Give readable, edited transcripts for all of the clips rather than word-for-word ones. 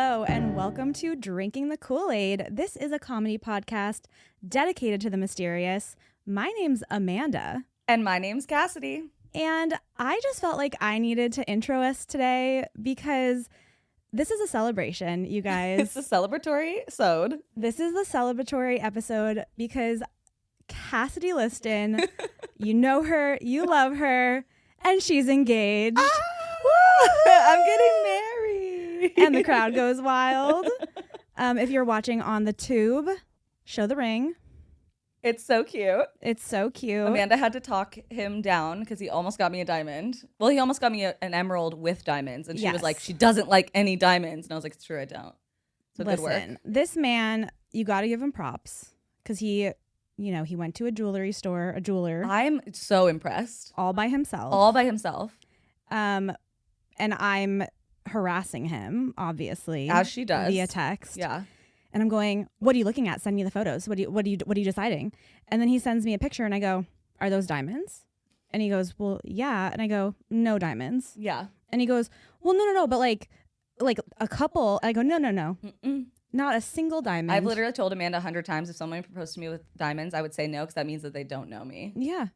Hello, and welcome to Drinking the Kool-Aid. This is a comedy podcast dedicated to the mysterious. My name's Amanda. And my name's Cassidy. And I just felt like I needed to intro us today because this is a celebration, you guys. It's a celebratory episode. This is the celebratory episode because Cassidy Liston, you know her, you love her, and she's engaged. I'm getting married. And the crowd goes wild. If you're watching on the tube, show the ring. It's so cute. It's so cute. Amanda had to talk him down because he almost got me a diamond. Well, he almost got me an emerald with diamonds. And she was like, she doesn't like any diamonds. And I was like, it's true, I don't. So good work. This man, you got to give him props because he went to a jewelry store, a jeweler. I'm so impressed. All by himself. And I'm harassing him, obviously. As she does. Via text. Yeah. And I'm going, what are you looking at? Send me the photos. What are you deciding? And then he sends me a picture and I go, are those diamonds? And he goes, well, yeah. And I go, no diamonds. Yeah. And he goes, well, no, but like a couple. I go, no. Mm-mm. Not a single diamond. I've literally told Amanda 100 times if someone proposed to me with diamonds, I would say no because that means that they don't know me. Yeah.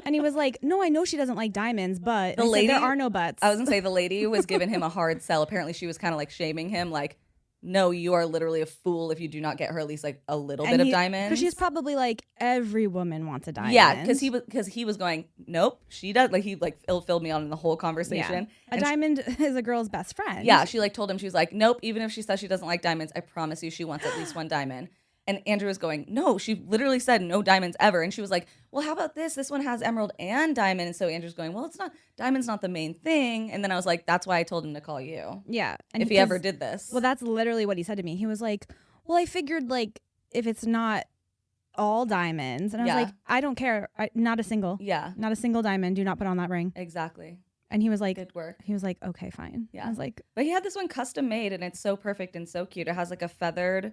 And he was like, no, I know she doesn't like diamonds, but the lady, there are no buts. I was going to say the lady was giving him a hard sell. Apparently she was kind of like shaming him like, no, you are literally a fool if you do not get her at least like a little bit of diamonds. Because she's probably like, every woman wants a diamond. Yeah, because he was going, nope, she does. Like he like filled me on in the whole conversation. Yeah. A diamond is a girl's best friend. Yeah, she like told him, she was like, nope, even if she says she doesn't like diamonds, I promise you she wants at least one diamond. And Andrew was going, no, she literally said no diamonds ever. And she was like, well, how about this? This one has emerald and diamond. And so Andrew's going, well, it's not, diamond's not the main thing. And then I was like, that's why I told him to call you. Yeah. And if he ever did this. Well, that's literally what he said to me. He was like, well, I figured like if it's not all diamonds. And I was like, I don't care. Not a single. Yeah. Not a single diamond. Do not put on that ring. Exactly. And he was like, good work. He was like, okay, fine. Yeah. I was like, but he had this one custom made and it's so perfect and so cute. It has like a feathered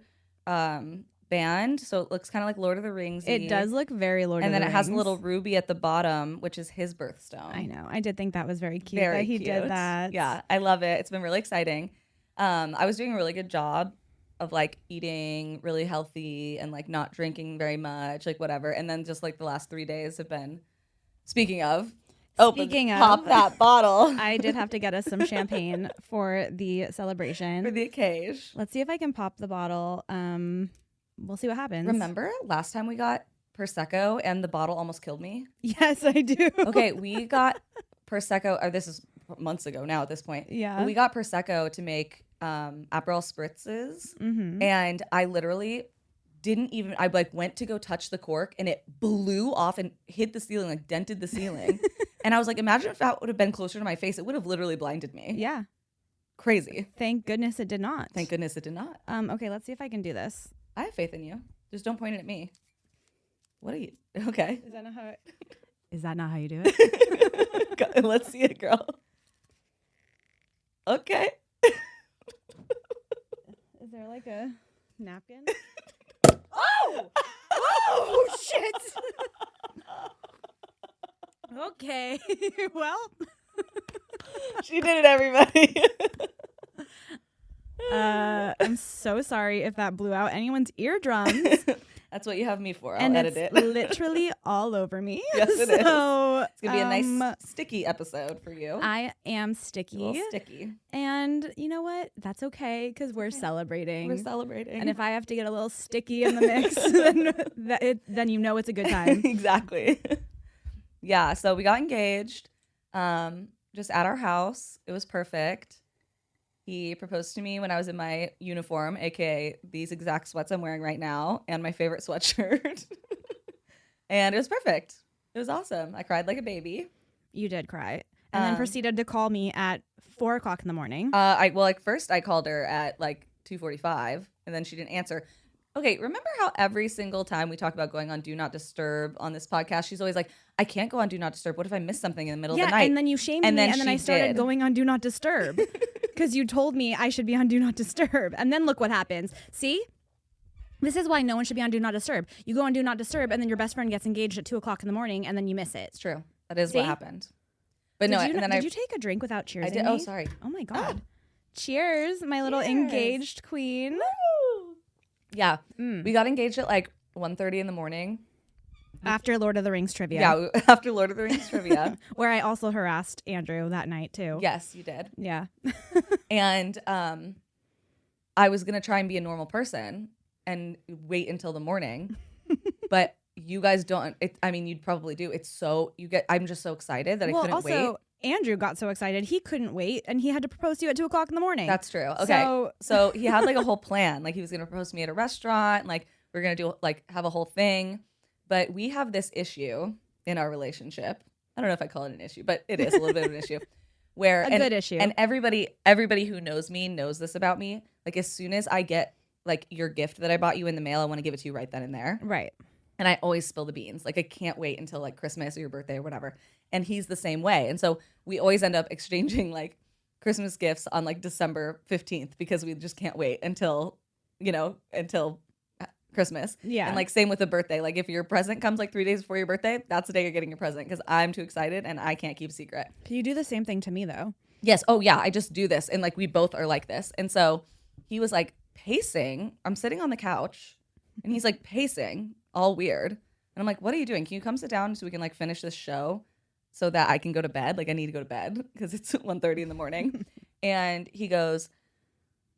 band, so it looks kind of like Lord of the Rings. It does look very Lord of the Rings. And then it has a little ruby at the bottom, which is his birthstone. I know. I did think that was very cute that he did that. Yeah, I love it. It's been really exciting. I was doing a really good job of like eating really healthy and like not drinking very much, like whatever. And then just like the last 3 days have been, pop that bottle. I did have to get us some champagne for the celebration. For the occasion. Let's see if I can pop the bottle. We'll see what happens. Remember last time we got Prosecco and the bottle almost killed me? Yes, I do. Okay, we got Prosecco, or this is months ago now at this point. Yeah. But we got Prosecco to make Aperol spritzes. Mm-hmm. And I literally I like went to go touch the cork and it blew off and hit the ceiling, like dented the ceiling. And I was like, imagine if that would have been closer to my face. It would have literally blinded me. Yeah. Crazy. Thank goodness it did not. Thank goodness it did not. Okay, let's see if I can do this. I have faith in you. Just don't point it at me. What are you? Okay. Is that not how you do it? Let's see it, girl. Okay. Is there like a napkin? Oh! Oh, shit. Okay. Well. She did it, everybody. I'm so sorry if that blew out anyone's eardrums. That's what you have me for. I'll and edit it's it. literally all over me. Yes, it is. It's going to be a nice sticky episode for you. I am sticky. A little sticky. And you know what? That's okay because we're celebrating. We're celebrating. And if I have to get a little sticky in the mix, then you know it's a good time. Exactly. Yeah, so we got engaged just at our house. It was perfect. He proposed to me when I was in my uniform, aka these exact sweats I'm wearing right now, and my favorite sweatshirt. And it was perfect. It was awesome. I cried like a baby. You did cry. And then proceeded to call me at 4 o'clock in the morning. First I called her at like 2:45, and then she didn't answer. Okay, remember how every single time we talk about going on Do Not Disturb on this podcast, she's always like, I can't go on Do Not Disturb. What if I miss something in the middle of the night? And then you shamed me, and then I started going on Do Not Disturb because you told me I should be on Do Not Disturb. And then look what happens. See? This is why no one should be on Do Not Disturb. You go on Do Not Disturb, and then your best friend gets engaged at 2 o'clock in the morning, and then you miss it. It's true. That is what happened. But did you take a drink without cheersing I did. me? Oh, sorry. Oh, my God. Cheers, my little engaged queen. Woo! Yeah. We got engaged at like 1:30 in the morning. After Lord of the Rings trivia. Yeah, after Lord of the Rings trivia. Where I also harassed Andrew that night too. Yes, you did. Yeah. And I was going to try and be a normal person and wait until the morning. But you guys don't. I mean, you'd probably do. I'm just so excited that I couldn't wait. Andrew got so excited he couldn't wait, and he had to propose to you at 2:00 in the morning. That's true. Okay. So he had like a whole plan. Like he was going to propose to me at a restaurant. And, like we're going to do like have a whole thing. But we have this issue in our relationship. I don't know if I call it an issue, but it is a little bit of an issue. Where good issue. And everybody who knows me knows this about me. Like as soon as I get like your gift that I bought you in the mail, I want to give it to you right then and there. Right. And I always spill the beans. Like I can't wait until like Christmas or your birthday or whatever. And he's the same way. And so we always end up exchanging like Christmas gifts on like December 15th because we just can't wait until Christmas. Yeah. And like same with the birthday. Like if your present comes like 3 days before your birthday, that's the day you're getting your present because I'm too excited and I can't keep a secret. You do the same thing to me though. Yes. Oh yeah. I just do this. And like we both are like this. And so he was like pacing. I'm sitting on the couch and he's like pacing all weird. And I'm like, what are you doing? Can you come sit down so we can like finish this show so that I can go to bed? Like I need to go to bed because it's 1:30 in the morning. And he goes,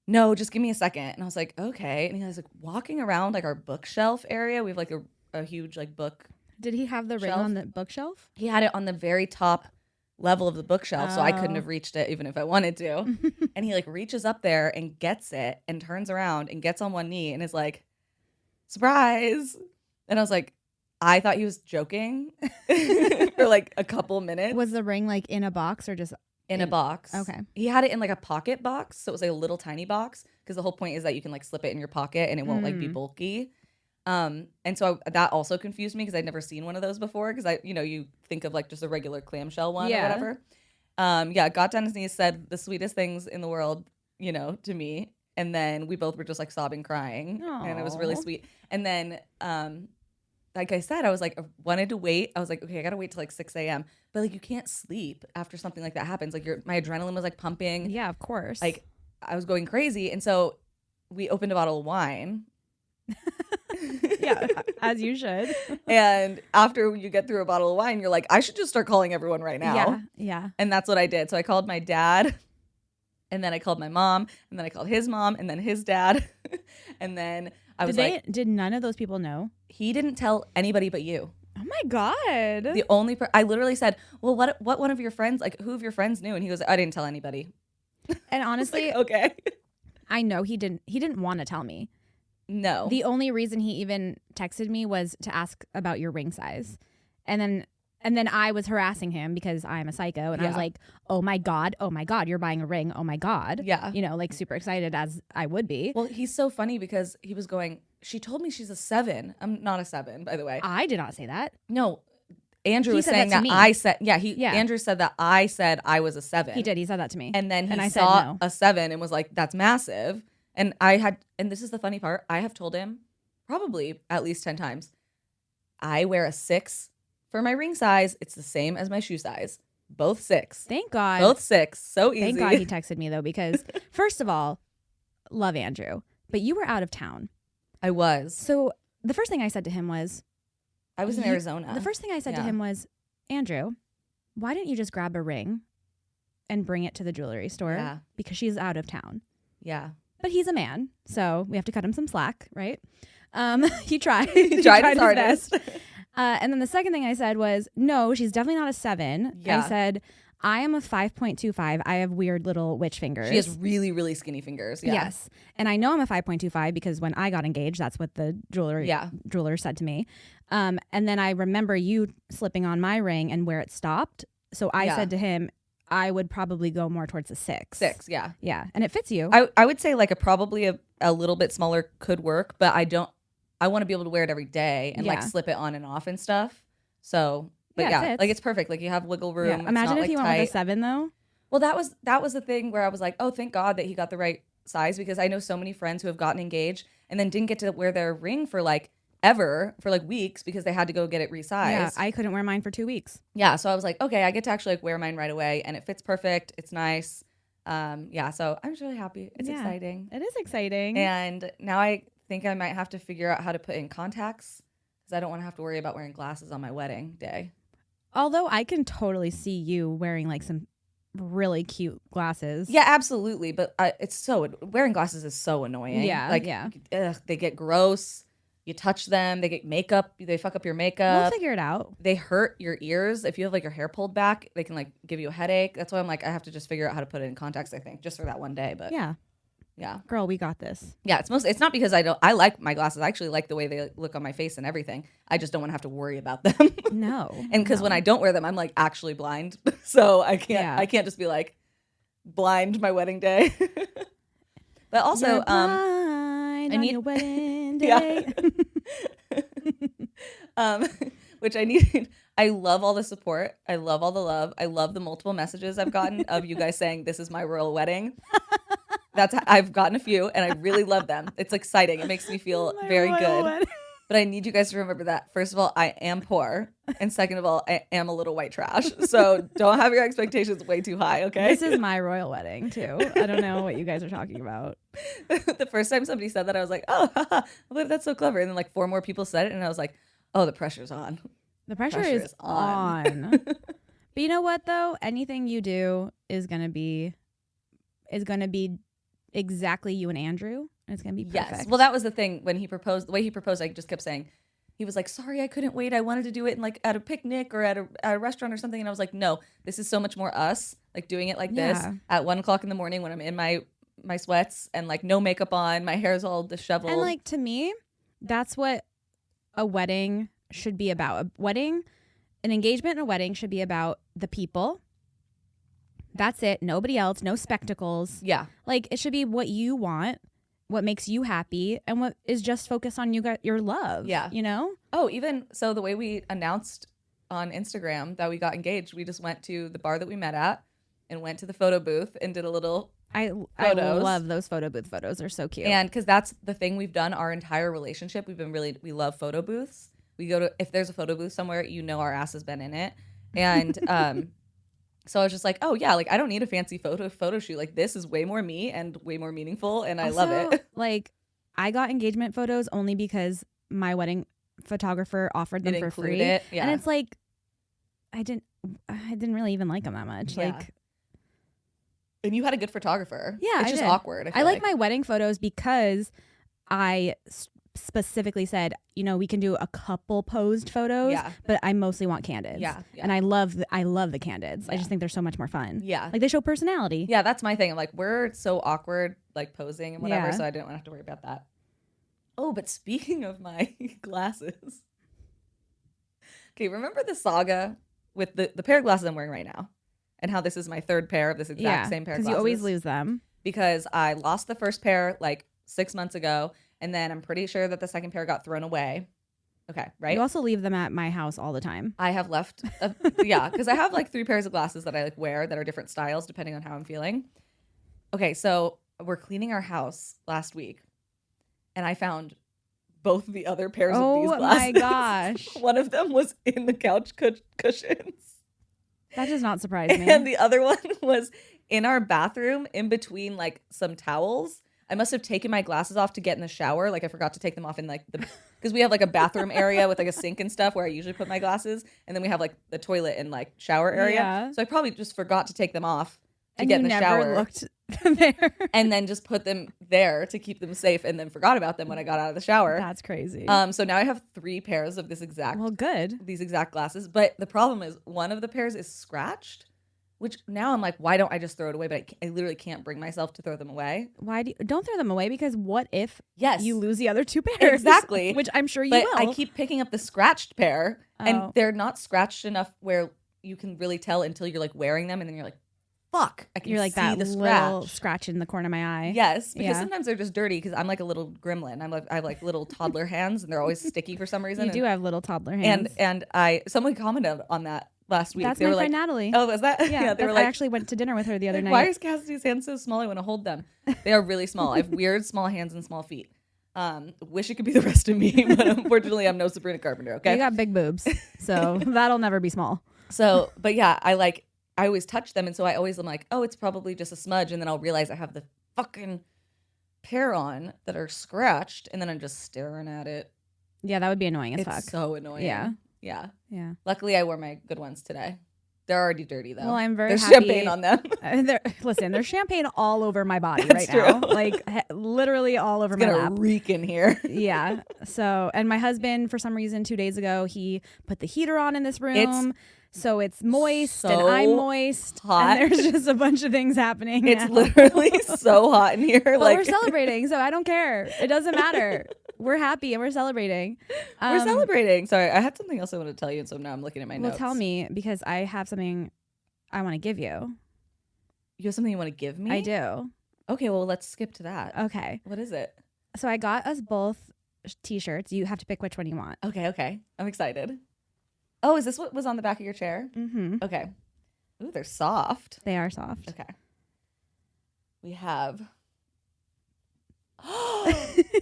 no, just give me a second. And I was like, okay. And he was like walking around like our bookshelf area. We have like a huge like book. Did he have the ring on the bookshelf? He had it on the very top level of the bookshelf. So I couldn't have reached it even if I wanted to. And he like reaches up there and gets it and turns around and gets on one knee and is like, surprise. And I was like, I thought he was joking for like a couple minutes. Was the ring like in a box or just in a box? Okay. He had it in like a pocket box. So it was like a little tiny box because the whole point is that you can like slip it in your pocket and it won't like be bulky. And so that also confused me because I'd never seen one of those before because you think of like just a regular clamshell one or whatever. Got down his knees, said the sweetest things in the world, to me. And then we both were just like sobbing, crying. Aww. And it was really sweet. And then, like I said, I was like, I wanted to wait. I was like, okay, I got to wait till like 6 a.m. But like, you can't sleep after something like that happens. Like my adrenaline was like pumping. Yeah, of course. Like I was going crazy. And so we opened a bottle of wine. Yeah, as you should. And after you get through a bottle of wine, you're like, I should just start calling everyone right now. Yeah. And that's what I did. So I called my dad. And then I called my mom, and then I called his mom, and then his dad. And then I was did none of those people know? He didn't tell anybody but you. Oh my God. The only I literally said, well, what one of your friends, like who of your friends knew? And he goes, I didn't tell anybody. And honestly, like, okay. I know he didn't want to tell me. No. The only reason he even texted me was to ask about your ring size. And then I was harassing him because I'm a psycho. And I was like, oh my God, you're buying a ring. Oh my God. Yeah. Like super excited as I would be. Well, he's so funny because he was going, she told me she's a 7. I'm not a 7, by the way. I did not say that. No. Andrew was saying that I said, Andrew said that I said I was a 7. He did. He said that to me. And then I saw said no. a 7 and was like, that's massive. And and this is the funny part, I have told him probably at least 10 times, I wear a 6 for my ring size. It's the same as my shoe size. Both 6. Thank God. Both 6. So easy. Thank God he texted me though, because first of all, love Andrew, but you were out of town. I was. So the first thing I said to him was, I was in Arizona. The first thing I said to him was, Andrew, why didn't you just grab a ring and bring it to the jewelry store? Yeah. Because she's out of town. Yeah. But he's a man, so we have to cut him some slack, right? He tried. He tried his best. And then the second thing I said was, no, she's definitely not a 7. Yeah. I said, I am a 5.25. I have weird little witch fingers. She has really, really skinny fingers. Yeah. Yes. And I know I'm a 5.25 because when I got engaged, that's what the jeweler said to me. And then I remember you slipping on my ring and where it stopped. So I said to him, I would probably go more towards a 6. 6, yeah. Yeah. And it fits you. I would say like probably a little bit smaller could work, but I want to be able to wear it every day and like slip it on and off and stuff. So, but it like it's perfect. Like you have wiggle room. Yeah. Imagine if you went with a 7 though. Well, that was the thing where I was like, oh, thank God that he got the right size, because I know so many friends who have gotten engaged and then didn't get to wear their ring for like ever, for like weeks, because they had to go get it resized. Yeah, I couldn't wear mine for 2 weeks. Yeah, so I was like, okay, I get to actually like wear mine right away, and it fits perfect. It's nice. Yeah, so I'm just really happy. It's exciting. It is exciting. And now I think I might have to figure out how to put in contacts because I don't want to have to worry about wearing glasses on my wedding day. Although I can totally see you wearing like some really cute glasses. Yeah, absolutely. But wearing glasses is so annoying. Yeah, like, they get gross. You touch them, they get makeup. They fuck up your makeup. We'll figure it out. They hurt your ears. If you have like your hair pulled back, they can like give you a headache. That's why I'm like, I have to just figure out how to put it in contacts, I think, just for that one day. But yeah, girl, we got this. Yeah, it's not because I like my glasses. I actually like the way they look on my face and everything. I just don't want to have to worry about them. No. And because when I don't wear them, I'm like actually blind. So I can't just be like blind my wedding day. But also, You're blind on your wedding day. Which I need. I love all the support. I love all the love. I love the multiple messages I've gotten of you guys saying this is my royal wedding. I've gotten a few and I really love them. It's exciting. It makes me feel very good. Wedding. But I need you guys to remember that. First of all, I am poor. And second of all, I am a little white trash. So don't have your expectations way too high, okay? This is my royal wedding, too. I don't know what you guys are talking about. The first time somebody said that, I was like, oh, I believe that's so clever. And then like 4 more people said it. And I was like, oh, the pressure's on. The pressure is on. But you know what, though? Anything you do is going to be exactly you and Andrew. It's going to be perfect. Yes. Well, that was the thing when he proposed. The way he proposed, I just kept saying, he was like, sorry, I couldn't wait. I wanted to do it in like at a picnic or at a restaurant or something. And I was like, no, this is so much more us, like doing it like this at 1 o'clock in the morning when I'm in my sweats and like no makeup on. My hair's all disheveled. And like to me, that's what a wedding should be about. An engagement and a wedding should be about the people. That's it. Nobody else. No spectacles. Yeah. Like it should be what you want, what makes you happy, and what is just focused on your love. Yeah. You know? Oh, even so the way we announced on Instagram that we got engaged, we just went to the bar that we met at and went to the photo booth and did a little I love those photo booth photos. They're so cute. And because that's the thing we've done our entire relationship. We love photo booths. We go to, if there's a photo booth somewhere, our ass has been in it. And so I was just like, oh yeah, like I don't need a fancy photo shoot. Like this is way more me and way more meaningful, and I love it. Like I got engagement photos only because my wedding photographer offered them for free. Yeah. And it's like I didn't really even like them that much. Yeah. Like, and you had a good photographer. Yeah, it's just awkward. I like my wedding photos because I specifically said, we can do a couple posed photos, but I mostly want candids. Yeah. And I love the candids. Yeah. I just think they're so much more fun. Yeah. Like they show personality. Yeah, that's my thing. I'm like, we're so awkward, like posing and whatever, so I didn't want to have to worry about that. Oh, but speaking of my glasses. Okay, remember the saga with the pair of glasses I'm wearing right now? And how this is my third pair of this exact same pair of glasses. Because you always lose them. Because I lost the first pair like 6 months ago. And then I'm pretty sure that the second pair got thrown away. Okay, right? You also leave them at my house all the time. I have left, because I have like 3 pairs of glasses that I like wear that are different styles depending on how I'm feeling. Okay, so we're cleaning our house last week. And I found both the other pairs of these glasses. Oh my gosh. One of them was in the couch cushions. That does not surprise me. And the other one was in our bathroom in between like some towels. I must have taken my glasses off to get in the shower. Like I forgot to take them off in like because we have like a bathroom area with like a sink and stuff where I usually put my glasses. And then we have like the toilet and like shower area. Yeah. So I probably just forgot to take them off to get in the shower. And you never looked there. And then just put them there to keep them safe and then forgot about them when I got out of the shower. That's crazy. So now I have 3 pairs of these exact glasses. But the problem is one of the pairs is scratched. Which now I'm like, why don't I just throw it away? But I literally can't bring myself to throw them away. Don't throw them away because what if you lose the other 2 pairs? Exactly. Which I'm sure you will. I keep picking up the scratched pair and they're not scratched enough where you can really tell until you're like wearing them and then you're like, fuck, I can see that the little scratch in the corner of my eye. Yes, because sometimes they're just dirty because I'm like a little gremlin. I have like little toddler hands and they're always sticky for some reason. You do have little toddler hands. And someone commented on that last week. That's my friend Natalie. Oh, was that? Yeah, they were like, I actually went to dinner with her the other night. Why is Cassidy's hands so small? I want to hold them. They are really small. I have weird small hands and small feet. Wish it could be the rest of me, but unfortunately I'm no Sabrina Carpenter, okay? You got big boobs, so that'll never be small. So, but yeah, I like I always touch them, and so I always am like, oh, it's probably just a smudge, and then I'll realize I have the fucking pair on that are scratched, and then I'm just staring at it. Yeah, that would be annoying as It's fuck. so annoying. Yeah. Yeah. Yeah. Luckily, I wore my good ones today. They're already dirty though. Well, I'm very There's happy. champagne on them. Listen, there's champagne all over my body That's right now. true. Like literally all over my It's lap. gonna reek in here. Yeah. So, and my husband, for some reason, 2 days ago, he put the heater on in this room. So it's moist and I'm moist. Hot. And there's just a bunch of things happening. It's now. literally so hot in here. But like we're celebrating, so I don't care. It doesn't matter. We're happy and we're celebrating. We're celebrating. Sorry, I had something else I wanted to tell you, and so now I'm looking at my notes. Well, tell me, because I have something I want to give you. You have something you want to give me? I do. Okay, well, let's skip to that. Okay. What is it? So I got us both t-shirts. You have to pick which one you want. Okay. I'm excited. Oh, is this what was on the back of your chair? Mm-hmm. Okay. Ooh, they're soft. They are soft. Okay. We have...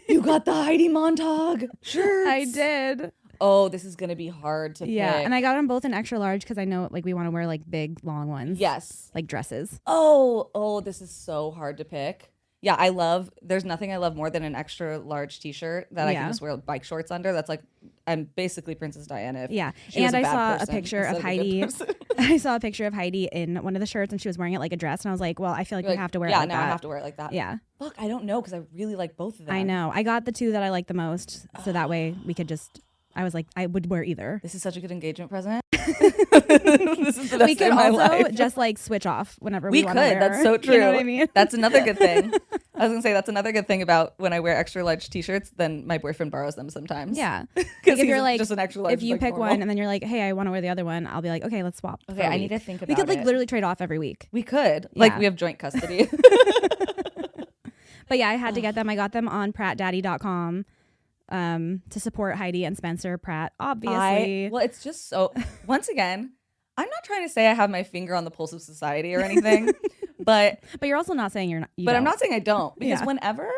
You got the Heidi Montag shirts. I did. Oh, this is going to be hard to pick. Yeah, and I got them both in extra large because I know like we want to wear like big, long ones. Yes. Like dresses. Oh, this is so hard to pick. Yeah, there's nothing I love more than an extra large t-shirt that I can just wear bike shorts under. That's like, I'm basically Princess Diana. Yeah. She was And a I bad saw a person picture of instead a good Heidi. person. I saw a picture of Heidi in one of the shirts and she was wearing it like a dress. And I was like, well, I feel like we have to wear it like now that. I have to wear it like that. Yeah. Fuck, I don't know because I really like both of them. I know. I got the two that I like the most. So that way we could just, I was like, I would wear either. This is such a good engagement present. This is the best We day could of my also life. just like switch off whenever we want to wear. That's so true. You know what I mean? That's another good thing. I was gonna say that's another good thing about when I wear extra large t-shirts. Then my boyfriend borrows them sometimes. Yeah. Because if you're like, just an extra large. if you like pick normal. one and then you're like, hey, I want to wear the other one, I'll be like, okay, let's swap. Okay, I need to think about it. We could like literally trade off every week. We could. Yeah. Like we have joint custody. But yeah, I had to get them. I got them on prattdaddy.com to support Heidi and Spencer Pratt, obviously. Well, it's just so, once again, I'm not trying to say I have my finger on the pulse of society or anything, but you're also not saying you're not. But I'm not saying I don't, because Yeah. whenever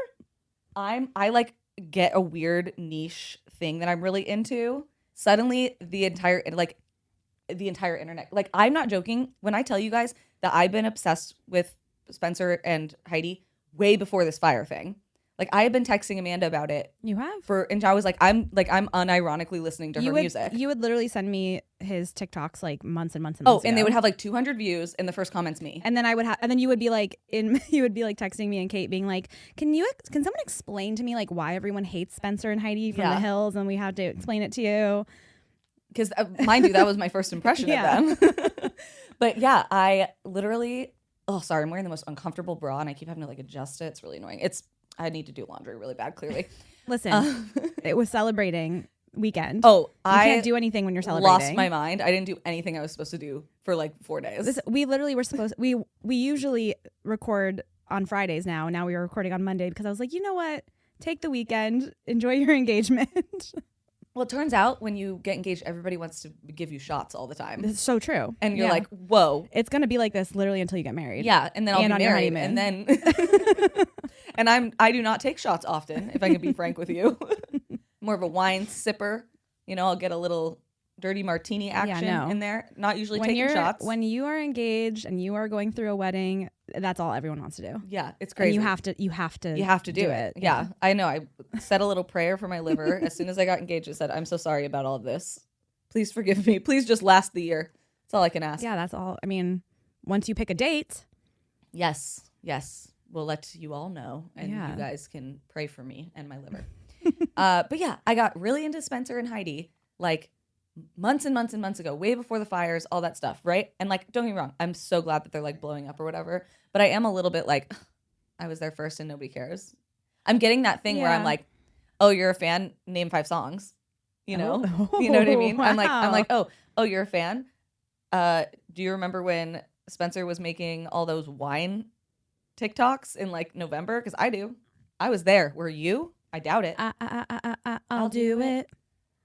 I like get a weird niche thing that I'm really into, suddenly the entire internet, like I'm not joking when I tell you guys that I've been obsessed with Spencer and Heidi way before this fire thing. Like I had been texting Amanda about it. You have? And I was like, I'm unironically listening to her music. You would literally send me his TikToks like months and months and Oh, months and ago. they would have like 200 views, and the first comment's me. And then I would have, and then you would be like you would be like texting me and Kate being like, can someone explain to me like why everyone hates Spencer and Heidi from the Hills, and we have to explain it to you? Because mind you, that was my first impression of them. But yeah, I literally, sorry, I'm wearing the most uncomfortable bra, and I keep having to like adjust it. It's really annoying. I need to do laundry really bad, clearly. Listen, it was celebrating weekend. Oh, you can't do anything when you're celebrating. Lost my mind. I didn't do anything I was supposed to do for like 4 days. We literally were supposed. We usually record on Fridays now. Now we were recording on Monday because I was like, you know what? Take the weekend, enjoy your engagement. Well, it turns out when you get engaged, everybody wants to give you shots all the time. It's so true. And you're like, whoa. It's gonna be like this literally until you get married. Yeah, and then I'll be on your married, honeymoon. and then and I do not take shots often, if I can be frank with you. More of a wine sipper. You know, I'll get a little dirty martini action in there. Not usually taking shots. When you are engaged and you are going through a wedding, that's all everyone wants to do. Yeah, it's crazy. And you have to do it. Yeah, I know. I said a little prayer for my liver as soon as I got engaged. I said, I'm so sorry about all of this. Please forgive me. Please just last the year. That's all I can ask. Yeah, that's all. I mean, once you pick a date. Yes. We'll let you all know, and you guys can pray for me and my liver. But yeah, I got really into Spencer and Heidi like months and months and months ago, way before the fires, all that stuff, right? And like, don't get me wrong, I'm so glad that they're like blowing up or whatever, but I am a little bit like, I was there first and nobody cares. I'm getting that thing where I'm like, oh, you're a fan, name 5 songs, you know? You know what I mean? Wow. I'm like, oh, you're a fan? Do you remember when Spencer was making all those wine TikToks in like November? Because I do. I was there. Were you? I doubt it. I'll do it.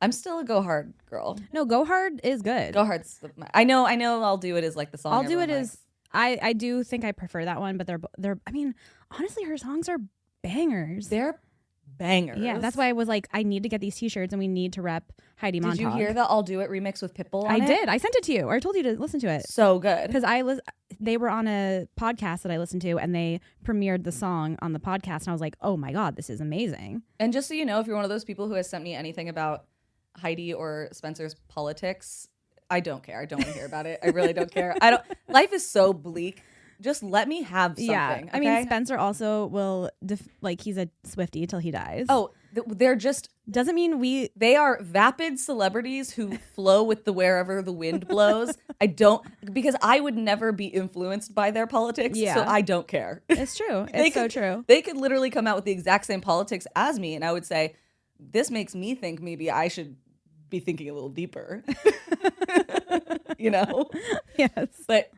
I'm still a Go Hard girl. No, Go Hard is good. Go Hard's I know I'll Do It is like the song. I'll Do It everyone is I do think I prefer that one, but they're I mean, honestly her songs are bangers. They're bangers. Yeah, that's why I was like, I need to get these t-shirts and we need to rep Heidi Montag. Did you hear the I'll Do It remix with Pitbull on I it? did. I sent it to you, or I told you to listen to it. So good. Because they were on a podcast that I listened to, and they premiered the song on the podcast, and I was like, oh my God, this is amazing. And just so you know, if you're one of those people who has sent me anything about Heidi or Spencer's politics, I don't care. I don't want to hear about it. I really don't care. Life is so bleak. Just let me have something. Yeah. Okay? I mean, Spencer also will, he's a Swiftie till he dies. Oh, they're just... Doesn't mean They are vapid celebrities who flow with the wherever the wind blows. Because I would never be influenced by their politics, so I don't care. It's true. It's so true. They could literally come out with the exact same politics as me, and I would say, this makes me think maybe I should be thinking a little deeper. You know? Yes. But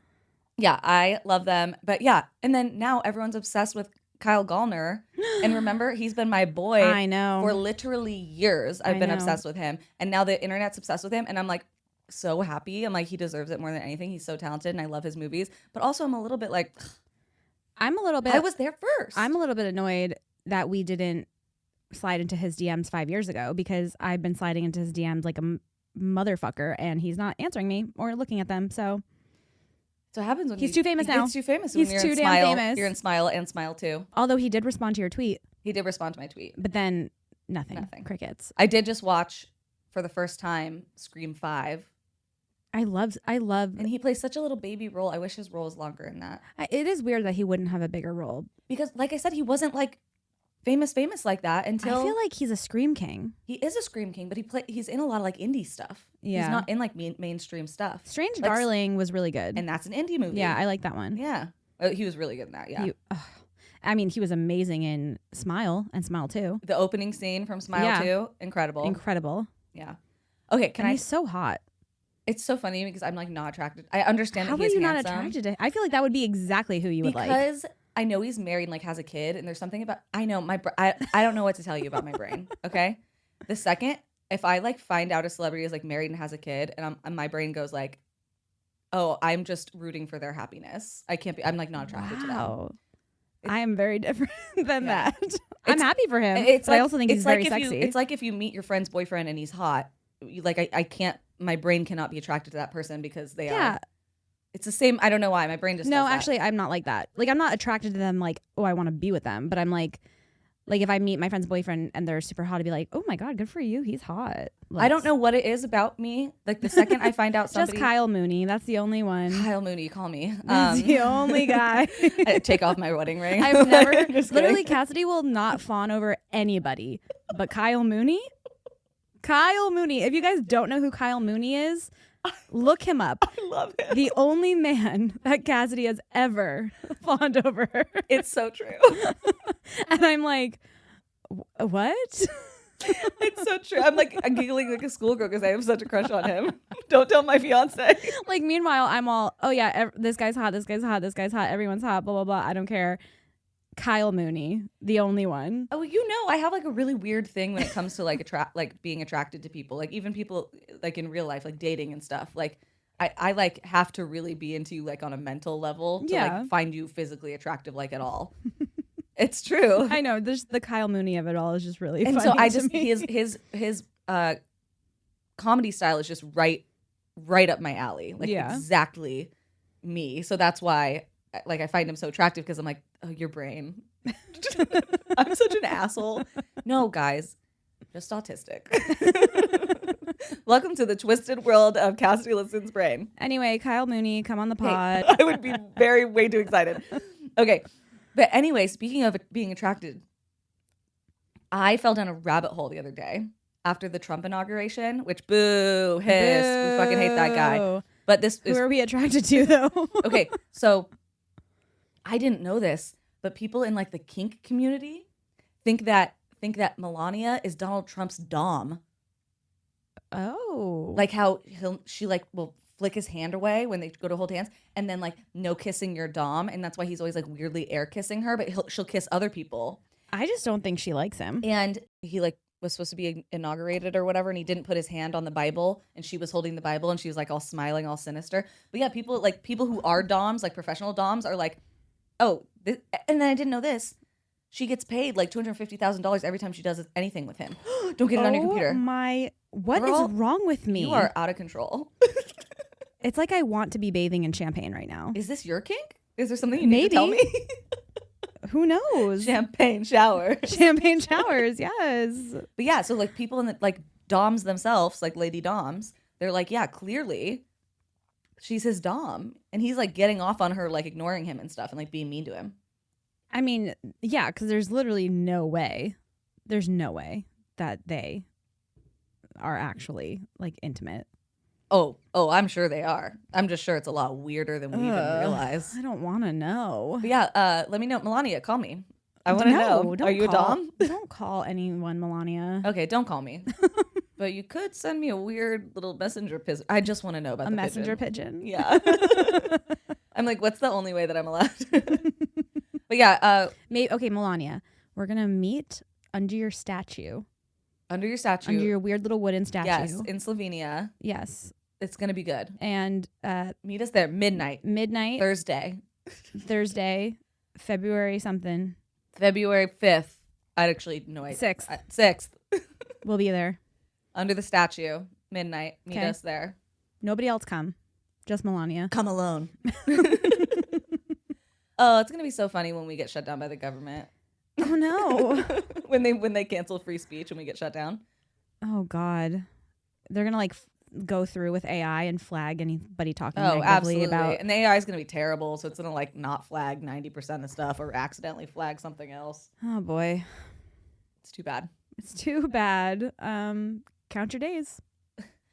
yeah, I love them. But yeah, and then now everyone's obsessed with Kyle Gallner. And remember, he's been my boy I know. for literally years. I've been obsessed with him. And now the internet's obsessed with him. And I'm like so happy. I'm like, he deserves it more than anything. He's so talented and I love his movies. But also I'm a little bit like, I was there first. I'm a little bit annoyed that we didn't slide into his DMs 5 years ago, because I've been sliding into his DMs like a motherfucker and he's not answering me or looking at them. So it happens when he's too famous now. He's too famous. He's when you're too in damn Smile. famous. You're in Smile and Smile too. Although he did respond to your tweet. He did respond to my tweet. But then nothing. Crickets. I did just watch for the first time Scream 5. I love. And he plays such a little baby role. I wish his role was longer in that. It is weird that he wouldn't have a bigger role. Because like I said, he wasn't like famous like that until... I feel like he's a Scream King. He is a Scream King, but he's in a lot of like indie stuff. Yeah. He's not in like mainstream stuff. Strange Darling was really good. And that's an indie movie. Yeah, I like that one. Yeah. He was really good in that, yeah. He was amazing in Smile and Smile 2. The opening scene from Smile 2, incredible. Incredible. Yeah. Okay, he's so hot. It's so funny because I'm like not attracted. I understand How that he's are you handsome. not attracted to? I feel like that would be exactly who you would like. Because I know he's married and like has a kid, and there's something about I know I don't know what to tell you about my brain. Okay, the second if I like find out a celebrity is like married and has a kid, and my brain goes like, oh, I'm just rooting for their happiness. I can't be. I'm like not attracted to them. I am very different than that. I'm happy for him. I also think he's very sexy. It's like if you meet your friend's boyfriend and he's hot. I can't. My brain cannot be attracted to that person because they are. It's the same. I don't know why. My brain just does that. Actually, I'm not like that. Like, I'm not attracted to them like, oh, I want to be with them. But I'm like if I meet my friend's boyfriend and they're super hot, I'd be like, oh my God, good for you. He's hot. I don't know what it is about me. Like the second I find out somebody. Just Kyle Mooney. That's the only one. Kyle Mooney, call me. That's the only guy. I take off my wedding ring. I've never. Literally, Cassidy will not fawn over anybody. But Kyle Mooney? Kyle Mooney. If you guys don't know who Kyle Mooney is, look him up. I love him. The only man that Cassidy has ever fawned over. It's so true. And I'm like, what? It's so true. I'm giggling like a schoolgirl because I have such a crush on him. Don't tell my fiance. Like, meanwhile, I'm all, oh yeah, this guy's hot, this guy's hot, this guy's hot, everyone's hot, blah, blah, blah. I don't care. Kyle Mooney, the only one. Oh, I have like a really weird thing when it comes to like being attracted to people, like even people like in real life, like dating and stuff. Like I like have to really be into you like on a mental level to like find you physically attractive like at all. It's true. I know. There's the Kyle Mooney of it all is just really and funny. So I just his comedy style is just right up my alley, like exactly me. So that's why. Like I find him so attractive because I'm like, oh, your brain. I'm such an asshole. No, guys, just autistic. Welcome to the twisted world of Cassidy Liston's brain. Anyway, Kyle Mooney, come on the pod. Hey, I would be way too excited. Okay, but anyway, speaking of being attracted, I fell down a rabbit hole the other day after the Trump inauguration, which boo, hiss, we fucking hate that guy. But who are we attracted to though? Okay, so. I didn't know this, but people in like the kink community think that Melania is Donald Trump's dom. Oh. Like how she like will flick his hand away when they go to hold hands, and then like no kissing your dom, and that's why he's always like weirdly air kissing her, but she'll kiss other people. I just don't think she likes him. And he like was supposed to be inaugurated or whatever, and he didn't put his hand on the Bible, and she was holding the Bible, and she was like all smiling, all sinister. But yeah, people who are doms, like professional doms, are like, oh, and then I didn't know this. She gets paid like $250,000 every time she does anything with him. Don't get it on your computer. What is wrong with me? You are out of control. It's like I want to be bathing in champagne right now. Is this your kink? Is there something you need to tell me? Who knows? Champagne showers. Champagne showers, yes. But yeah, so like people in the like doms themselves, like lady doms, they're like, yeah, clearly she's his dom. And he's like getting off on her, like ignoring him and stuff and like being mean to him. I mean, yeah, because there's literally no way. There's no way that they are actually like intimate. Oh, I'm sure they are. I'm just sure it's a lot weirder than we even realize. I don't want to know. But yeah, let me know. Melania, call me. I want to know. Are you a dom? Don't call anyone Melania. Okay, don't call me. But you could send me a weird little messenger pigeon. I just want to know about the messenger pigeon. Yeah. I'm like, what's the only way that I'm allowed? But yeah. Okay, Melania, we're going to meet under your statue. Under your statue. Under your weird little wooden statue. Yes, in Slovenia. Yes. It's going to be good. And meet us there midnight. Thursday, February something. February 5th. I'd actually no idea. 6th. 6th. We'll be there. Under the statue, midnight. Meet us there. Nobody else come. Just Melania. Come alone. Oh, it's going to be so funny when we get shut down by the government. Oh no. when they cancel free speech and we get shut down. Oh God. They're going to like go through with AI and flag anybody talking negatively about. And the AI is going to be terrible, so it's going to like not flag 90% of stuff or accidentally flag something else. Oh boy. It's too bad. It's too bad. Count your days.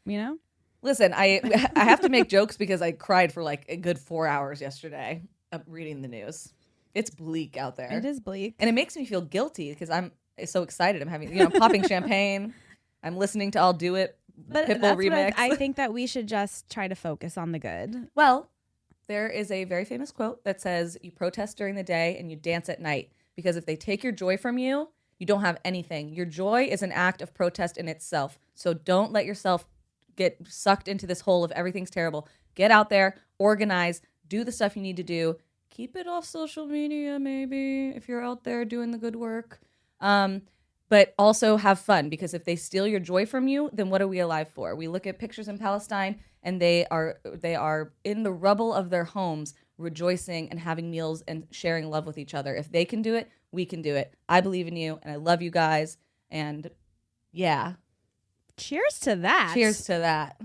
You know? Listen, I have to make jokes because I cried for like a good 4 hours yesterday reading the news. It's bleak out there. It is bleak. And it makes me feel guilty because I'm so excited. I'm having, popping champagne. I'm listening to I'll Do It. But Pitbull remix. I think that we should just try to focus on the good. Well, there is a very famous quote that says you protest during the day and you dance at night because if they take your joy from you, you don't have anything. Your joy is an act of protest in itself. So don't let yourself get sucked into this hole of everything's terrible. Get out there, organize, do the stuff you need to do. Keep it off social media, maybe, if you're out there doing the good work. But also have fun, because if they steal your joy from you, then what are we alive for? We look at pictures in Palestine, and they are in the rubble of their homes, rejoicing and having meals and sharing love with each other. If they can do it, we can do it. I believe in you, and I love you guys. And yeah. Cheers to that. Cheers to that.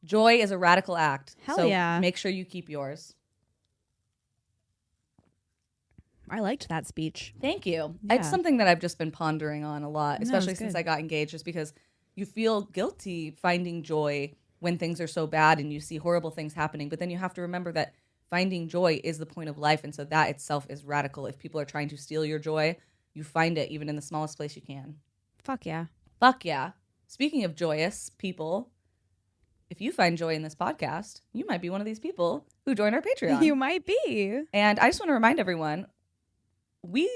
Joy is a radical act. Hell yeah. Make sure you keep yours. I liked that speech. Thank you. Yeah. It's something that I've just been pondering on a lot, especially since good. I got engaged, just because you feel guilty finding joy when things are so bad and you see horrible things happening. But then you have to remember that finding joy is the point of life. And so that itself is radical. If people are trying to steal your joy, you find it even in the smallest place you can. Fuck yeah. Fuck yeah. Speaking of joyous people, if you find joy in this podcast, you might be one of these people who join our Patreon. You might be. And I just want to remind everyone, we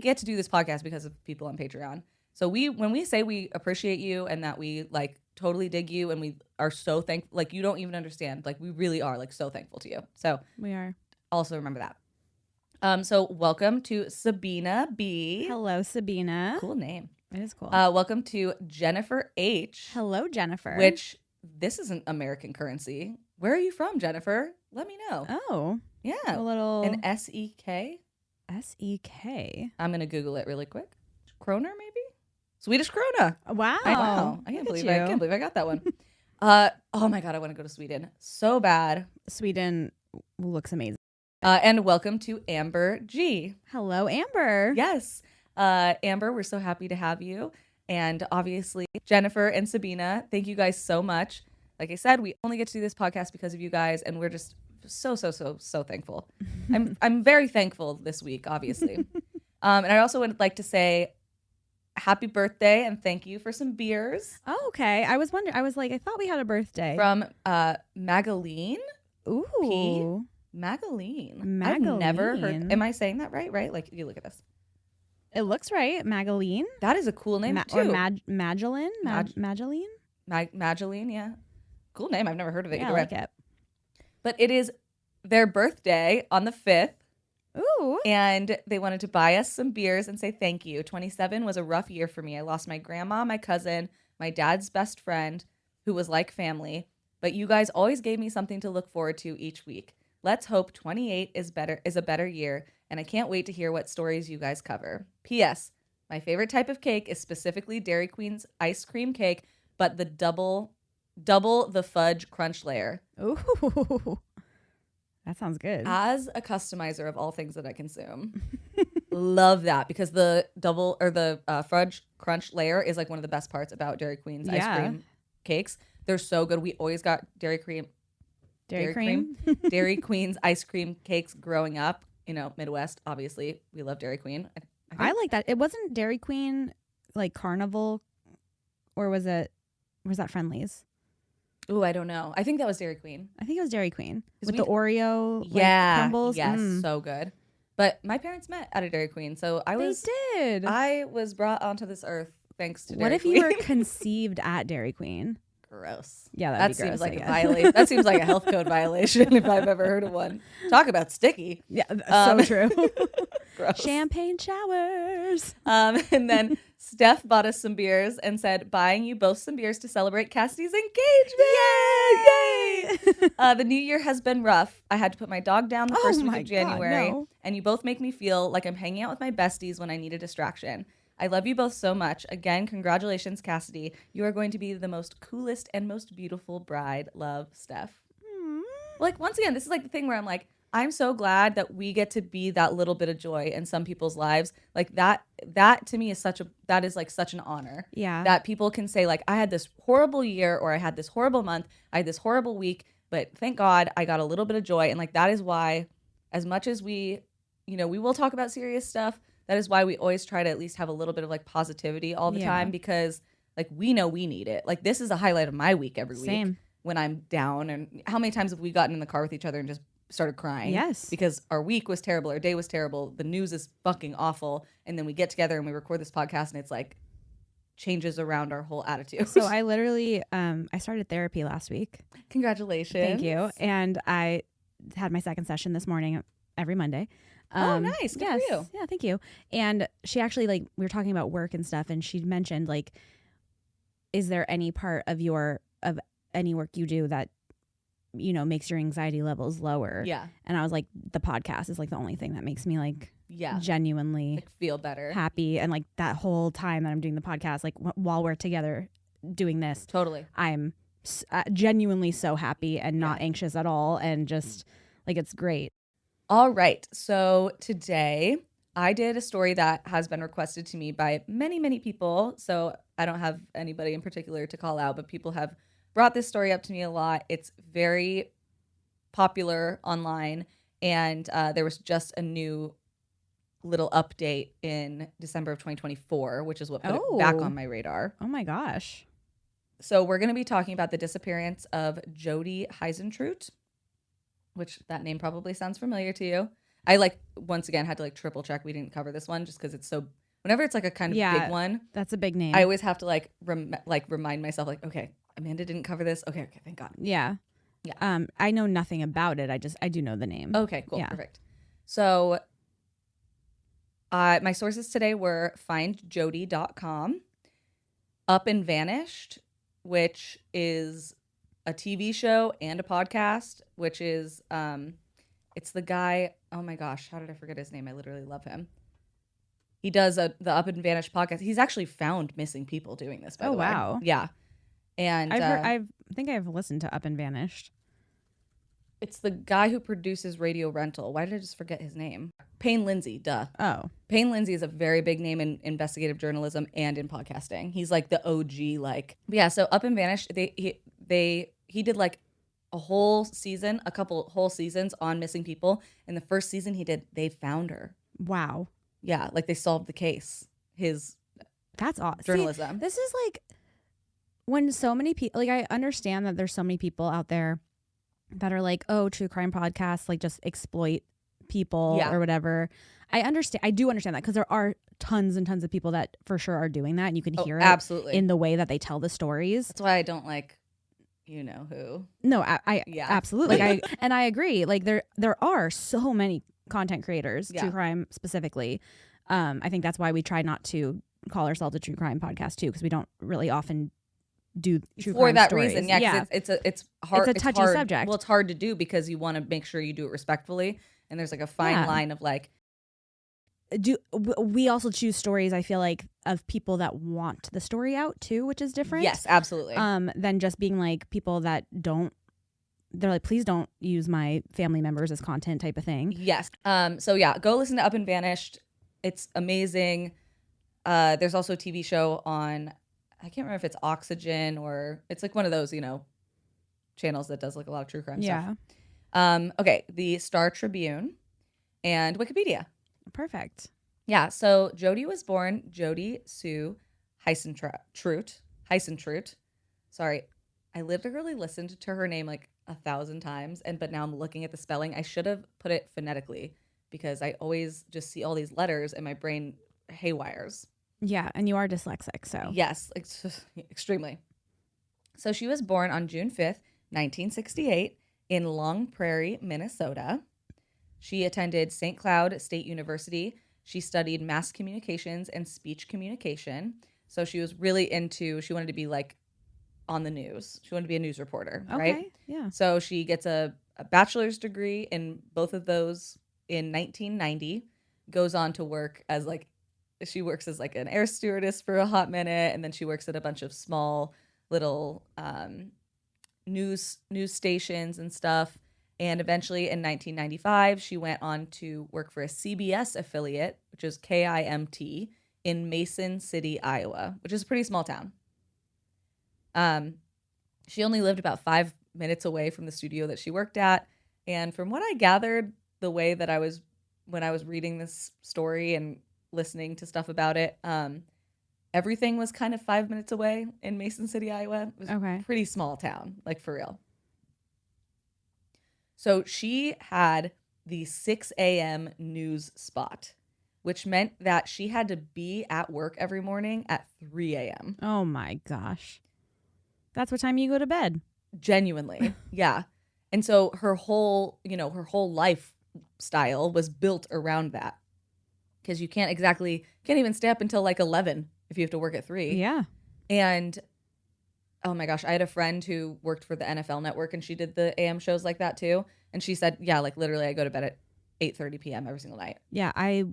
get to do this podcast because of people on Patreon. So when we say we appreciate you and that we like totally dig you and we are so thankful, like you don't even understand, like we really are like so thankful to you. So we are. Also remember that. So welcome to Sabina B. Hello, Sabina. Cool name. It is cool. Welcome to Jennifer H. Hello, Jennifer. Which this isn't American currency. Where are you from, Jennifer? Let me know. Oh. Yeah. A little. An SEK. SEK. I'm going to Google it really quick. Kroner, maybe? Swedish krona. Wow. I can't believe I got that one. Oh my God, I want to go to Sweden so bad. Sweden looks amazing. And welcome to Amber G. Hello, Amber. Yes. Amber, we're so happy to have you. And obviously, Jennifer and Sabina, thank you guys so much. Like I said, we only get to do this podcast because of you guys, and we're just so thankful. I'm very thankful this week, obviously. And I also would like to say happy birthday and thank you for some beers. Oh, okay. I was wondering. I was like, I thought we had a birthday From Magaline. Ooh. P. Magaline. I've never heard. Am I saying that right? Right? Like, you look at this. It looks right. Magaline. That is a cool name too. Or Magdalene. Magdalene. Magdalene, yeah. Cool name. I've never heard of it. Yeah, I like it. But it is their birthday on the 5th. Ooh. And they wanted to buy us some beers and say thank you. 27 was a rough year for me. I lost my grandma, my cousin, my dad's best friend, who was like family. But you guys always gave me something to look forward to each week. Let's hope 28 is a better year, and I can't wait to hear what stories you guys cover. P.S. My favorite type of cake is specifically Dairy Queen's ice cream cake, but the double the fudge crunch layer. Ooh. That sounds good. As a customizer of all things that I consume, love that, because the fudge crunch layer is like one of the best parts about Dairy Queen's ice cream cakes. They're so good. We always got Dairy Queen's ice cream cakes growing up. You know, Midwest, obviously, we love Dairy Queen. I like that. It wasn't Dairy Queen like Carnival, or was that Friendly's? Oh, I don't know. I think that was Dairy Queen. I think it was Dairy Queen with the Oreo crumbles. Yes, so good. But my parents met at a Dairy Queen, so I was brought onto this earth thanks to Dairy Queen. What if you were conceived at Dairy Queen? Gross. Yeah, that seems like a violation. That seems like a health code violation if I've ever heard of one. Talk about sticky. Yeah, so true. Gross. Champagne showers. And then Steph bought us some beers and said, buying you both some beers to celebrate Cassidy's engagement. Yay! The new year has been rough. I had to put my dog down the first week of January. No. And you both make me feel like I'm hanging out with my besties when I need a distraction. I love you both so much. Again, congratulations, Cassidy. You are going to be the most coolest and most beautiful bride. Love, Steph. Like, once again, this is like the thing where I'm like, I'm so glad that we get to be that little bit of joy in some people's lives. Like that to me is such an honor. Yeah. That people can say like, I had this horrible year, or I had this horrible month, I had this horrible week, but thank God I got a little bit of joy. And like, that is why, as much as we will talk about serious stuff, that is why we always try to at least have a little bit of like positivity all the time, because like we know we need it. Like, this is a highlight of my week every week when I'm down. And how many times have we gotten in the car with each other and just started crying? Yes. Because our week was terrible, our day was terrible, the news is fucking awful, and then we get together and we record this podcast and it's like changes around our whole attitude. So I literally I started therapy last week. Congratulations. Thank you. And I had my second session this morning every Monday. Oh, nice. Good for you. Yeah, thank you. And she actually, like, we were talking about work and stuff, and she mentioned, like, is there any part of any work you do that, you know, makes your anxiety levels lower? Yeah. And I was like, the podcast is like the only thing that makes me like genuinely like feel better, happy. And like that whole time that I'm doing the podcast, like while we're together doing this, totally, I'm genuinely so happy and not anxious at all. And just like, it's great. All right. So today I did a story that has been requested to me by many, many people. So I don't have anybody in particular to call out, but people have brought this story up to me a lot. It's very popular online. And there was just a new little update in December of 2024, which is what put it back on my radar. Oh my gosh. So we're going to be talking about the disappearance of Jodi Huisentruit, which that name probably sounds familiar to you. I once again had to triple check we didn't cover this one just because it's so, whenever it's like a kind of big one, that's a big name. I always have to remind myself okay, Amanda didn't cover this. Okay, thank God. Yeah. I know nothing about it. I do know the name. Okay, cool. Yeah. Perfect. So my sources today were findjodi.com, Up and Vanished, which is a TV show and a podcast, which is it's the guy, oh my gosh, how did I forget his name? I literally love him. He does the Up and Vanished podcast. He's actually found missing people doing this, by the way. Oh, wow. Yeah. And I think I've listened to Up and Vanished. It's the guy who produces Radio Rental. Why did I just forget his name? Payne Lindsay, duh. Oh. Payne Lindsay is a very big name in investigative journalism and in podcasting. He's like the OG, yeah, so Up and Vanished, he did a couple whole seasons on missing people. And the first season he did, they found her. Wow. Yeah, they solved the case. That's awesome. Journalism. See, this is when so many people, I understand that there's so many people out there that are true crime podcasts, just exploit people or whatever. I do understand that because there are tons and tons of people that for sure are doing that, and you can hear it absolutely in the way that they tell the stories. That's why I don't you know who. No, I absolutely. And I agree. There are so many content creators, Yeah. true crime specifically. I think that's why we try not to call ourselves a true crime podcast too, because we don't really often do true crime for that stories. reason. Yeah, 'cause it's hard. It's a touchy hard. subject. Well, it's hard to do because you want to make sure you do it respectfully, and there's like a fine Yeah. line of like. We also choose stories, I feel like, of people that want the story out too, which is different. Yes, absolutely. Than just being like people that don't. They're like, please don't use my family members as content type of thing. Yes. So yeah, go listen to Up and Vanished. It's amazing. There's also a TV show on, I can't remember if it's Oxygen or it's like one of those, channels that does like a lot of true crime stuff. Okay, the Star Tribune and Wikipedia. Perfect. Yeah, so Jodi was born Jodi Sue Huisentruit. Sorry, I literally listened to her name like 1,000 times, but now I'm looking at the spelling. I should have put it phonetically because I always just see all these letters and my brain haywires. Yeah, and you are dyslexic, so. Yes, extremely. So she was born on June 5th, 1968 in Long Prairie, Minnesota. She attended St. Cloud State University. She studied mass communications and speech communication. So she was really she wanted to be like on the news. She wanted to be a news reporter, right? Okay, yeah. So she gets a bachelor's degree in both of those in 1990, goes on to work as she works as like an air stewardess for a hot minute, and then she works at a bunch of small little news stations and stuff. And eventually in 1995, she went on to work for a CBS affiliate, which is KIMT, in Mason City, Iowa, which is a pretty small town. She only lived about 5 minutes away from the studio that she worked at. And from what I gathered, the way that when I was reading this story and listening to stuff about it, everything was kind of 5 minutes away in Mason City, Iowa. It was a pretty small town, like for real. So she had the 6 a.m. news spot, which meant that she had to be at work every morning at 3 a.m. Oh my gosh. That's what time you go to bed. Genuinely. Yeah. And so her whole lifestyle was built around that. Because you can't even stay up until like 11 if you have to work at 3. Yeah. And oh my gosh, I had a friend who worked for the NFL Network and she did the AM shows like that too. And she said, yeah, like literally I go to bed at 8:30 p.m. every single night. Yeah, I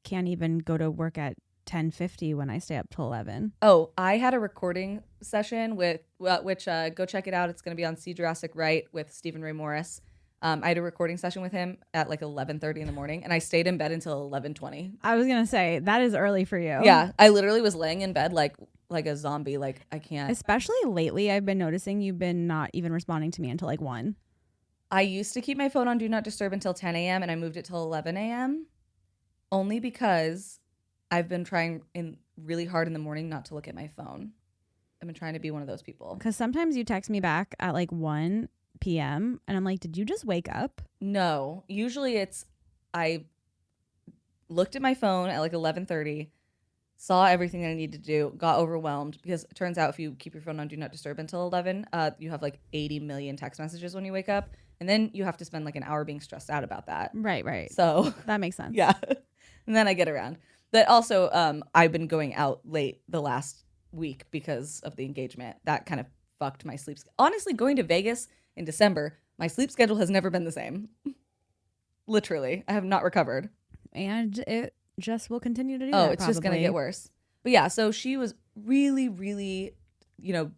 can't even go to work at 10:50 when I stay up till 11. Oh, I had a recording session which go check it out. It's going to be on See Jurassic Right with Stephen Ray Morris. I had a recording session with him at like 11:30 in the morning, and I stayed in bed until 11:20. I was gonna say that is early for you. Yeah, I literally was laying in bed like a zombie. Like I can't. Especially lately, I've been noticing you've been not even responding to me until like 1. I used to keep my phone on Do Not Disturb until 10 a.m. and I moved it till 11 a.m. only because I've been trying really hard in the morning not to look at my phone. I've been trying to be one of those people. Because sometimes you text me back at like 1 p.m. and I'm like, did you just wake up? No. Usually I looked at my phone at like 11:30, saw everything that I needed to do, got overwhelmed because it turns out if you keep your phone on Do Not Disturb until 11, you have like 80 million text messages when you wake up. And then you have to spend like an hour being stressed out about that. Right. So that makes sense. Yeah. And then I get around. But also, I've been going out late the last week because of the engagement. That kind of fucked my sleep. Honestly, going to Vegas in December, my sleep schedule has never been the same. Literally. I have not recovered. And it just will continue to do that. Oh, it's just going to get worse. But yeah, so she was really, really,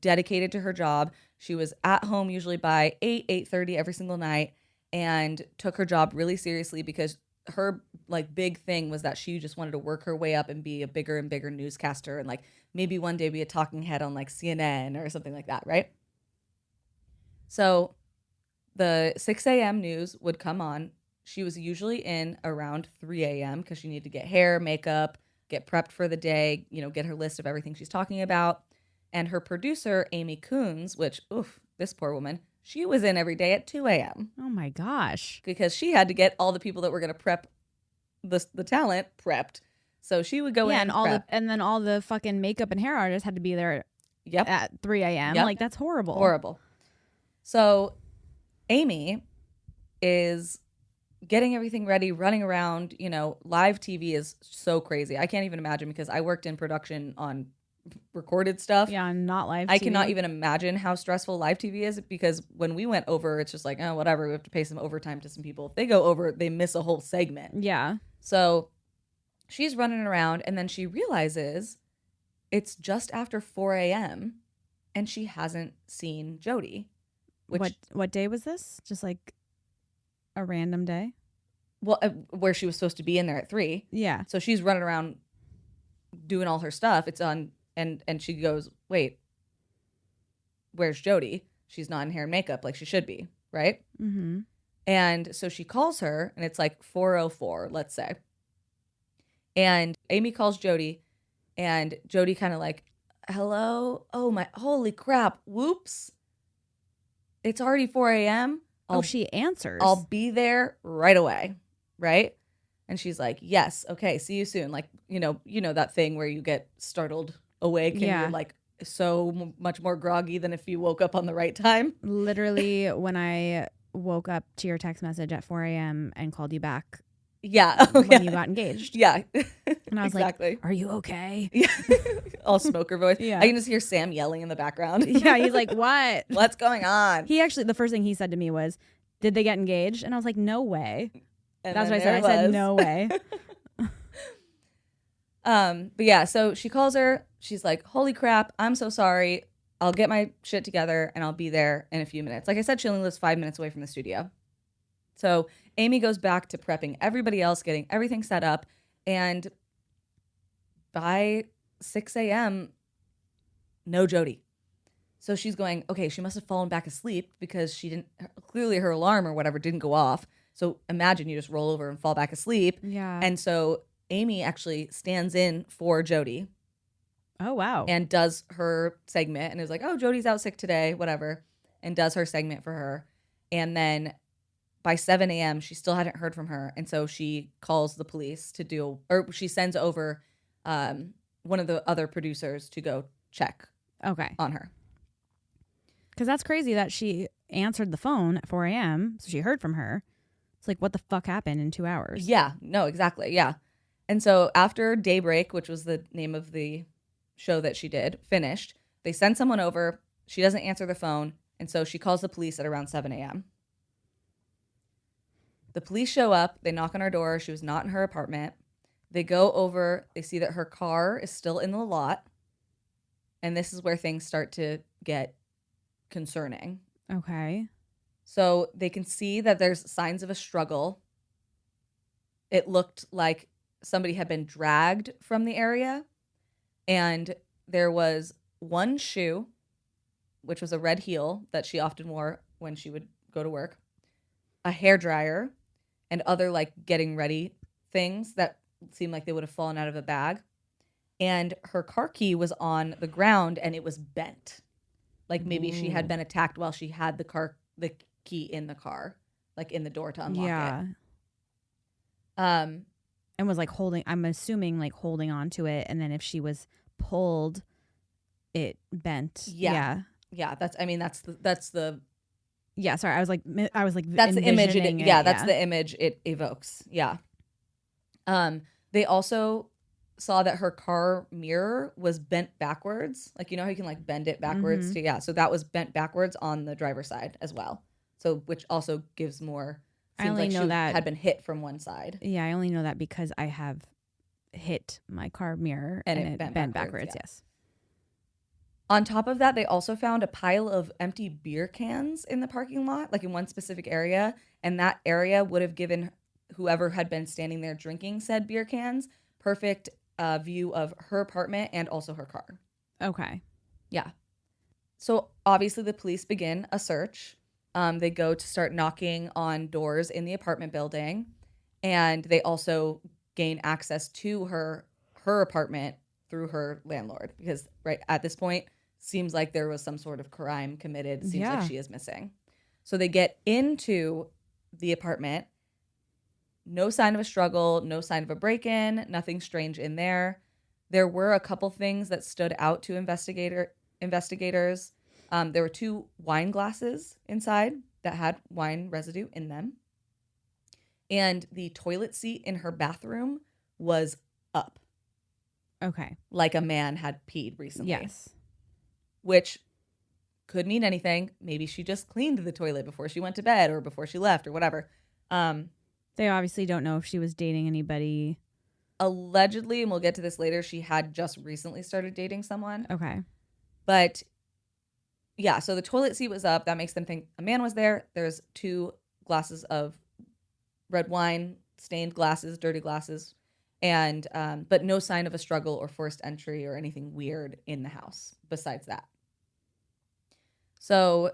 dedicated to her job. She was at home usually by 8:30 every single night and took her job really seriously because her like big thing was that she just wanted to work her way up and be a bigger and bigger newscaster and like maybe one day be a talking head on like CNN or something like that, right? So the 6 a.m. news would come on. She was usually in around 3 a.m. because she needed to get hair, makeup, get prepped for the day, get her list of everything she's talking about. And her producer, Amy Coons, which, this poor woman, she was in every day at 2 a.m. Oh my gosh. Because she had to get all the people that were going to prep the talent prepped. So she would go in and then all the fucking makeup and hair artists had to be there at 3 a.m. Yep. Like, that's horrible. Horrible. So Amy is getting everything ready, running around. Live TV is so crazy. I can't even imagine because I worked in production on recorded stuff. Yeah, not live TV. I cannot even imagine how stressful live TV is because when we went over, it's just like, oh, whatever. We have to pay some overtime to some people. If they go over, they miss a whole segment. Yeah. So she's running around and then she realizes it's just after 4 a.m. and she hasn't seen Jodi. What day was this? Just like a random day? Well, where she was supposed to be in there at 3. Yeah. So she's running around doing all her stuff. It's on. And she goes, wait, where's Jodi? She's not in hair and makeup like she should be, right? Mm-hmm. And so she calls her, and it's like 4:04, let's say. And Amy calls Jodi, and Jodi kind of like, hello? Oh, my, holy crap, whoops. It's already 4 a.m.? She answers. I'll be there right away, right? And she's like, yes, okay, see you soon. Like, you know that thing where you get startled awake and you're like so much more groggy than if you woke up on the right time. Literally, when I woke up to your text message at 4 a.m. and called you back. Yeah. When you got engaged. Yeah. And I was like, are you okay? Yeah. All smoker voice. Yeah. I can just hear Sam yelling in the background. Yeah. He's like, what? What's going on? He actually, the first thing he said to me was, did they get engaged? And I was like, no way. And that's what I said. I said, no way. But yeah, so she calls her. She's like, holy crap, I'm so sorry. I'll get my shit together and I'll be there in a few minutes. Like I said, she only lives 5 minutes away from the studio. So Amy goes back to prepping everybody else, getting everything set up. And by 6 a.m., no Jodi. So she's going, okay, she must have fallen back asleep because clearly her alarm or whatever didn't go off. So imagine you just roll over and fall back asleep. Yeah. And so Amy actually stands in for Jodi. Oh, wow. And does her segment and is like, oh, Jodi's out sick today, whatever. And does her segment for her. And then by 7 a.m., she still hadn't heard from her. And so she calls the police she sends over one of the other producers to go check on her. Because that's crazy that she answered the phone at 4 a.m. So she heard from her. It's like, what the fuck happened in 2 hours? Yeah, no, exactly. Yeah. And so after Daybreak, which was the name of the show that she did, finished, they send someone over. She doesn't answer the phone. And so she calls the police at around 7 a.m. The police show up. They knock on her door. She was not in her apartment. They go over. They see that her car is still in the lot. And this is where things start to get concerning. Okay. So they can see that there's signs of a struggle. It looked like somebody had been dragged from the area. And there was one shoe, which was a red heel that she often wore when she would go to work, a hairdryer, and other like getting ready things that seemed like they would have fallen out of a bag. And her car key was on the ground and it was bent. Like maybe she had been attacked while she had the key in the car, like in the door to unlock it. And was like I'm assuming like holding on to it. And then if she was pulled, it bent. Yeah. That's the. Yeah. Sorry. I was like, that's the image. That's the image it evokes. Yeah. They also saw that her car mirror was bent backwards. Like, you know how you can like bend it backwards so that was bent backwards on the driver's side as well. So, which also gives more. I only know that had been hit from one side. Yeah, I only know that because I have hit my car mirror and it bent backwards. Yes. On top of that, they also found a pile of empty beer cans in the parking lot, like in one specific area, and that area would have given whoever had been standing there drinking said beer cans perfect view of her apartment and also her car. Okay. Yeah. So obviously the police begin a search. They go to start knocking on doors in the apartment building, and they also gain access to her apartment through her landlord because right at this point seems like there was some sort of crime committed. Seems like she is missing. So they get into the apartment. No sign of a struggle, no sign of a break-in, nothing strange in there. There were a couple things that stood out to investigators. There were 2 wine glasses inside that had wine residue in them. And the toilet seat in her bathroom was up. Okay. Like a man had peed recently. Yes. Which could mean anything. Maybe she just cleaned the toilet before she went to bed or before she left or whatever. They obviously don't know if she was dating anybody. Allegedly, and we'll get to this later, she had just recently started dating someone. Okay. But yeah, so the toilet seat was up. That makes them think a man was there. There's 2 glasses of red wine, stained glasses, dirty glasses, and but no sign of a struggle or forced entry or anything weird in the house besides that. So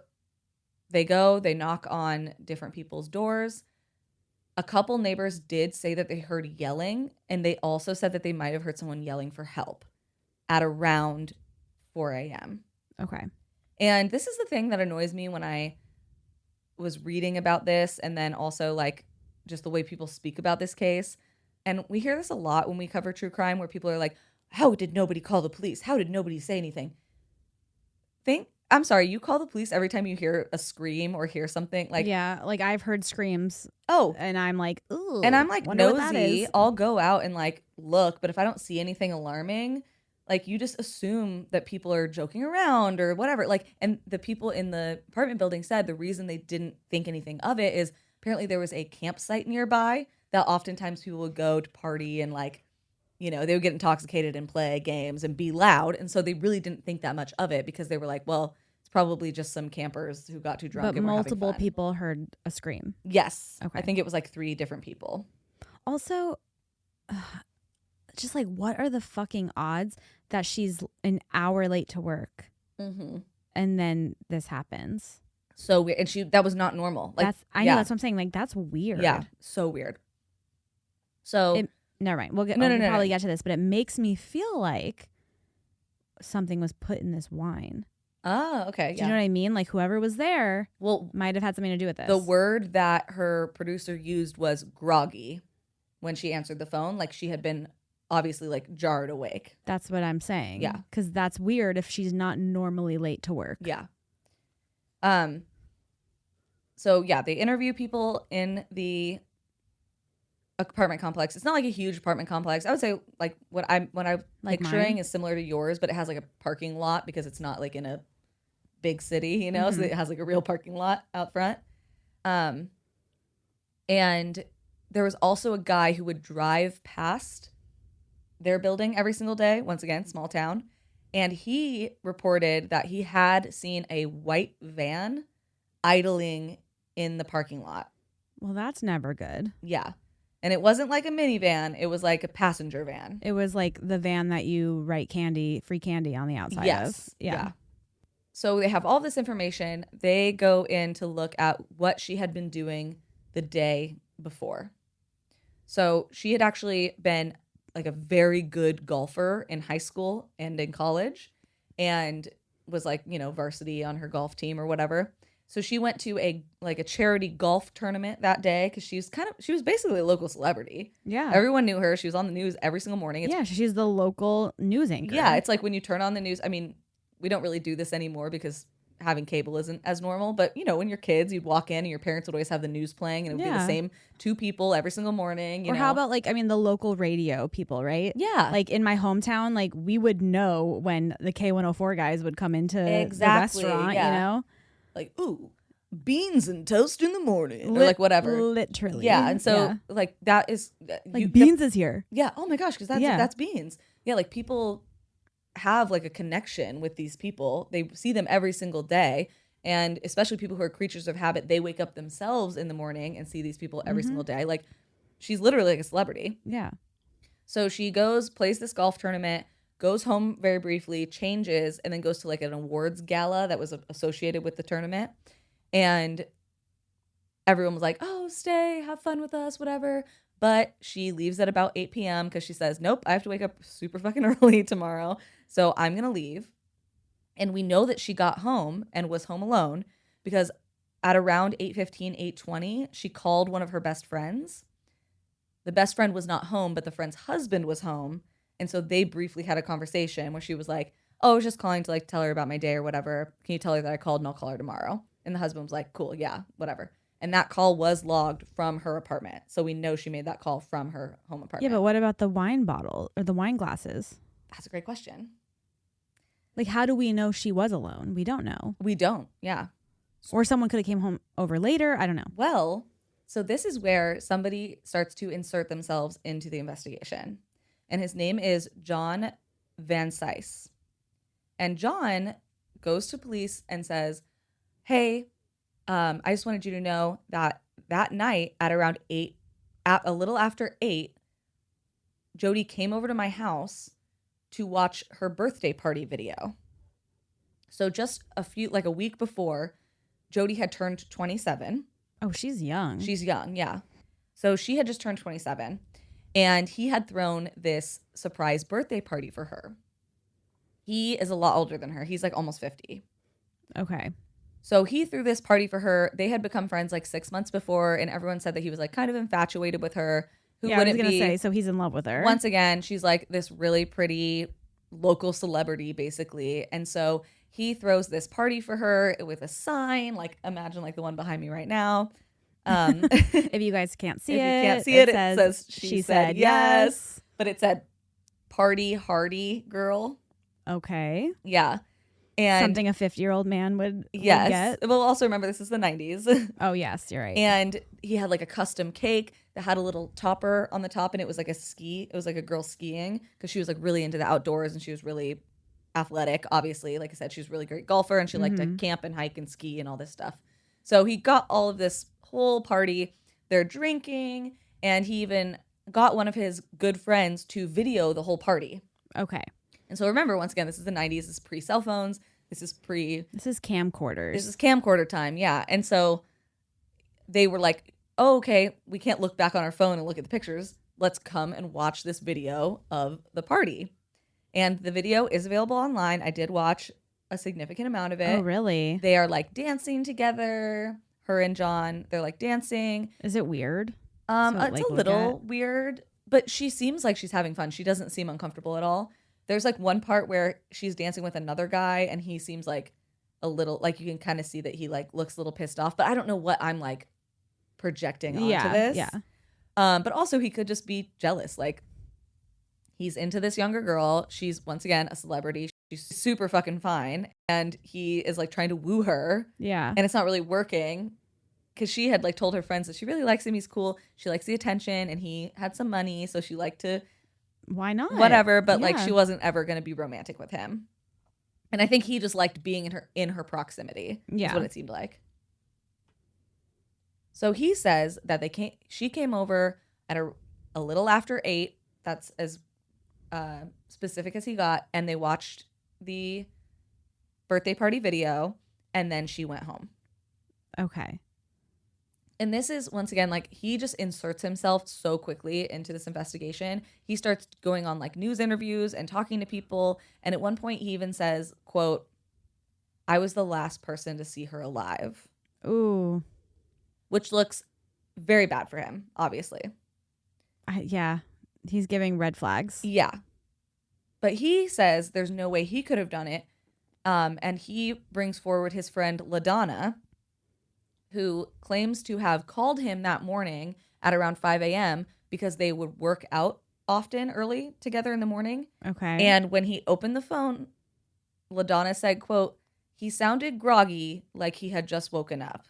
they knock on different people's doors. A couple neighbors did say that they heard yelling, and they also said that they might have heard someone yelling for help at around 4 a.m. Okay. And this is the thing that annoys me when I was reading about this, and then also like just the way people speak about this case. And we hear this a lot when we cover true crime, where people are like, how did nobody call the police? How did nobody say anything? I'm sorry, you call the police every time you hear a scream or hear something like, yeah, like I've heard screams. Oh, and I'm like, ooh, and I'm like nosy. Is. I'll go out and like look, but if I don't see anything alarming, like you just assume that people are joking around or whatever. Like, and the people in the apartment building said the reason they didn't think anything of it is apparently there was a campsite nearby that oftentimes people would go to party and like, you know, they would get intoxicated and play games and be loud. And so they really didn't think that much of it because they were like, well, it's probably just some campers who got too drunk. But and multiple were having fun. people heard a scream. Yes. Okay. I think it was like 3 different people. Also, just like, what are the fucking odds that she's an hour late to work Mm-hmm. and then this happens? So weird. And that was not normal. Like, I know, that's what I'm saying. Like, that's weird. Yeah. So weird. So never mind. We'll probably get to this, but it makes me feel like something was put in this wine. Oh, okay. Do you know what I mean? Like whoever was there might have had something to do with this. The word that her producer used was groggy when she answered the phone. Like she had been obviously like jarred awake. That's what I'm saying. Yeah. Because that's weird if she's not normally late to work. Yeah. So yeah, they interview people in the apartment complex. It's not like a huge apartment complex. I would say like what I'm like picturing mine is similar to yours, but it has like a parking lot because it's not like in a big city, you know, so it has like a real parking lot out front. And there was also a guy who would drive past their building every single day. Once again, small town. And he reported that he had seen a white van idling in the parking lot. Well, that's never good. Yeah. And it wasn't like a minivan. It was like a passenger van. It was like the van that you write free candy on the outside yes. of. Yeah. So they have all this information. They go in to look at what she had been doing the day before. So she had actually been like a very good golfer in high school and in college and was like, you know, varsity on her golf team or whatever. So she went to a charity golf tournament that day because she was basically a local celebrity. Yeah. Everyone knew her. She was on the news every single morning. She's the local news anchor. Yeah, it's like when you turn on the news. I mean, we don't really do this anymore because having cable isn't as normal. But, you know, when you're kids, you'd walk in and your parents would always have the news playing and it would be the same 2 people every single morning. How about the local radio people, right? Yeah. Like in my hometown, like we would know when the K104 guys would come into the restaurant, you know? Like, ooh, beans and toast in the morning. Or like whatever. Literally. Yeah. And so like that is. Like Beans is here. Yeah. Oh my gosh. Because that's Beans. Yeah. Like people have like a connection with these people. They see them every single day. And especially people who are creatures of habit, they wake up themselves in the morning and see these people every single day. Like she's literally like a celebrity. Yeah. So she goes, plays this golf tournament, goes home very briefly, changes, and then goes to like an awards gala that was associated with the tournament. And everyone was like, oh, stay, have fun with us, whatever. But she leaves at about 8 p.m. because she says, nope, I have to wake up super fucking early tomorrow. So I'm going to leave. And we know that she got home and was home alone because at around 8:15, 8:20, she called one of her best friends. The best friend was not home, but the friend's husband was home. And so they briefly had a conversation where she was like, oh, I was just calling to like tell her about my day or whatever. Can you tell her that I called and I'll call her tomorrow? And the husband was like, cool, yeah, whatever. And that call was logged from her apartment. So we know she made that call from her home apartment. Yeah, but what about the wine bottle or the wine glasses? That's a great question. Like, how do we know she was alone? We don't know. We don't. Yeah. Or someone could have came home over later. I don't know. Well, so this is where somebody starts to insert themselves into the investigation. And his name is John Van Cise. And John goes to police and says, hey, I just wanted you to know that night at around 8, at a little after 8, Jodi came over to my house to watch her birthday party video. So just a week before, Jodi had turned 27. Oh, she's young. She's young, yeah. So she had just turned 27, and he had thrown this surprise birthday party for her. He is a lot older than her. He's like almost 50. Okay. So he threw this party for her. They had become friends like 6 months before, and everyone said that he was like kind of infatuated with her. Who yeah, wouldn't I was be? gonna say, so he's in love with her. Once again, she's like this really pretty local celebrity, basically. And so he throws this party for her with a sign, like imagine like the one behind me right now. If you guys can't see If it, you can't see it, it says she said yes. But it said party hardy girl. Okay. Yeah. And something a 50-year-old man would yes. get. Well, also remember this is the 90s. Oh, yes, you're right. And he had like a custom cake that had a little topper on the top, and it was like it was like a girl skiing because she was like really into the outdoors and she was really athletic, obviously. Like I said, she was a really great golfer and she liked to camp and hike and ski and all this stuff. So he got all of this whole party. They're drinking, and he even got one of his good friends to video the whole party. Okay. And so remember, once again, this is the 90s. This is pre-cell phones. This is camcorders. This is camcorder time, yeah. And so they were like, oh, okay, we can't look back on our phone and look at the pictures. Let's come and watch this video of the party. And the video is available online. I did watch a significant amount of it. Oh, really? They are like dancing together. Her and John, they're like dancing. Is it weird? It's a little weird, but she seems like she's having fun. She doesn't seem uncomfortable at all. There's like one part where she's dancing with another guy and he seems like a little, like you can kind of see that he like looks a little pissed off, but I don't know what I'm like projecting onto this. Yeah. But also he could just be jealous. Like he's into this younger girl. She's once again a celebrity. She's super fucking fine. And he is like trying to woo her. Yeah. And it's not really working because she had like told her friends that she really likes him. He's cool. She likes the attention and he had some money. So she liked to, why not? whatever, but like she wasn't ever going to be romantic with him. And I think he just liked being in her proximity. Yeah. Is what it seemed like. So he says that she came over at a little after 8. That's as specific as he got. And they watched the birthday party video and then she went home. Okay. And this is, once again, like he just inserts himself so quickly into this investigation. He starts going on like news interviews and talking to people. And at one point he even says, quote, I was the last person to see her alive. Ooh. Which looks very bad for him, obviously. Yeah. He's giving red flags. Yeah. But he says there's no way he could have done it. And he brings forward his friend LaDonna, who claims to have called him that morning at around 5 a.m. because they would work out often early together in the morning. Okay. And when he opened the phone, LaDonna said, quote, he sounded groggy like he had just woken up,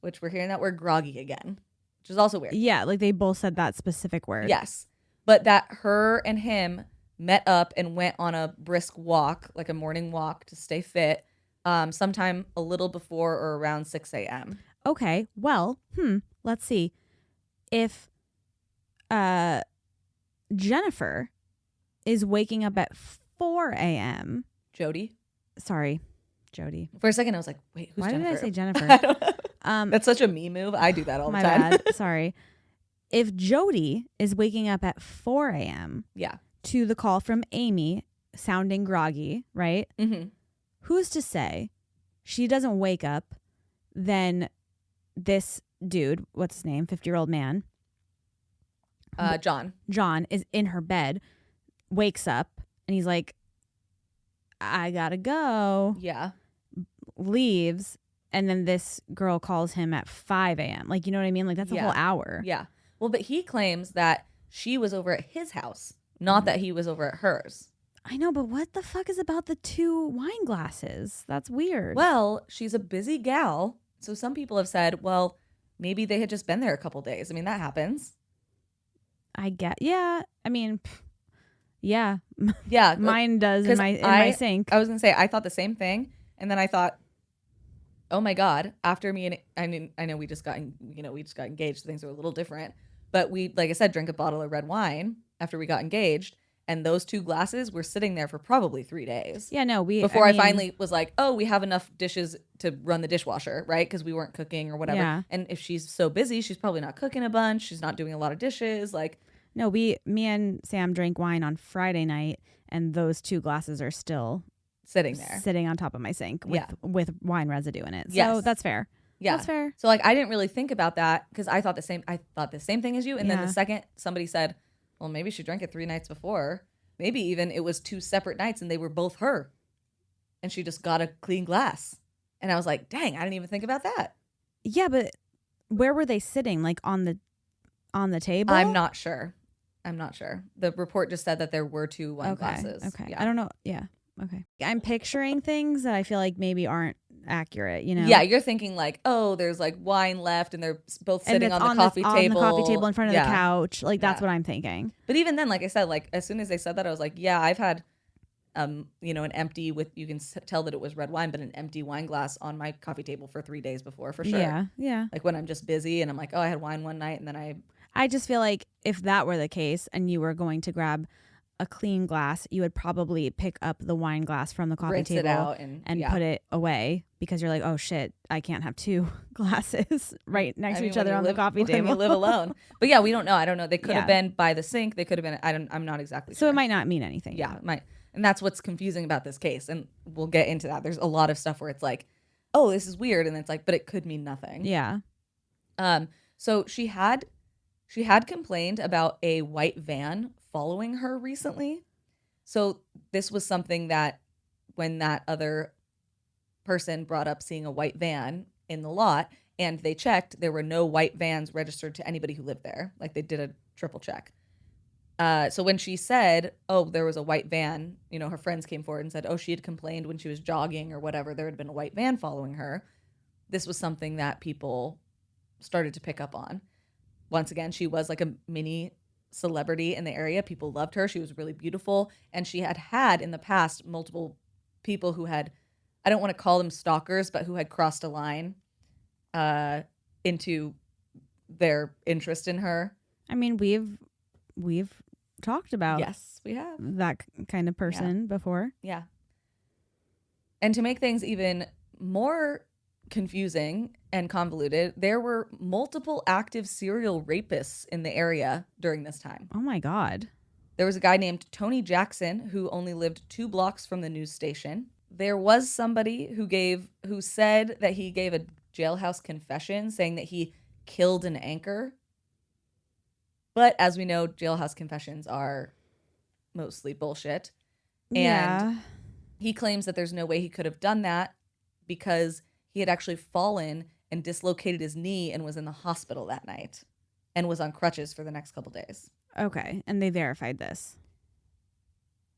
which we're hearing that word groggy again, which is also weird. Yeah, like they both said that specific word. Yes. But that her and him met up and went on a brisk walk, like a morning walk to stay fit, sometime a little before or around 6 a.m. Okay, well, let's see. If Jennifer is waking up at 4 a.m. Jodi? Sorry, Jodi. For a second, I was like, wait, who's Why Jennifer? did I say Jennifer? I don't know. That's such a me move. I do that all the My time. bad. Sorry. If Jodi is waking up at 4 a.m. Yeah. to the call from Amy sounding groggy, right? Mm-hmm. Who's to say she doesn't wake up, then this dude, what's his name, 50-year-old man, John is in her bed, wakes up, and he's like, I gotta go. Yeah. Leaves, and then this girl calls him at 5 a.m. Like, you know what I mean? Like, that's a whole hour. Yeah. Well, but he claims that she was over at his house, not that he was over at hers. I know, but what the fuck is about the 2 wine glasses? That's weird. Well, she's a busy gal. So some people have said, well, maybe they had just been there a couple days. I mean, that happens. I get, yeah. I mean, yeah. Yeah. Mine does in my sink. I was going to say, I thought the same thing. And then I thought, oh my God, after me and I know we just got engaged. Things are a little different. But we, like I said, drank a bottle of red wine after we got engaged. And those 2 glasses were sitting there for probably 3 days. Yeah, no, before I finally was like, oh, we have enough dishes to run the dishwasher, right? Because we weren't cooking or whatever. Yeah. And if she's so busy, she's probably not cooking a bunch. She's not doing a lot of dishes. Like, no, me and Sam drank wine on Friday night, and those 2 glasses are still sitting there, sitting on top of my sink with wine residue in it. So yes. that's fair. Yeah, that's fair. So like, I didn't really think about that because I thought the same thing as you. And then the second somebody said, well, maybe she drank it 3 nights before. Maybe even it was 2 separate nights and they were both her. And she just got a clean glass. And I was like, dang, I didn't even think about that. Yeah, but where were they sitting? Like on the table? I'm not sure. The report just said that there were 2 wine glasses. Okay. Yeah. I don't know. Yeah. Okay. I'm picturing things that I feel like maybe aren't accurate, you know? Yeah, you're thinking like, oh, there's like wine left and they're both sitting on the coffee table. On the coffee table in front of the couch. Like, that's what I'm thinking. But even then, like I said, like as soon as they said that, I was like, yeah, I've had, an empty you can tell that it was red wine, but an empty wine glass on my coffee table for 3 days before, for sure. Yeah, yeah. Like when I'm just busy and I'm like, oh, I had wine one night and then I just feel like if that were the case and you were going to grab a clean glass, you would probably pick up the wine glass from the coffee table it out and put it away because you're like, oh shit, I can't have 2 glasses right next to each other on the coffee table. You live alone. But yeah, we don't know. I don't know. They could have been by the sink. They could have been. I'm not exactly sure. So it might not mean anything. Yeah, it might. And that's what's confusing about this case. And we'll get into that. There's a lot of stuff where it's like, oh, this is weird, and it's like, but it could mean nothing. Yeah. So she had complained about a white van following her recently. So this was something that when that other person brought up seeing a white van in the lot and they checked, there were no white vans registered to anybody who lived there. Like they did a triple check. So when she said, oh, there was a white van, her friends came forward and said, oh, she had complained when she was jogging or whatever, there had been a white van following her. This was something that people started to pick up on. Once again, she was like a mini celebrity in the area. People loved her. She was really beautiful. And she had in the past multiple people who had, I don't want to call them stalkers, but who had crossed a line into their interest in her. I mean, we've talked about yes, we have that kind of person before. Yeah. And to make things even more confusing and convoluted, there were multiple active serial rapists in the area during this time. Oh my God. There was a guy named Tony Jackson who only lived 2 blocks from the news station. There was somebody who said that he gave a jailhouse confession saying that he killed an anchor. But as we know, jailhouse confessions are mostly bullshit. And he claims that there's no way he could have done that because he had actually fallen and dislocated his knee and was in the hospital that night and was on crutches for the next couple days. Okay. And they verified this.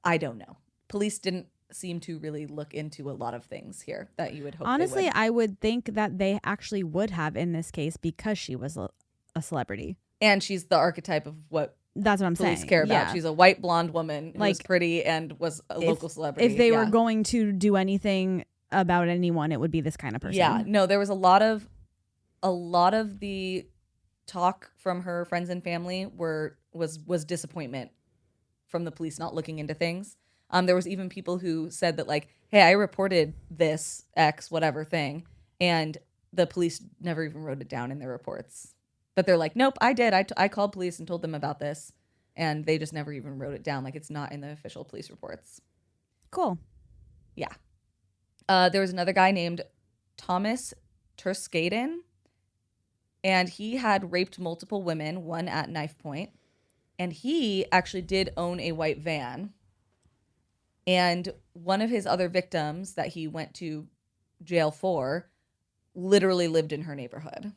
I don't know. Police didn't seem to really look into a lot of things here that you would hope. Honestly, I would think that they actually would have in this case because she was a celebrity. And she's the archetype of what that's what I'm saying. Police care about. Yeah. She's a white blonde woman who was pretty and was a local celebrity. If they were going to do anything about anyone, it would be this kind of person. Yeah. No, there was a lot of the talk from her friends and family was disappointment from the police not looking into things. There was even people who said that like, hey, I reported this X whatever thing, and the police never even wrote it down in their reports. But they're like, nope, I did. I called police and told them about this, and they just never even wrote it down. Like it's not in the official police reports. Cool. Yeah. There was another guy named Thomas Terskaden, and he had raped multiple women, one at knife point, and he actually did own a white van. And one of his other victims that he went to jail for literally lived in her neighborhood.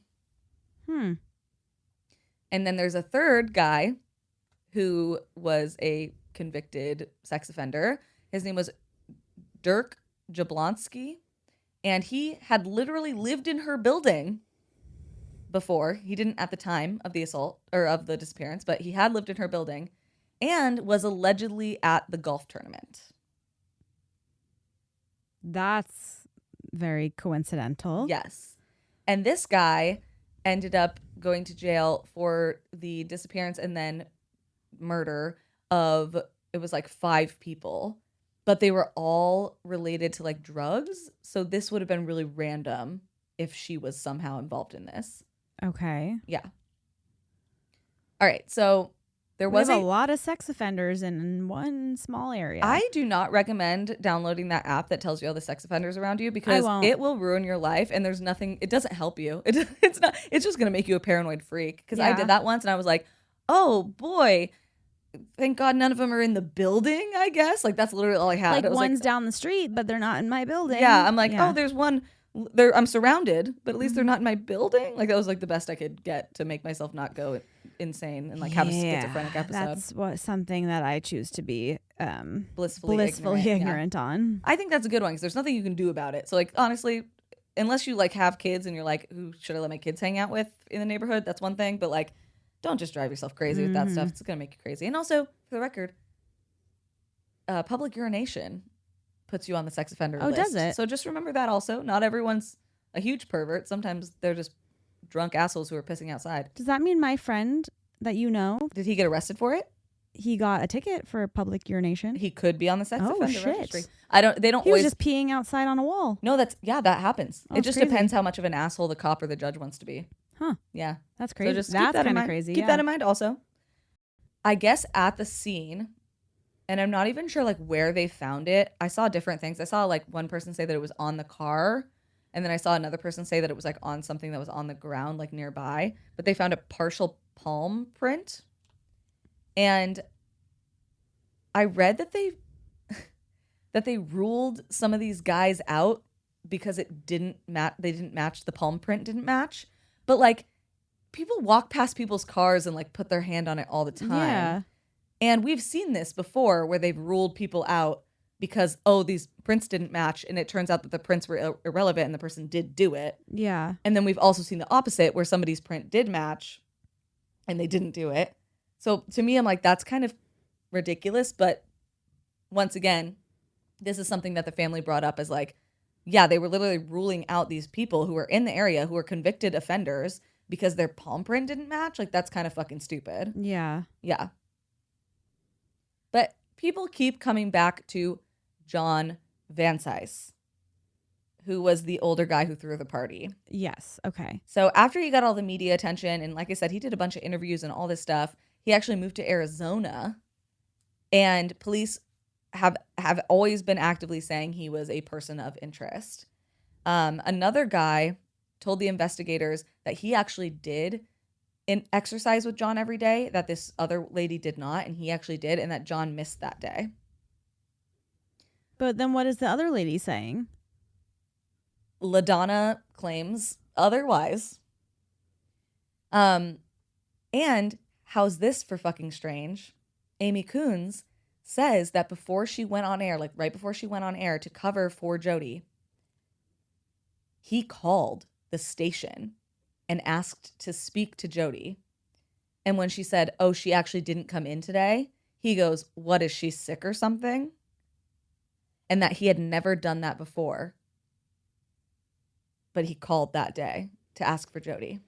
And then there's a third guy who was a convicted sex offender. His name was Dirk Jablonski, and he had literally lived in her building before. He didn't at the time of the assault or of the disappearance, but he had lived in her building and was allegedly at the golf tournament. That's very coincidental. Yes. And this guy ended up going to jail for the disappearance and then murder of, it was like 5 people, but they were all related to like drugs. So this would have been really random if she was somehow involved in this. Okay. Yeah. All right. So there was a lot of sex offenders in one small area. I do not recommend downloading that app that tells you all the sex offenders around you, because it will ruin your life, and there's nothing, it doesn't help you. It's just going to make you a paranoid freak. Because I did that once and I was like, oh boy, thank God none of them are in the building, I guess. Like that's literally all I had. Like one's down the street, but they're not in my building. Yeah. I'm like, oh, there's one. I'm surrounded, but at least they're not in my building. Like that was like the best I could get to make myself not go insane and like have a schizophrenic episode. That's something that I choose to be blissfully ignorant on. I think that's a good one because there's nothing you can do about it. So like honestly, unless you like have kids and you're like, who should I let my kids hang out with in the neighborhood? That's one thing, but like, don't just drive yourself crazy with that stuff. It's gonna make you crazy. And also, for the record, public urination puts you on the sex offender list. Oh, does it? So just remember that also. Not everyone's a huge pervert. Sometimes they're just drunk assholes who are pissing outside. Does that mean my friend that you know, did he get arrested for it? He got a ticket for public urination. He could be on the sex offender registry. They don't he always was just peeing outside on a wall. No, that happens. It just depends how much of an asshole the cop or the judge wants to be. Huh. Yeah. That's crazy. So just that's keep that in kind of mind. crazy. Keep that in mind also. I guess at the scene, and I'm not even sure like where they found it. I saw different things. I saw like one person say that it was on the car, and then I saw another person say that it was like on something that was on the ground like nearby, but they found a partial palm print. And I read that they ruled some of these guys out because it didn't match. They didn't match. The palm print didn't match. But like people walk past people's cars and like put their hand on it all the time. Yeah. And we've seen this before where they've ruled people out because, oh, these prints didn't match. And it turns out that the prints were irrelevant and the person did do it. Yeah. And then we've also seen the opposite where somebody's print did match and they didn't do it. So to me, I'm like, that's kind of ridiculous. But once again, this is something that the family brought up as like, yeah, they were literally ruling out these people who were in the area who were convicted offenders because their palm print didn't match. Like, that's kind of fucking stupid. Yeah. Yeah. But people keep coming back to John Van Cise, who was the older guy who threw the party. Yes. Okay. So after he got all the media attention, and like I said, he did a bunch of interviews and all this stuff, he actually moved to Arizona, and police have always been actively saying he was a person of interest. Another guy told the investigators that he actually did exercise with John every day, that this other lady did not, and he actually did, and that John missed that day. But then what is the other lady saying? LaDonna claims otherwise. And how's this for fucking strange? Amy Coons says that before she went on air, like right before she went on air to cover for Jodi, he called the station and asked to speak to Jodi. And when she said, oh, she actually didn't come in today, he goes, what, is she sick or something? And that he had never done that before. But he called that day to ask for Jodi.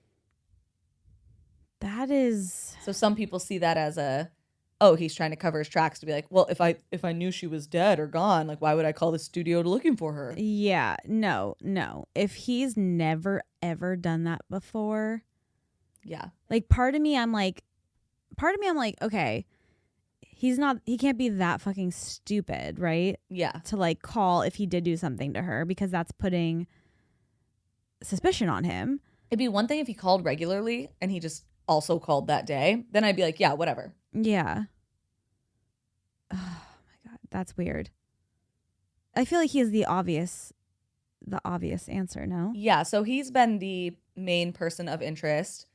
That is... So some people see that as oh, he's trying to cover his tracks to be like, well, if I knew she was dead or gone, like, why would I call the studio looking for her? Yeah, no. If he's never, ever done that before. Yeah. Like, part of me, I'm like, okay, he can't be that fucking stupid, right? Yeah. To like call if he did do something to her, because that's putting suspicion on him. It'd be one thing if he called regularly and he just also called that day. Then I'd be like, yeah, whatever. Yeah. Oh my God. That's weird. I feel like he has the obvious the obvious answer, no? Yeah, so he's been the main person of interest.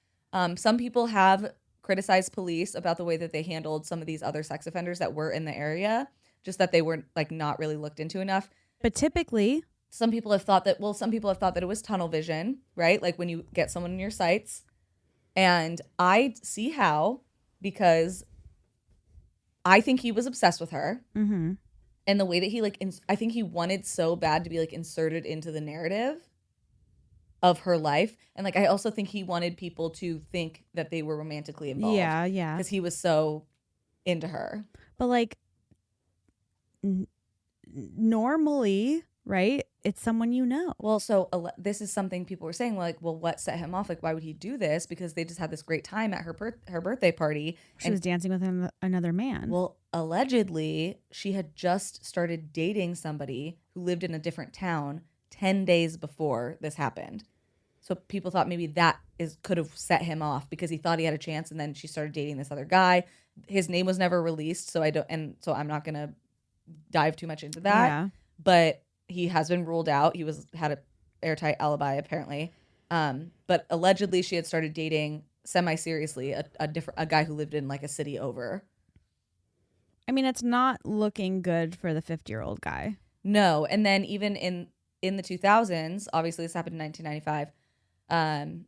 Some people have criticized police about the way that they handled some of these other sex offenders that were in the area, just that they were like not really looked into enough. But typically, some people have thought that it was tunnel vision, right? Like when you get someone in your sights. And I see how, because I think he was obsessed with her. mm-hmm. And the way that he I think he wanted so bad to be like inserted into the narrative of her life. And like I also think he wanted people to think that they were romantically involved. Yeah. Because he was so into her. But like normally, right? It's someone you know. Well, so this is something people were saying, like, well, what set him off? Like, why would he do this? Because they just had this great time at her birthday party. She was dancing with another man. Well, allegedly, she had just started dating somebody who lived in a different town 10 days before this happened. So people thought maybe that could have set him off because he thought he had a chance, and then she started dating this other guy. His name was never released, so I'm not gonna dive too much into that. Yeah. But he has been ruled out. He had an airtight alibi apparently. But allegedly she had started dating semi-seriously a guy who lived in like a city over. I mean, it's not looking good for the 50-year-old guy. No, and then even in the 2000s, obviously this happened in 1995.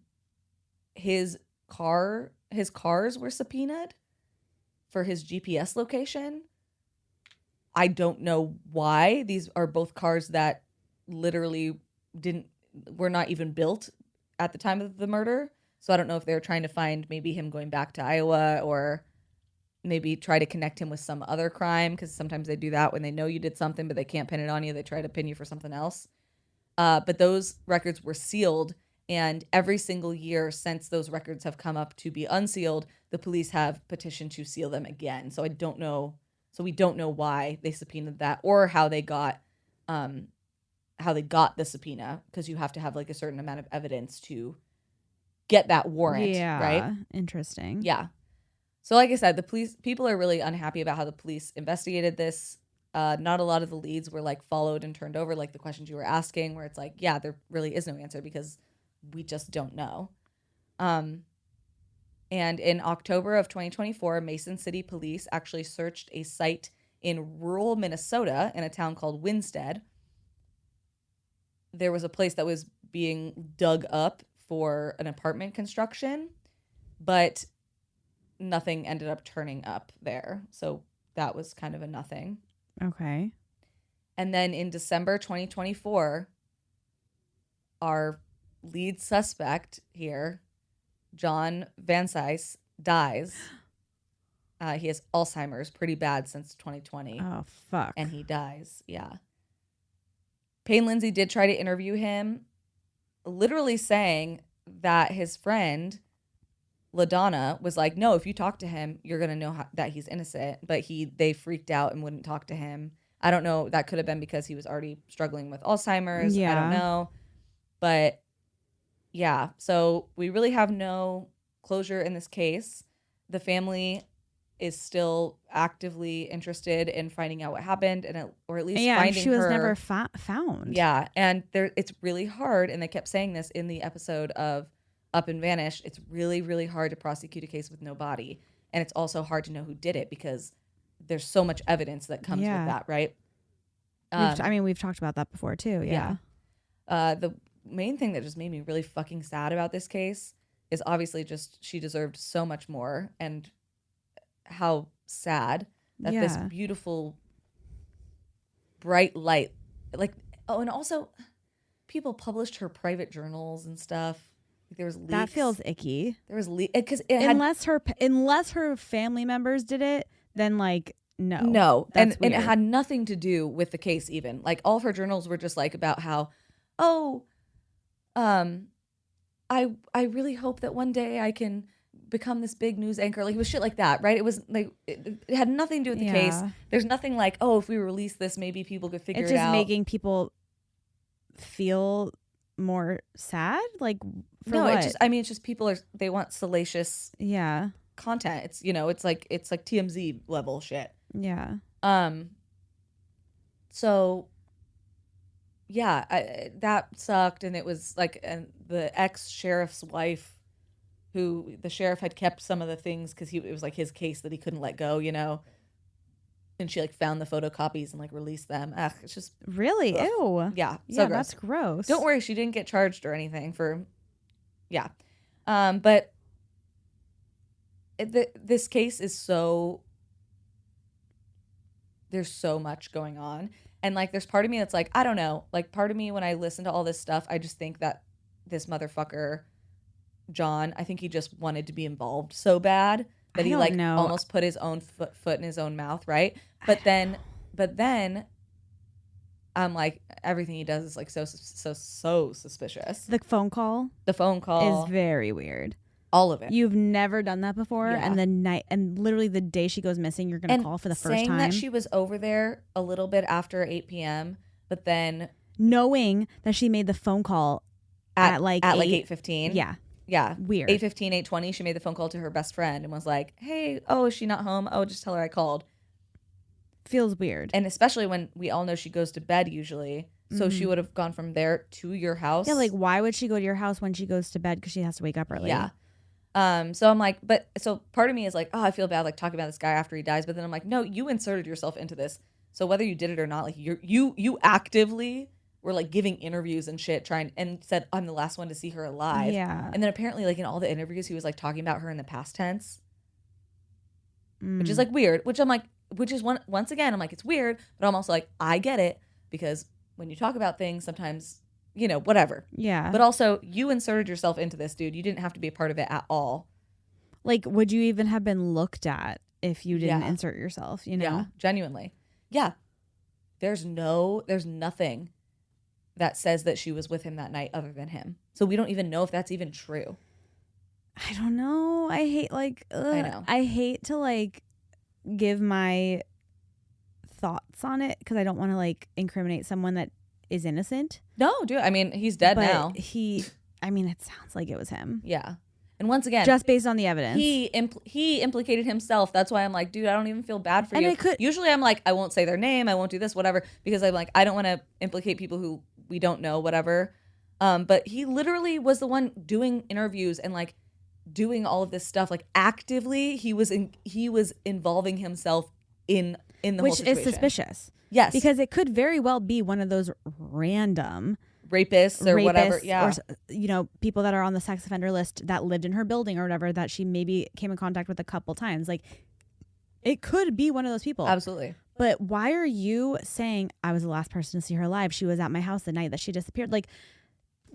His cars were subpoenaed for his GPS location. I don't know why. These are both cars that literally were not even built at the time of the murder. So I don't know if they were trying to find maybe him going back to Iowa, or maybe try to connect him with some other crime, because sometimes they do that when they know you did something but they can't pin it on you. They try to pin you for something else. But those records were sealed, and every single year since those records have come up to be unsealed, the police have petitioned to seal them again. So we don't know why they subpoenaed that, or how they got the subpoena, because you have to have like a certain amount of evidence to get that warrant. Yeah, right? Interesting. Yeah. So like I said, people are really unhappy about how the police investigated this. Not a lot of the leads were like followed and turned over, like the questions you were asking, where it's like, yeah, there really is no answer because we just don't know. And in October of 2024, Mason City Police actually searched a site in rural Minnesota in a town called Winstead. There was a place that was being dug up for an apartment construction, but nothing ended up turning up there. So that was kind of a nothing. Okay. And then in December 2024, our lead suspect here, John Van Cise, dies. He has Alzheimer's pretty bad since 2020. Oh, fuck. And he dies. Yeah. Payne Lindsay did try to interview him, literally saying that his friend LaDonna was like, no, if you talk to him, you're going to know that he's innocent. But they freaked out and wouldn't talk to him. I don't know. That could have been because he was already struggling with Alzheimer's. Yeah. I don't know. But yeah, so we really have no closure in this case. The family is still actively interested in finding out what happened, or at least finding her. She was never found. Yeah, and it's really hard, and they kept saying this in the episode of Up and Vanished. It's really, really hard to prosecute a case with no body, and it's also hard to know who did it because there's so much evidence that comes with that, right? We've talked about that before too. Yeah. The main thing that just made me really fucking sad about this case is obviously just she deserved so much more, and how sad that this beautiful bright light, like, oh, and also people published her private journals and stuff. Like, there was leaks. That feels icky. There was because unless her family members did it, then like no, and it had nothing to do with the case. Even like all of her journals were just like about how, I really hope that one day I can become this big news anchor. Like, it was shit like that, right? It was like it had nothing to do with the case. There's nothing like, oh, if we release this, maybe people could figure it out. It's just making people feel more sad. Like, it's just people they want salacious content. It's it's like TMZ level shit. Yeah. So that sucked. And it was like, and the ex-sheriff's wife, who the sheriff had kept some of the things because it was like his case that he couldn't let go, you know. And she like found the photocopies and like released them. Ugh, it's just really ew. Yeah, yeah, gross. That's gross. Don't worry, she didn't get charged or anything for. Yeah, but this case is so. There's so much going on, and like there's part of me that's like, I don't know, like part of me when I listen to all this stuff, I just think that this motherfucker, John, I think he just wanted to be involved so bad that he like almost put his own foot in his own mouth, right? But then I'm like, everything he does is like so suspicious. The phone call is very weird. All of it. You've never done that before, and literally the day she goes missing, you're gonna call for the first time. Saying that she was over there a little bit after 8 p.m., but then knowing that she made the phone call at like 8:15. Yeah. Weird. 8:15, 8:20, she made the phone call to her best friend and was like, hey, is she not home? Oh, just tell her I called. Feels weird. And especially when we all know she goes to bed usually. So she would have gone from there to your house. Yeah, like why would she go to your house when she goes to bed? Because she has to wake up early. Yeah. So I'm like, so part of me is like, oh, I feel bad like talking about this guy after he dies. But then I'm like, no, you inserted yourself into this. So whether you did it or not, like you actively were like giving interviews and shit, and said, I'm the last one to see her alive. Yeah. And then apparently like in all the interviews, he was like talking about her in the past tense, which is like weird, which I'm like, once again, I'm like, it's weird, but I'm also like, I get it, because when you talk about things, sometimes, you know, whatever. Yeah. But also you inserted yourself into this, dude. You didn't have to be a part of it at all. Like, would you even have been looked at if you didn't insert yourself, you know? Yeah, genuinely. Yeah. There's nothing that says that she was with him that night other than him. So we don't even know if that's even true. I don't know. I hate like, I know. I hate to like give my thoughts on it because I don't want to like incriminate someone that is innocent. No, dude. I mean, he's dead now. It sounds like it was him. Yeah. And once again, just based on the evidence, he implicated himself. That's why I'm like, dude, I don't even feel bad for you. Usually I'm like, I won't say their name, I won't do this, whatever, because I'm like, I don't want to implicate people who we don't know, whatever. But he literally was the one doing interviews and like doing all of this stuff, like actively. He was involving himself in the whole situation. Which is suspicious. Yes, because it could very well be one of those random rapists or whatever, yeah, or, you know, people that are on the sex offender list that lived in her building or whatever, that she maybe came in contact with a couple times. Like, it could be one of those people. Absolutely. But why are you saying I was the last person to see her alive? She was at my house the night that she disappeared. Like,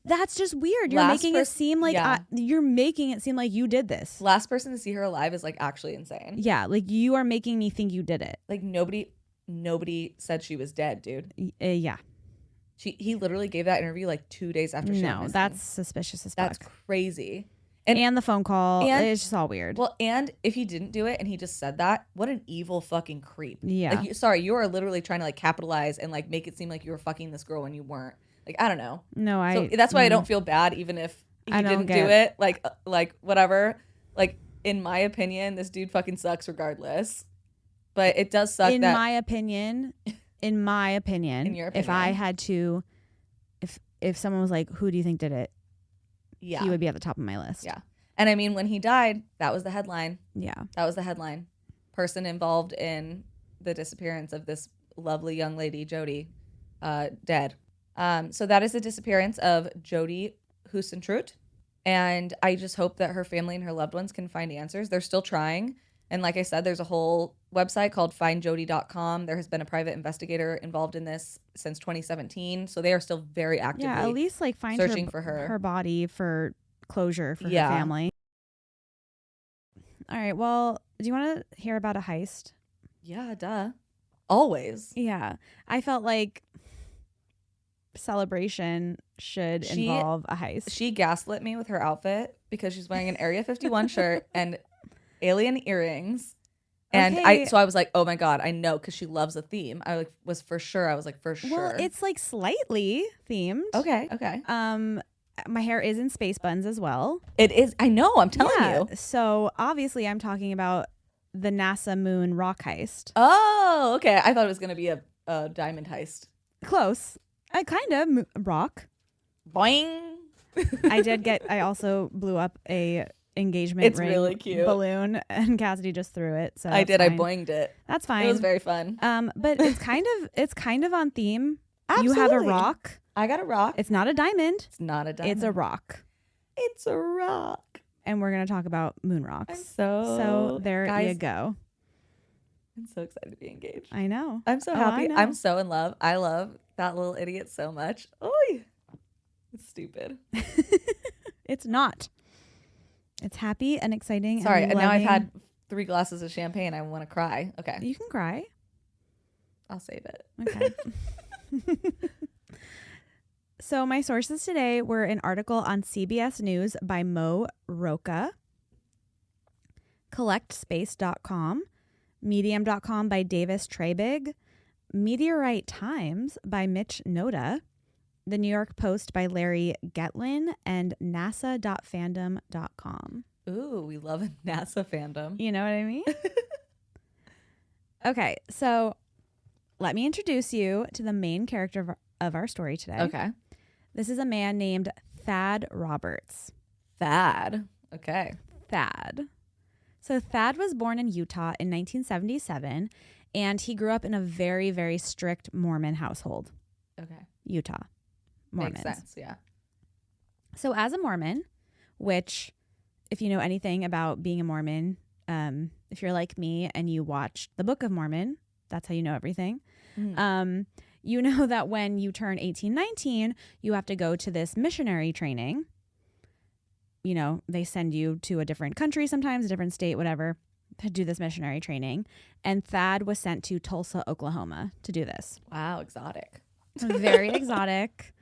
that's just weird. You're making it seem like you did this. Last person to see her alive is like actually insane. Yeah, like you are making me think you did it. Like nobody said she was dead, dude. Yeah. He literally gave that interview like 2 days after she went missing. That's suspicious as fuck. That's crazy. And the phone call, it's just all weird. Well, and if he didn't do it and he just said that, what an evil fucking creep. Yeah. Like, you are literally trying to like capitalize and like make it seem like you were fucking this girl when you weren't. Like, I don't know. No, So that's why I don't feel bad even if he didn't do it. Like whatever. Like, in my opinion, this dude fucking sucks regardless. But it does suck in my opinion, in your opinion, if I had to, if someone was like, who do you think did it? Yeah. He would be at the top of my list. Yeah. And I mean, when he died, that was the headline. Yeah. That was the headline. Person involved in the disappearance of this lovely young lady, Jodi, dead. So that is the disappearance of Jodi Huisentruit. And I just hope that her family and her loved ones can find answers. They're still trying. And like I said, there's a whole website called findjodi.com. There has been a private investigator involved in this since 2017. So they are still very actively at least like searching for her body for closure for her family. All right. Well, do you want to hear about a heist? Yeah, duh. Always. Yeah. I felt like celebration should involve a heist. She gaslit me with her outfit because she's wearing an Area 51 shirt and alien earrings. And so I was like, oh my God, I know, because she loves a theme. I was for sure. Well, it's like slightly themed. Okay. My hair is in space buns as well. It is. I know. I'm telling you. So obviously I'm talking about the NASA Moon Rock Heist. Oh, okay. I thought it was going to be a diamond heist. Close. I kind of rock. Boing. I also blew up a engagement ring really cute. balloon, and Cassidy just threw it. So I did. fine. I boinged it. That's fine. It was very fun. But it's kind of on theme. Absolutely. You have a rock. I got a rock. It's not a diamond. It's not a diamond. It's a rock. It's a rock. And we're gonna talk about moon rocks. I'm So there guys, you go. I'm so excited to be engaged. I know. I'm so happy. I'm so in love. I love that little idiot so much. Oy. It's stupid. It's not. It's happy and exciting. Sorry, and now I've loving. had 3 glasses of champagne. I want to cry. Okay. You can cry. I'll save it. Okay. So my sources today were an article on CBS News by Mo Roca, collectspace.com, medium.com by Davis Trebig, Meteorite Times by Mitch Noda, the New York Post by Larry Getlin, and nasa.fandom.com. Ooh, we love a NASA fandom. You know what I mean? Okay, so let me introduce you to the main character of our story today. Okay. This is a man named Thad Roberts. Thad. Okay. Thad. So Thad was born in Utah in 1977, and he grew up in a very, very strict Mormon household. Okay. Utah. Mormons. Makes sense, yeah. So as a Mormon, which if you know anything about being a Mormon, if you're like me and you watch the Book of Mormon, that's how you know everything. Mm. You know that when you turn 18, 19, you have to go to this missionary training. You know, they send you to a different country sometimes, a different state, whatever, to do this missionary training. And Thad was sent to Tulsa, Oklahoma to do this. Wow, exotic. Very exotic.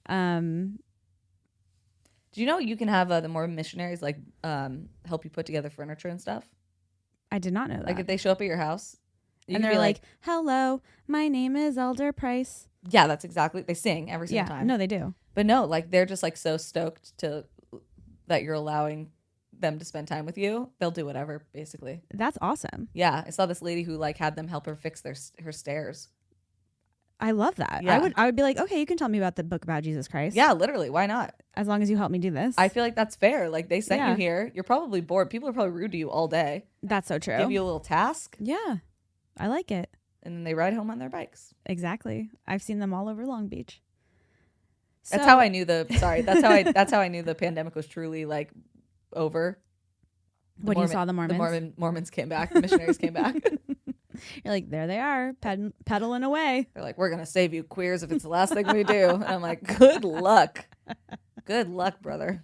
Do you know you can have the Mormon missionaries like help you put together furniture and stuff? I did not know that. Like if they show up at your house, and they're like, hello, my name is Elder Price. Yeah, that's exactly. They sing every single time. No, they do. But no, like they're just like so stoked that you're allowing them to spend time with you. They'll do whatever, basically. That's awesome. Yeah, I saw this lady who like had them help her fix her stairs. I love that. Yeah. I would be like, okay, you can tell me about the book about Jesus Christ. Yeah, literally. Why not? As long as you help me do this. I feel like that's fair. Like they sent you here. You're probably bored. People are probably rude to you all day. That's so true. Give you a little task. Yeah. I like it. And then they ride home on their bikes. Exactly. I've seen them all over Long Beach. That's how I knew that's how I knew the pandemic was truly like over. When you saw the Mormons? The Mormons came back. The missionaries came back. You're like, there they are, pedaling away. They're like, we're going to save you queers if it's the last thing we do. And I'm like, good luck. Good luck, brother.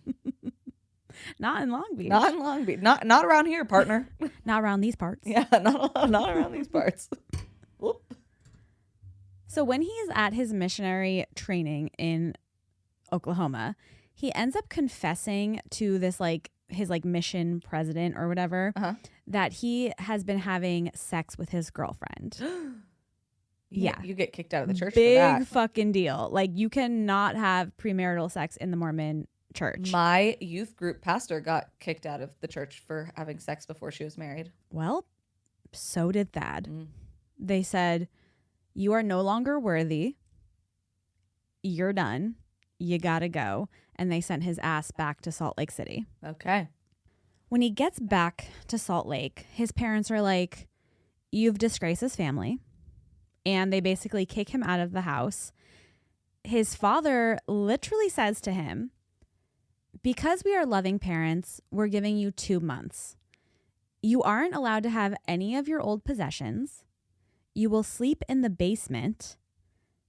Not in Long Beach. Not in Long Beach. Not around here, partner. Not around these parts. Yeah, not around these parts. Whoop. So when he's at his missionary training in Oklahoma, he ends up confessing to this his mission president or whatever that he has been having sex with his girlfriend. Yeah. You get kicked out of the church Big for that. fucking deal. Like you cannot have premarital sex in the Mormon church. My youth group pastor got kicked out of the church for having sex before she was married. Well, so did Thad. They said, you are no longer worthy. You're done. You gotta go. And they sent his ass back to Salt Lake City. Okay. When he gets back to Salt Lake, his parents are like, you've disgraced his family. And they basically kick him out of the house. His father literally says to him, because we are loving parents, we're giving you 2 months. You aren't allowed to have any of your old possessions. You will sleep in the basement.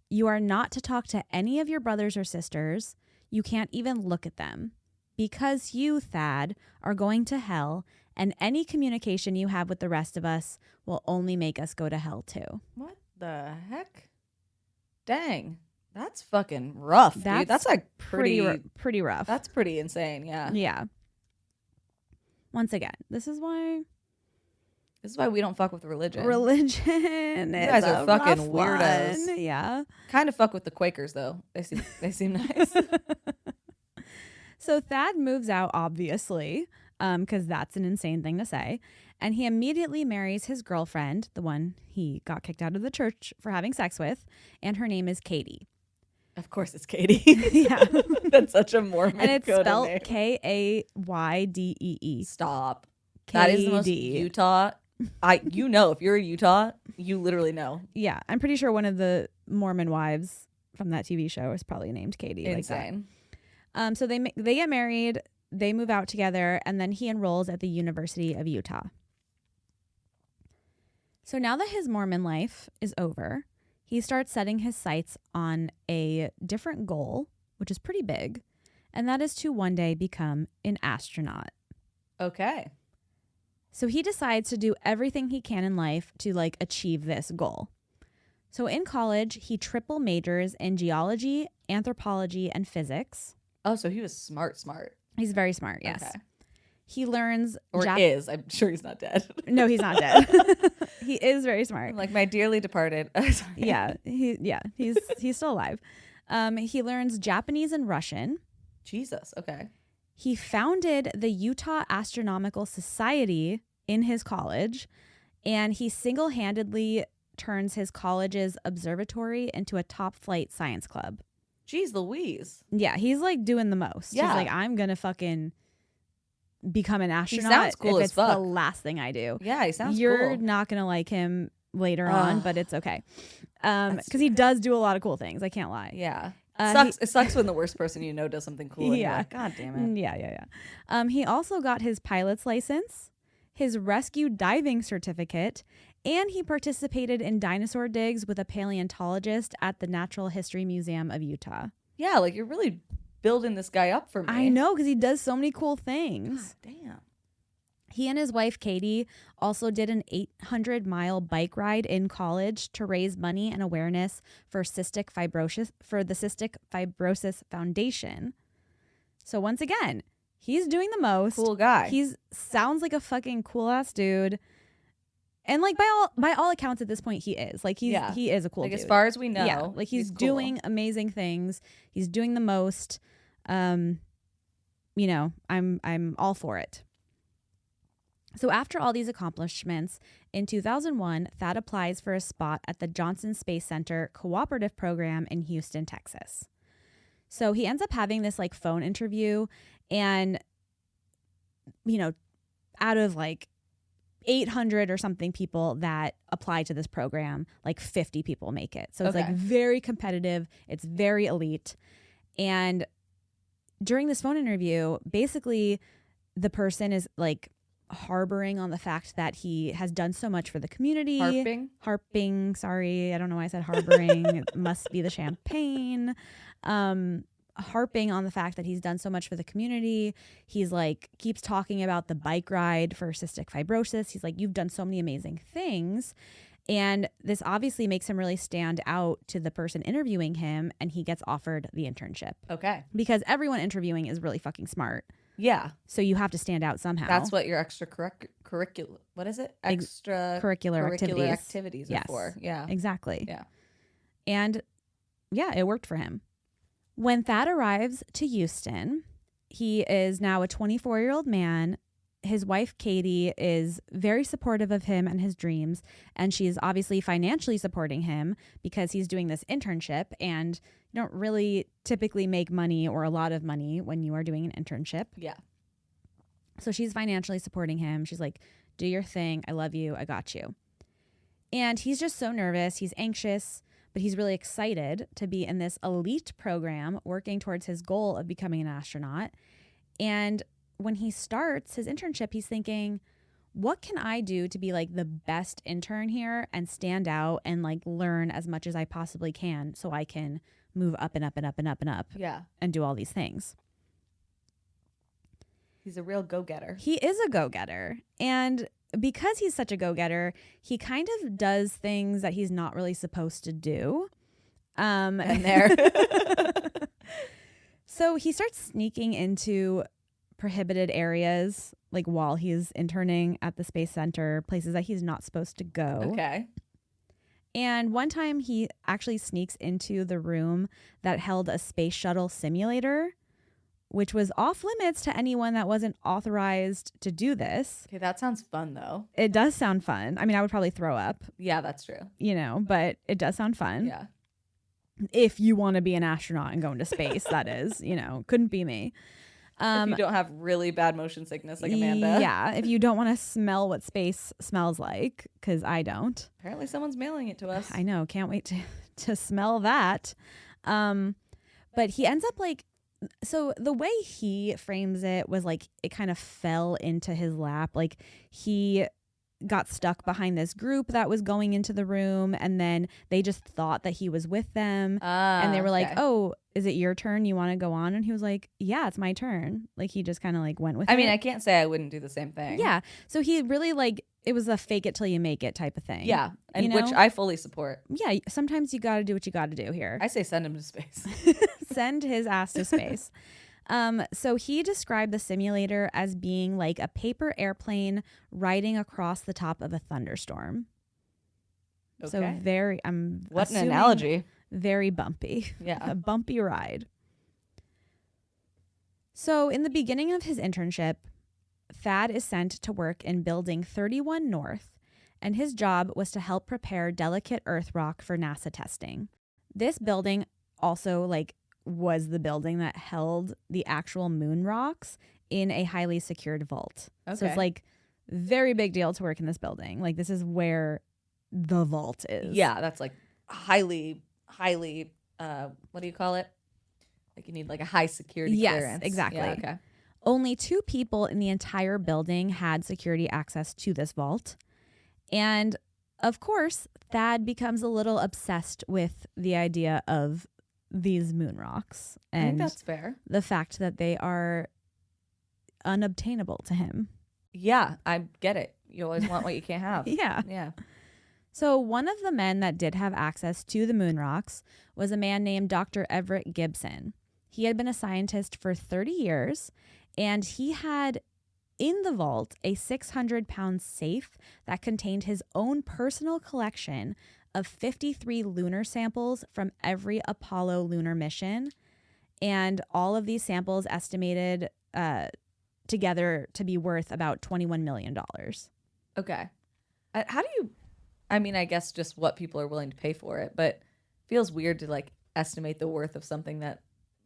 You are not to talk to any of your brothers or sisters. You can't even look at them. Because you, Thad, are going to hell, and any communication you have with the rest of us will only make us go to hell too. What the heck? Dang. That's fucking rough, dude. That's like pretty rough. That's pretty insane, yeah. Yeah. Once again, this is why we don't fuck with religion. Religion. You guys are fucking weirdos. One. Yeah. Kind of fuck with the Quakers though. They seem nice. So Thad moves out, obviously, because that's an insane thing to say. And he immediately marries his girlfriend, the one he got kicked out of the church for having sex with, and her name is Katie. Of course it's Katie. Yeah. That's such a Mormon And it's code spelled name. Kaydee. Stop. That is the most Utah. If you're a Utah, you literally know. Yeah, I'm pretty sure one of the Mormon wives from that TV show is probably named Katie. Insane. Like that. So they get married, they move out together, and then he enrolls at the University of Utah. So now that his Mormon life is over, he starts setting his sights on a different goal, which is pretty big, and that is to one day become an astronaut. Okay. So he decides to do everything he can in life to like achieve this goal. So in college, he triple majors in geology, anthropology, and physics. Oh, so he was smart. He's very smart, yes. Okay. He learns... is. I'm sure he's not dead. No, he's not dead. He is very smart. I'm like, my dearly departed. Yeah, he's still alive. He learns Japanese and Russian. Jesus, okay. He founded the Utah Astronomical Society in his college, and he single-handedly turns his college's observatory into a top-flight science club. Jeez Louise. Yeah, he's like doing the most. Yeah. He's like, I'm gonna fucking become an astronaut. He sounds cool if as it's fuck. the last thing I do. Yeah, he sounds You're cool. not gonna like him later on, but it's okay. Because he does do a lot of cool things. I can't lie. Yeah. It sucks when the worst person you know does something cool. And you're like, God damn it. Yeah. He also got his pilot's license, his rescue diving certificate, and he participated in dinosaur digs with a paleontologist at the Natural History Museum of Utah. Yeah, like you're really building this guy up for me. I know, because he does so many cool things. God damn. He and his wife, Katie, also did an 800-mile bike ride in college to raise money and awareness for the Cystic Fibrosis Foundation. So once again, he's doing the most. Cool guy. He sounds like a fucking cool-ass dude. And like by all accounts at this point, he is. Like he is a cool dude. Like as far as we know. Yeah, like he's cool. doing amazing things. He's doing the most. I'm all for it. So after all these accomplishments, in 2001, Thad applies for a spot at the Johnson Space Center Cooperative Program in Houston, Texas. So he ends up having this like phone interview, and out of like 800 or something people that apply to this program, like 50 people make it. So it's like very competitive. It's very elite. And during this phone interview, basically the person is like harboring on the fact that he has done so much for the community. Harping. Sorry. I don't know why I said harboring. It must be the champagne. Harping on the fact that he's done so much for the community. He's like, keeps talking about the bike ride for cystic fibrosis. He's like, you've done so many amazing things. And this obviously makes him really stand out to the person interviewing him, and he gets offered the internship. Okay. Because everyone interviewing is really fucking smart. Yeah. So you have to stand out somehow. That's what your extracurricular, what is it? Extracurricular activities are for. Yeah. Exactly. Yeah. And yeah, it worked for him. When Thad arrives to Houston, he is now a 24-year-old man. His wife, Katie, is very supportive of him and his dreams, and she is obviously financially supporting him because he's doing this internship, and you don't really typically make money or a lot of money when you are doing an internship. Yeah. So she's financially supporting him. She's like, do your thing. I love you. I got you. And he's just so nervous. He's anxious, but he's really excited to be in this elite program working towards his goal of becoming an astronaut. And when he starts his internship, he's thinking, what can I do to be like the best intern here and stand out and like learn as much as I possibly can so I can move up and up and up and up and up. Yeah. And do all these things. He's a real go-getter. He is a go-getter. And because he's such a go-getter, he kind of does things that he's not really supposed to do. And there. So he starts sneaking into prohibited areas, like while he's interning at the Space Center, places that he's not supposed to go. Okay. And one time he actually sneaks into the room that held a space shuttle simulator, which was off limits to anyone that wasn't authorized to do this. Okay, that sounds fun though. It does sound fun. I mean, I would probably throw up. Yeah, that's true. But it does sound fun. Yeah. If you want to be an astronaut and go into space, that is, couldn't be me. If you don't have really bad motion sickness like Amanda. Yeah, if you don't want to smell what space smells like, because I don't. Apparently someone's mailing it to us. I know, can't wait to smell that. But he ends up like, so the way he frames it was like it kind of fell into his lap. Like he got stuck behind this group that was going into the room, and then they just thought that he was with them, and they were like, "Oh, is it your turn? You want to go on?" And he was like, "Yeah, it's my turn." Like he just kind of like went with it. I mean, I can't say I wouldn't do the same thing. Yeah. So he really like, it was a fake it till you make it type of thing. Yeah, and which I fully support. Yeah, sometimes you got to do what you got to do here. I say send him to space. Send his ass to space. So he described the simulator as being like a paper airplane riding across the top of a thunderstorm. Okay. So very, what an analogy. Very bumpy. Yeah. A bumpy ride. So in the beginning of his internship, Thad is sent to work in Building 31 North, and his job was to help prepare delicate earth rock for NASA testing. This building also was the building that held the actual moon rocks in a highly secured vault. Okay. So it's like very big deal to work in this building. Like this is where the vault is. Yeah, that's like highly what do you call it? Like you need like a high security clearance. Yes, exactly. Yeah, okay. Only 2 people in the entire building had security access to this vault. And of course, Thad becomes a little obsessed with the idea of these moon rocks. And I think that's fair. The fact that they are unobtainable to him. Yeah, I get it. You always want what you can't have. Yeah. Yeah. So one of the men that did have access to the moon rocks was a man named Dr. Everett Gibson. He had been a scientist for 30 years, and he had in the vault a 600-pound safe that contained his own personal collection of 53 lunar samples from every Apollo lunar mission. And all of these samples estimated together to be worth about $21 million. Okay. How do you, I mean, I guess just what people are willing to pay for it, but it feels weird to like estimate the worth of something that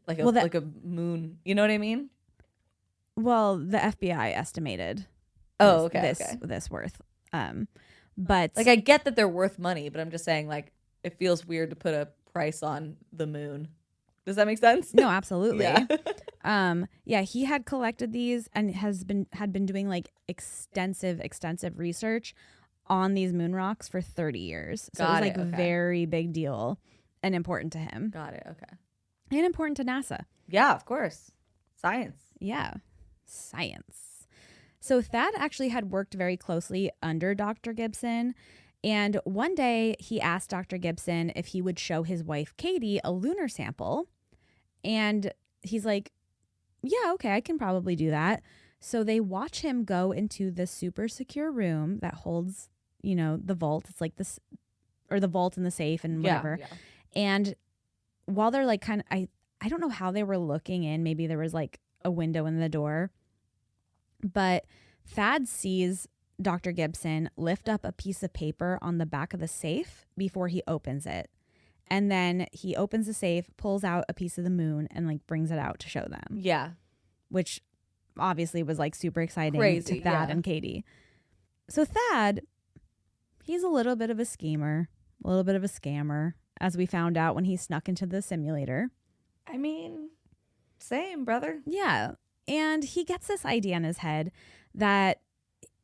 like a moon, you know what I mean? Well, the FBI estimated this worth. But like I get that they're worth money, but I'm just saying like it feels weird to put a price on the moon. Does that make sense? No, absolutely. Yeah. He had collected these and had been doing like extensive research on these moon rocks for 30 years. So it was like a very big deal and important to him. Got it. Okay. And important to NASA. Yeah, of course. Science. Yeah. Science. So Thad actually had worked very closely under Dr. Gibson. And one day he asked Dr. Gibson if he would show his wife, Katie, a lunar sample. And he's like, yeah, okay, I can probably do that. So they watch him go into the super secure room that holds, the vault. It's like this, or the vault and the safe and whatever. Yeah. And while they're like I don't know how they were looking in. Maybe there was like a window in the door. But Thad sees Dr. Gibson lift up a piece of paper on the back of the safe before he opens it. And then he opens the safe, pulls out a piece of the moon, and like brings it out to show them. Yeah. Which obviously was like super exciting to Thad and Katie. So Thad, he's a little bit of a schemer, a little bit of a scammer, as we found out when he snuck into the simulator. I mean, same, brother. Yeah. And he gets this idea in his head that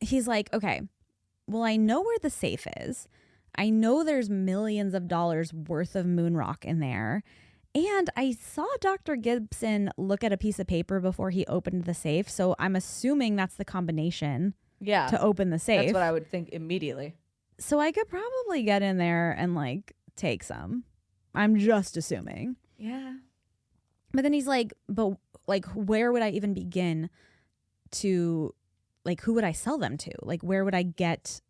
he's like, okay, well, I know where the safe is. I know there's millions of dollars worth of moon rock in there. And I saw Dr. Gibson look at a piece of paper before he opened the safe. So I'm assuming that's the combination to open the safe. That's what I would think immediately. So I could probably get in there and like take some. I'm just assuming. Yeah. But then he's like, but like, where would I even begin to, like, who would I sell them to? Like, where would I get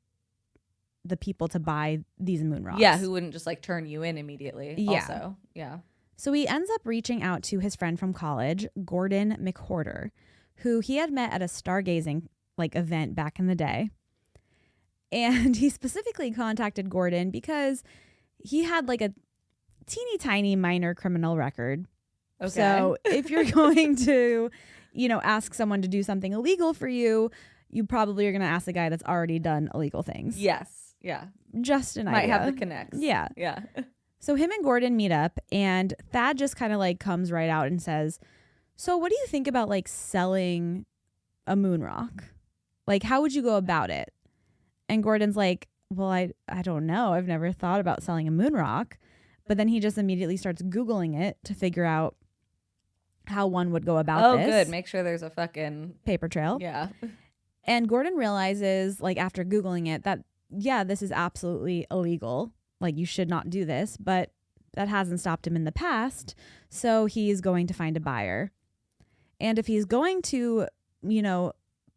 the people to buy these moon rocks? Yeah, who wouldn't just like turn you in immediately. Yeah. Also. Yeah. So he ends up reaching out to his friend from college, Gordon McWhorter, who he had met at a stargazing like event back in the day. And he specifically contacted Gordon because he had like teeny tiny minor criminal record. Okay. So if you're going to, ask someone to do something illegal for you, you probably are going to ask the guy that's already done illegal things. Yes. Yeah. Just an Might idea. have the connects. Yeah. Yeah. So him and Gordon meet up, and Thad just kind of like comes right out and says, so what do you think about like selling a moon rock? Like, how would you go about it? And Gordon's like, well, I don't know. I've never thought about selling a moon rock. But then he just immediately starts Googling it to figure out how one would go about this. Oh, good. Make sure there's a fucking paper trail. Yeah. And Gordon realizes, like, after Googling it, that, yeah, this is absolutely illegal. Like, you should not do this. But that hasn't stopped him in the past. So he's going to find a buyer. And if he's going to,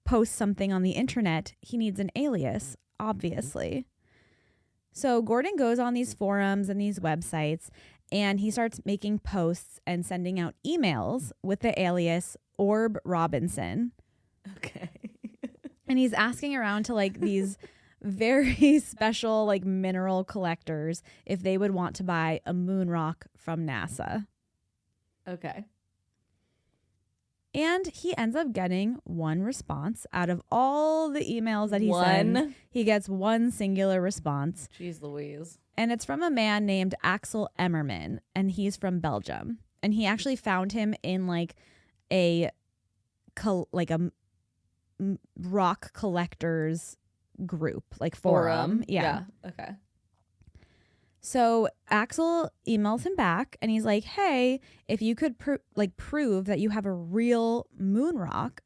post something on the internet, he needs an alias, obviously. So Gordon goes on these forums and these websites, and he starts making posts and sending out emails with the alias Orb Robinson. Okay. And he's asking around to like these very special like mineral collectors if they would want to buy a moon rock from NASA. Okay. And he ends up getting one response out of all the emails that he sends. He gets one singular response. Jeez Louise. And it's from a man named Axel Emmerman, and he's from Belgium. And he actually found him in like a rock collectors group, like forum. Yeah. Okay. So Axel emails him back, and he's like, hey, if you could prove that you have a real moon rock,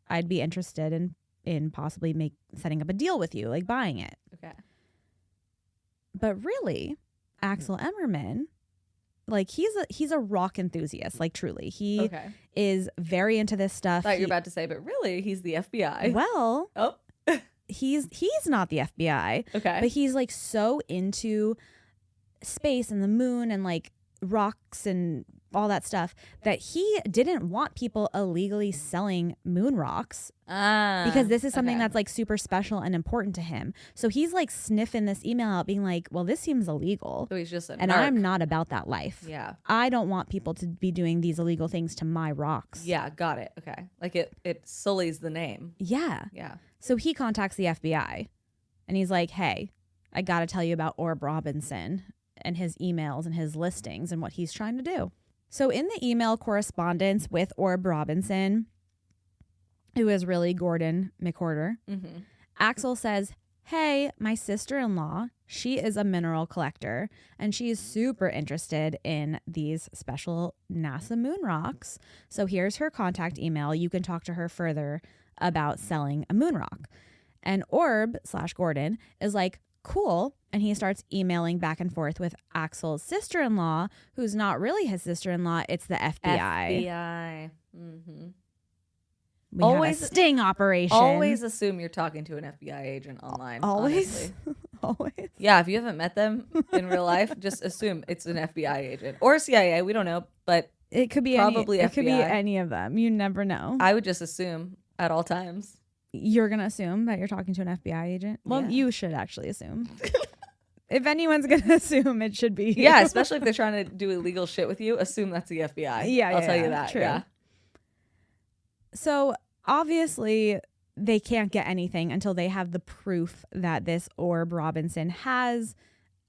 I'd be interested in possibly setting up a deal with you, like buying it. Okay. But really, Axel Emmerman, like he's a rock enthusiast, like truly. He is very into this stuff. I thought you were about to say, but really, he's the FBI. Well, oh. he's not the FBI. Okay. But he's like so into space and the moon and like rocks and all that stuff that he didn't want people illegally selling moon rocks because this is something that's like super special and important to him. So he's like sniffing this email out being like, well, this seems illegal. So he's just and I'm not about that life. Yeah. I don't want people to be doing these illegal things to my rocks. Yeah. Got it. Okay. Like it sullies the name. Yeah. Yeah. So he contacts the FBI and he's like, hey, I got to tell you about Orb Robinson and his emails and his listings and what he's trying to do. So in the email correspondence with Orb Robinson, who is really Gordon McWhorter, Axel says, hey, my sister-in-law, she is a mineral collector, and she is super interested in these special NASA moon rocks. So here's her contact email. You can talk to her further about selling a moon rock. And Orb/Gordon is like, cool. And he starts emailing back and forth with Axel's sister-in-law, who's not really his sister-in-law. It's the FBI. FBI. We always have a sting operation. Always assume you're talking to an FBI agent online. Always. Always. Yeah, if you haven't met them in real life, just assume it's an FBI agent or CIA. We don't know, but it could be probably it could be any of them. You never know. I would just assume at all times. You're going to assume that you're talking to an FBI agent? Well, you should actually assume. If anyone's going to assume, it should be you. Yeah, especially if they're trying to do illegal shit with you, assume that's the FBI. Yeah, I'll tell you that. True. Yeah. So obviously they can't get anything until they have the proof that this Orb Robinson has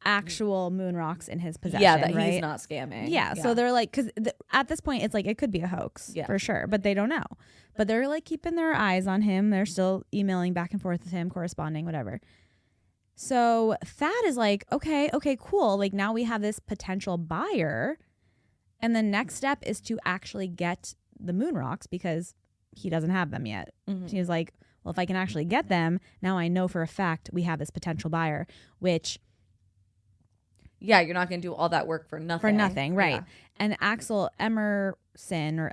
actual moon rocks in his possession. Yeah, that right? He's not scamming. Yeah, so they're like, because at this point it's like it could be a hoax for sure, but they don't know. But they're like keeping their eyes on him. They're still emailing back and forth with him, corresponding, whatever. So Thad is like, okay, cool. Like now we have this potential buyer. And the next step is to actually get the moon rocks because he doesn't have them yet. So he's like, well, if I can actually get them, now I know for a fact we have this potential buyer, which... Yeah, you're not going to do all that work for nothing. For nothing, right. Yeah. And Axel Emerson or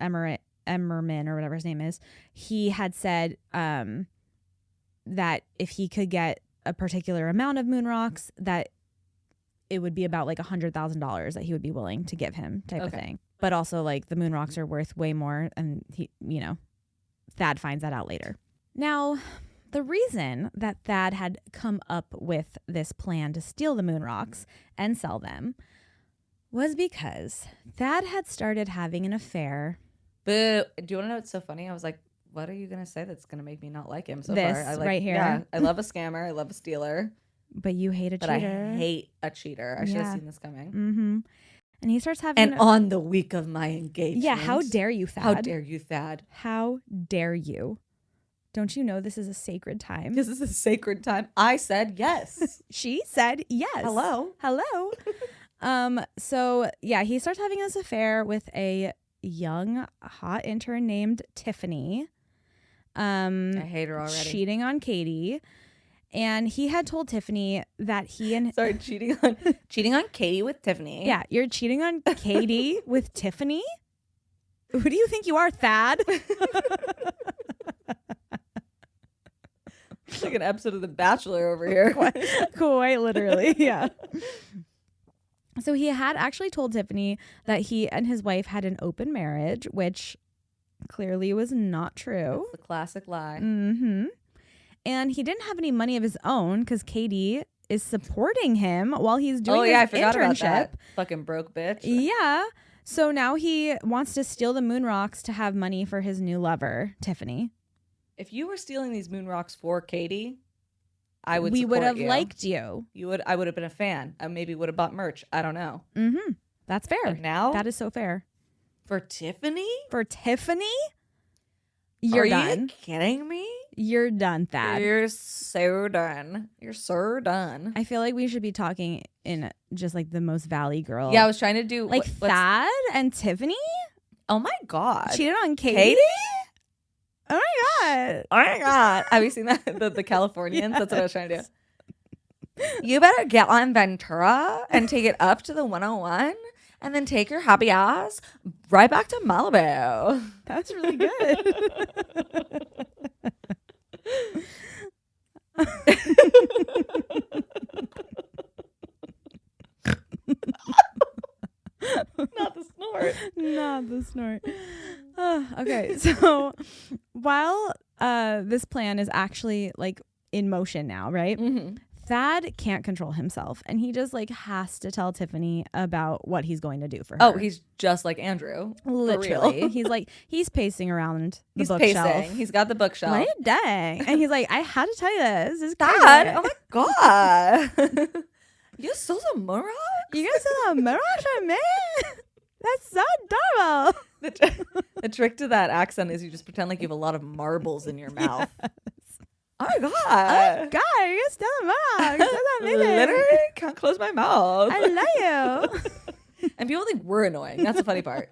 Emmerman or whatever his name is, he had said that if he could get a particular amount of moon rocks, that it would be about like $100,000 that he would be willing to give him type of thing. But also like the moon rocks are worth way more, and he, Thad finds that out later. Now, the reason that Thad had come up with this plan to steal the moon rocks and sell them was because Thad had started having an affair. But do you want to know what's so funny? I was like, what are you going to say that's going to make me not like him so This far? right here. Yeah, I love a scammer. I love a stealer. But you hate a But cheater. I hate a cheater. I should have seen this coming. Mm-hmm. And he starts having... And on the week of my engagement. Yeah, how dare you, Thad? How dare you, Thad? How dare you? Don't you know this is a sacred time? This is a sacred time. I said yes. She said yes. Hello. So yeah, he starts having this affair with a young, hot intern named Tiffany. I hate her already. Cheating on Katie. And he had told Tiffany that he and... Sorry, cheating on Katie with Tiffany. Yeah, you're cheating on Katie with Tiffany? Who do you think you are, Thad? It's like an episode of The Bachelor over here. Quite literally, yeah. So he had actually told Tiffany that he and his wife had an open marriage, which clearly was not true. That's the classic lie. Mm-hmm. And he didn't have any money of his own because Katie is supporting him while he's doing his I forgot internship. about that. Fucking broke bitch. Yeah. So now he wants to steal the moon rocks to have money for his new lover, Tiffany. If you were stealing these moon rocks for Katie, I would. We would have you. liked you. You would. I would have been a fan. I maybe would have bought merch. I don't know. Mm-hmm. That's fair. But now that is so fair. For Tiffany? For Tiffany? You're done. Are you kidding me? You're done, Thad. You're so done. You're so done. I feel like we should be talking in just like the most Valley girl. Yeah, I was trying to do like Thad and Tiffany. Oh my god! Cheated on Katie? Oh my god! Oh my god! Have you seen that the Californians? Yes. That's what I was trying to do. You better get on Ventura and take it up to the 101. And then take your happy ass right back to Malibu. That's really good. Not the snort. Not the snort. Okay, so while this plan is actually like in motion now, right? Mm-hmm. Thad can't control himself, and he just like has to tell Tiffany about what he's going to do for her. Oh, he's just like Andrew. Literally. He's pacing around the bookshelf. Pacing. He's got the bookshelf. What a day. And he's like, I had to tell you this. This is Dad, oh my god. You stole some moon rocks? You guys stole some moon rocks from me? That's so adorable. The trick to that accent is you just pretend like you have a lot of marbles in your mouth. Yes. Oh my god! Oh god, you're still a moron. That's amazing. Literally can't close my mouth. I love you. And people think we're annoying. That's the funny part.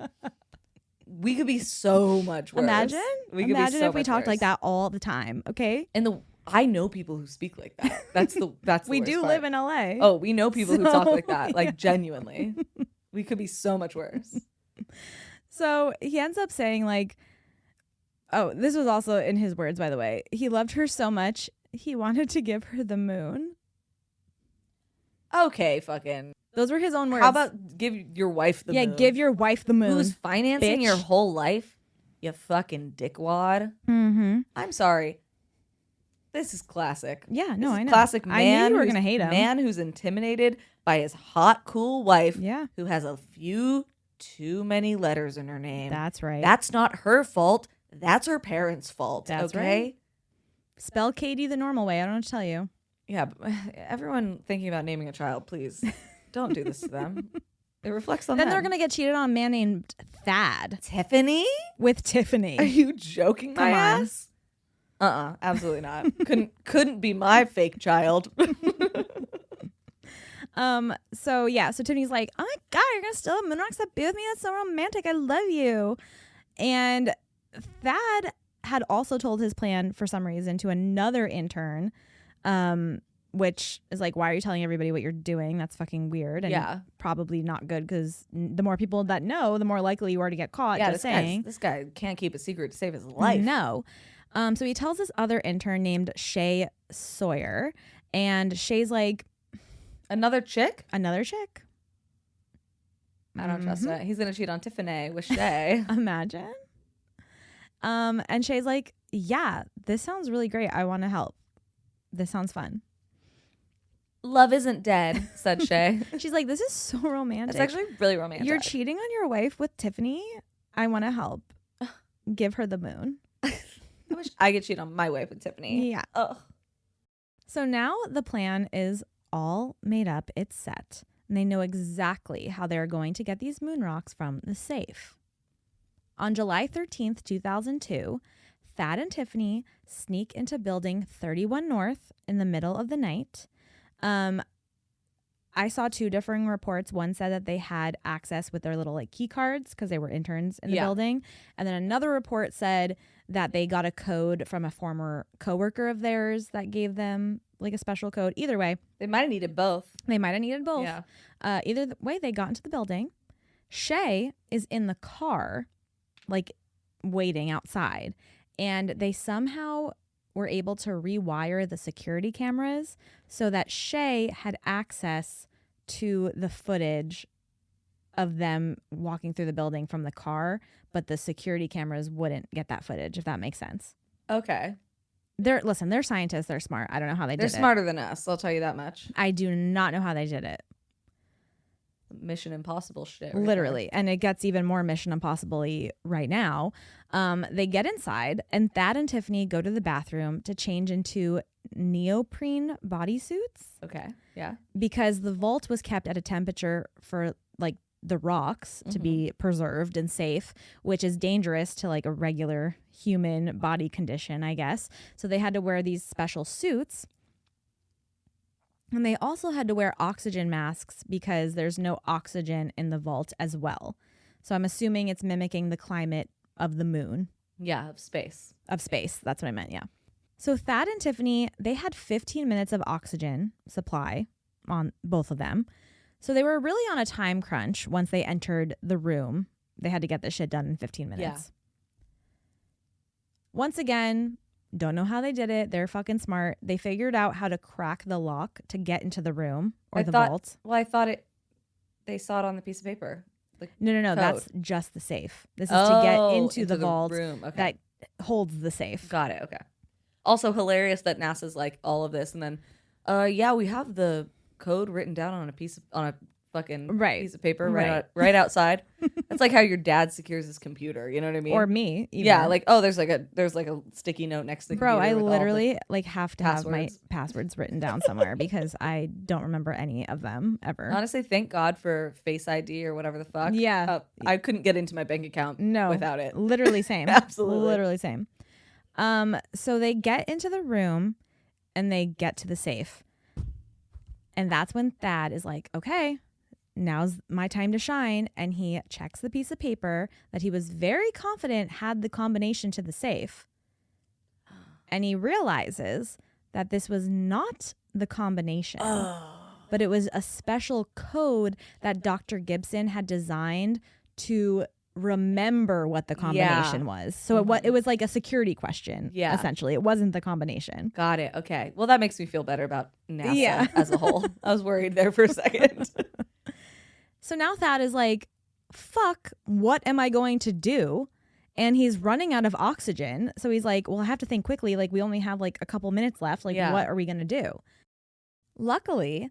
We could be so much worse. Imagine if we talked worse. Like that all the time. Okay. And I know people who speak like that. That's the we worst do part. live in LA. Oh, we know people who talk like that. Like genuinely, we could be so much worse. So he ends up saying like. Oh, this was also in his words, by the way. He loved her so much, he wanted to give her the moon. Okay, fucking. Those were his own words. How about give your wife the moon? Yeah, give your wife the moon. Who's financing bitch. Your whole life? You fucking dickwad. Mm-hmm. I'm sorry. This is classic. Yeah, no, I know. Classic man. I knew you were going to hate him. Man who's intimidated by his hot, cool wife. Yeah. Who has a few too many letters in her name. That's right. That's not her fault. That's her parents' fault. That's okay? Right. Spell Katie the normal way. I don't know what to tell you. Yeah, but everyone thinking about naming a child, please don't do this to them. It reflects on then them. They're going to get cheated on a man named Thad. Tiffany? With Tiffany. Are you joking my ass? Absolutely not. Couldn't be my fake child. So Tiffany's like, oh my god, you're gonna steal a moon rocks that be with me? That's so romantic. I love you. And Thad had also told his plan for some reason to another intern, which is like, why are you telling everybody what you're doing? That's fucking weird and probably not good because the more people that know, the more likely you are to get caught. Yeah, this guy can't keep a secret to save his life. No. So he tells this other intern named Shay Sawyer, and Shay's like, Another chick? I don't trust it. He's gonna cheat on Tiffany with Shay. Imagine. And Shay's like, yeah, this sounds really great. I want to help. This sounds fun. Love isn't dead, said Shay. She's like, this is so romantic. It's actually really romantic. You're cheating on your wife with Tiffany. I want to help. Give her the moon. I wish I could cheat on my wife with Tiffany. Yeah. Ugh. So now the plan is all made up. It's set. And they know exactly how they're going to get these moon rocks from the safe. On July 13th, 2002, Thad and Tiffany sneak into building 31 North in the middle of the night. I saw two differing reports. One said that they had access with their little like key cards because they were interns in the building. And then another report said that they got a code from a former coworker of theirs that gave them like a special code. Either way. They might have needed both. Yeah. Either way, they got into the building. Shay is in the car, like waiting outside. And they somehow were able to rewire the security cameras so that Shay had access to the footage of them walking through the building from the car, but the security cameras wouldn't get that footage, if that makes sense. Okay. They're scientists. They're smart. I don't know how they did it. They're smarter than us. I'll tell you that much. I do not know how they did it. Mission Impossible shit. Literally. And it gets even more Mission Impossible-y right now. They get inside and Thad and Tiffany go to the bathroom to change into neoprene bodysuits. Okay. Yeah. Because the vault was kept at a temperature for like the rocks to be preserved and safe, which is dangerous to like a regular human body condition, I guess. So they had to wear these special suits. And they also had to wear oxygen masks because there's no oxygen in the vault as well. So I'm assuming it's mimicking the climate of the moon. Yeah, of space. That's what I meant, yeah. So Thad and Tiffany, they had 15 minutes of oxygen supply on both of them. So they were really on a time crunch once they entered the room. They had to get this shit done in 15 minutes. Yeah. Once again, don't know how they did it. They're fucking smart. They figured out how to crack the lock to get into the room or the vault. Well, I thought they saw it on the piece of paper. No. Code. That's just the safe. This is to get into the vault room. Okay. that holds the safe. Got it. Okay. Also hilarious that NASA's like all of this and then, we have the code written down on a fucking piece of paper right outside. That's like how your dad secures his computer. You know what I mean? Or me. Even. Yeah. Like, there's like a sticky note next to the computer. Bro, I with literally like have to passwords. have my passwords written down somewhere because I don't remember any of them ever. Honestly, thank God for Face ID or whatever the fuck. Yeah. I couldn't get into my bank account without it. Literally same. Absolutely. Literally same. So they get into the room and they get to the safe. And that's when Thad is like, okay, now's my time to shine. And he checks the piece of paper that he was very confident had the combination to the safe. And he realizes that this was not the combination, but it was a special code that Dr. Gibson had designed to remember what the combination was. So it was like a security question, essentially. It wasn't the combination. Got it. Okay. Well, that makes me feel better about NASA as a whole. I was worried there for a second. So now Thad is like, fuck, what am I going to do? And he's running out of oxygen. So he's like, well, I have to think quickly. Like, we only have like a couple minutes left. Like, what are we going to do? Luckily,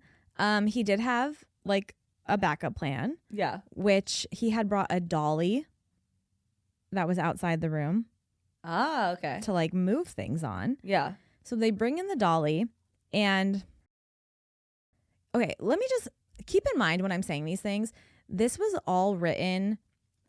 he did have like a backup plan. Yeah. Which he had brought a dolly that was outside the room. Ah, okay. To like move things on. Yeah. So they bring in the dolly and okay, let me just keep in mind when I'm saying these things, this was all written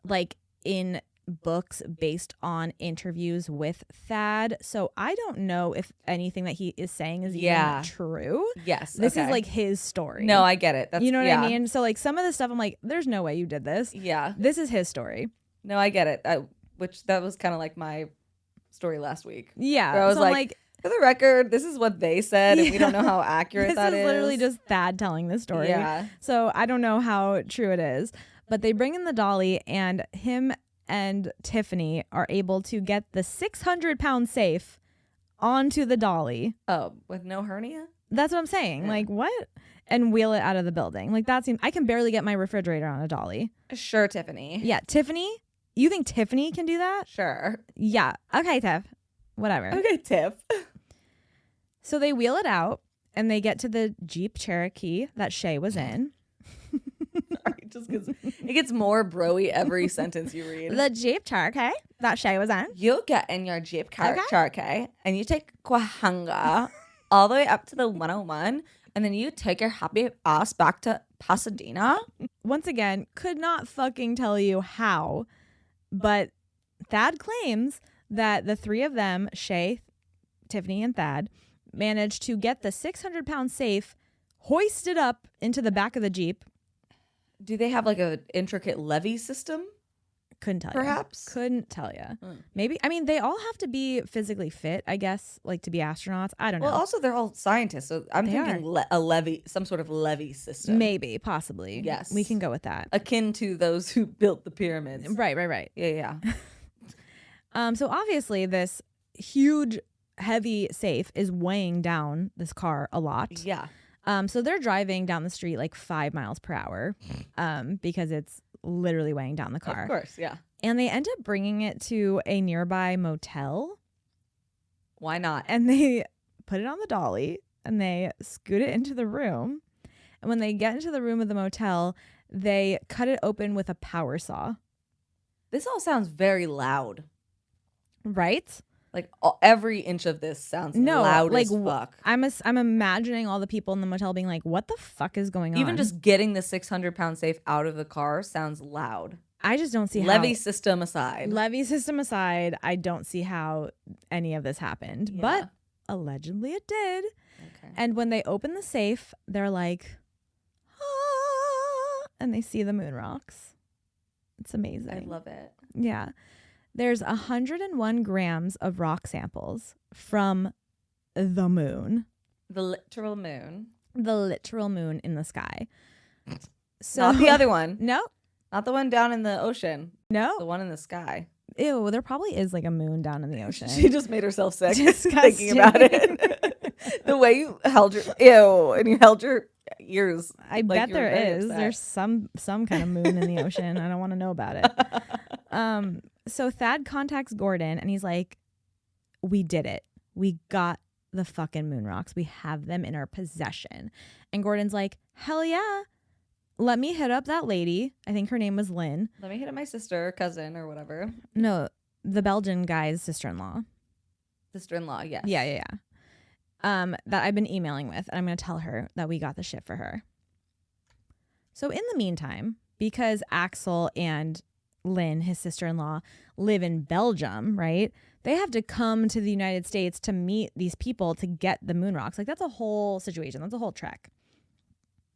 like in books based on interviews with Thad. So I don't know if anything that he is saying is even true. Yes. This is like his story. No, I get it. That's, you know what I mean? So like some of the stuff I'm like, there's no way you did this. Yeah. This is his story. No, I get it. That was kind of like my story last week. Yeah. Where I was like, for the record, this is what they said, and we don't know how accurate that is. This is literally just Thad telling this story. Yeah. So I don't know how true it is. But they bring in the dolly, and him and Tiffany are able to get the 600-pound safe onto the dolly. Oh, with no hernia? That's what I'm saying. Like, what? And wheel it out of the building. Like, that seems... I can barely get my refrigerator on a dolly. Sure, Tiffany. Yeah, Tiffany? You think Tiffany can do that? Sure. Yeah. Okay, Tiff. Whatever. Okay, Tiff. So they wheel it out, And they get to the Jeep Cherokee that Shay was in. Sorry, just because it gets more bro-y every sentence you read. The Jeep Cherokee that Shay was in. You get in your Jeep Cherokee and you take Coahanga all the way up to the 101, and then you take your happy ass back to Pasadena. Once again, could not fucking tell you how, but Thad claims that the three of them, Shay, Tiffany, and Thad, managed to get the 600-pound safe hoisted up into the back of the Jeep. Do they have like an intricate levee system? Couldn't tell you. Perhaps? Couldn't tell you. Maybe. I mean, they all have to be physically fit, I guess, like to be astronauts. I don't know. Well, also, they're all scientists, so I'm thinking a levee, some sort of levee system. Maybe, possibly. Yes. We can go with that. Akin to those who built the pyramids. Right. Yeah. So obviously, this huge, heavy safe is weighing down this car a lot. Yeah. So they're driving down the street like 5 miles per hour because it's literally weighing down the car. Of course, yeah. And they end up bringing it to a nearby motel. Why not? And they put it on the dolly and they scoot it into the room. And when they get into the room of the motel, they cut it open with a power saw. This all sounds very loud. Right? Like every inch of this sounds loud like, as fuck. I'm imagining all the people in the motel being like, what the fuck is going on? Even just getting the 600-pound safe out of the car sounds loud. I just don't see how. Levee system aside, I don't see how any of this happened. Yeah. But allegedly it did. Okay. And when they open the safe, they're like, ah, and they see the moon rocks. It's amazing. I love it. Yeah. There's 101 grams of rock samples from the moon. The literal moon. The literal moon in the sky. So Not the other one. No. Not the one down in the ocean. No. The one in the sky. Ew, there probably is like a moon down in the ocean. She just made herself sick Disgusting. thinking about it. The way you held your and you held your ears. I bet there is. Upset. There's some kind of moon in the ocean. I don't want to know about it. So Thad contacts Gordon and he's like, we did it. We got the fucking moon rocks. We have them in our possession. And Gordon's like, hell yeah. Let me hit up that lady. I think her name was Lynn. Let me hit up my sister or cousin or whatever. No, the Belgian guy's sister-in-law. Sister-in-law, yes. Yeah. That I've been emailing with. And I'm going to tell her that we got the shit for her. So in the meantime, because Axel and Lynn, his sister-in-law, live in Belgium, right? They have to come to the United States to meet these people to get the moon rocks. Like, that's a whole situation. That's a whole trek.